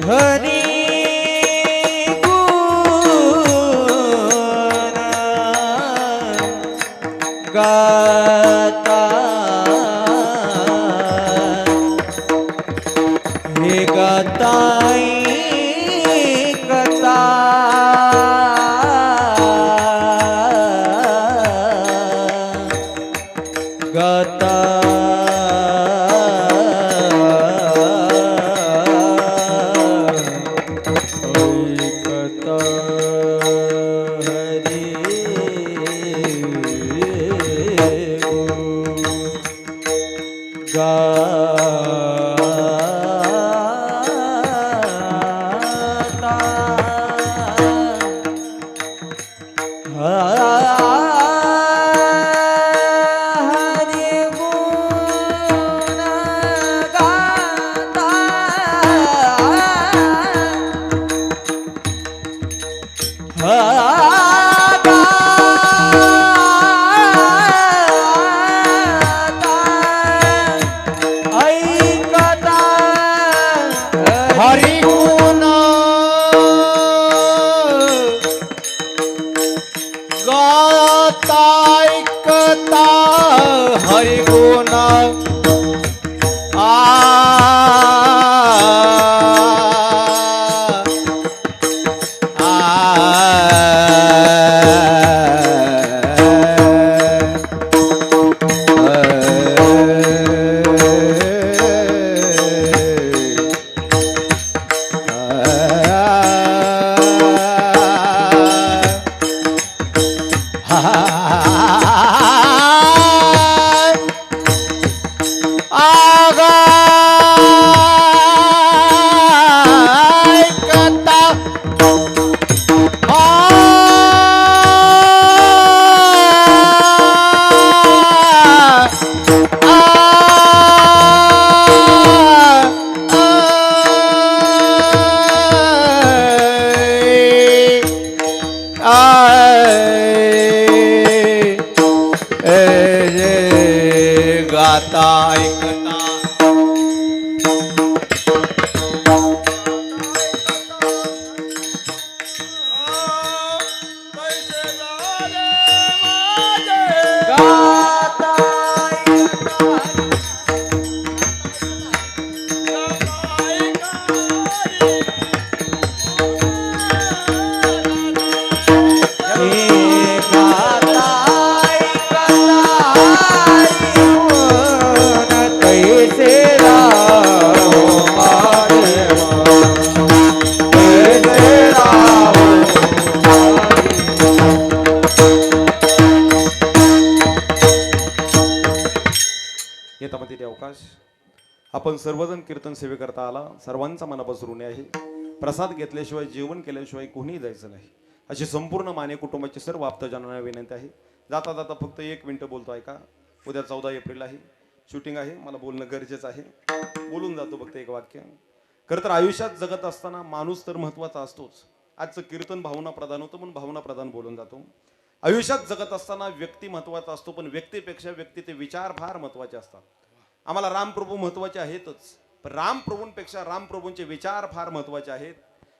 हरी गुण गाता हे गाता ऐकता गाता ऐकता हरी हरी गुण गाता ऐकता हरी गुण गाता ऐकता हरी गुण गाता ऐकता गाता येतामध्ये अवकाश आपण सर्वजण कीर्तन सेवेकरता आला सर्वांचा मनापासून ऋणी आहे प्रसाद घेतल्याशिवाय जेवण केल्याशिवाय कोणीही जायचं नाही अशी संपूर्ण माने कुटुंबाची सर्व आप्तजनांना विनंती आहे जाता जाता फक्त 1 मिनिट बोलतो ऐका उद्या 14 एप्रिल आहे शूटिंग आहे मला बोलणं गरजेचं आहे बोलून जातो फक्त एक वाक्य खरं तर आयुष्यात जगत असताना माणूस तर महत्त्वाचा असतोच आजचं कीर्तन भावना प्रधान होतं म्हणून भावना प्रधान बोलून जातो आयुष्यात जगत असताना व्यक्ती महत्त्वाचा असतो पण व्यक्तीपेक्षा व्यक्तीचे विचार फार महत्त्वाचे असतात आम्हाला रामप्रभू महत्त्वाचे आहेतच पण रामप्रभूंपेक्षा रामप्रभूंचे विचार फार महत्वाचे आहेत.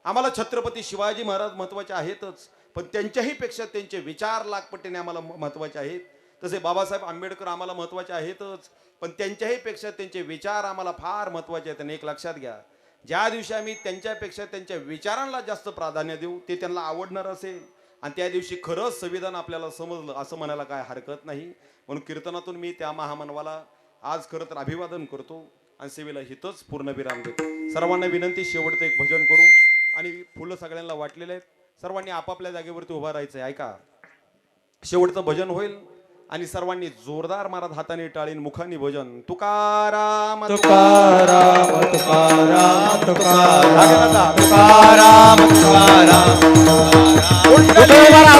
आम्हाला छत्रपती शिवाजी महाराज महत्वाचे आहेतच, पण त्यांच्याही पेक्षा त्यांचे विचार लाखपटीने आम्हाला महत्वाचे आहेत. तसे बाबासाहेब आंबेडकर आम्हाला महत्वाचे आहेतच, पण त्यांच्याही पेक्षा त्यांचे विचार आम्हाला फार महत्वाचे आहेत. आणि एक लक्षात घ्या, ज्या दिवशी आम्ही त्यांच्यापेक्षा त्यांच्या विचारांना जास्त प्राधान्य देऊ, ते त्यांना आवडणार असेल आणि त्या दिवशी खरंच संविधान आपल्याला समजलं असं म्हणायला काय हरकत नाही. म्हणून कीर्तनातून मी त्या महामानवाला आज खरं तर अभिवादन करतो आणि सेवेला हितच पूर्णविराम देतो. सर्वांना विनंती, शेवटचं एक भजन करू आणि फुलं सगळ्यांना वाटलेले आहेत. सर्वांनी आपापल्या जागेवरती उभा राहायचं आहे. ऐका, शेवटचं भजन होईल आणि सर्वांनी जोरदार मारत हाताने टाळीन मुखाने भजन. तुकाराम तुकाराम तुकाराम तुकाराम तुकाराम तुकाराम तुकाराम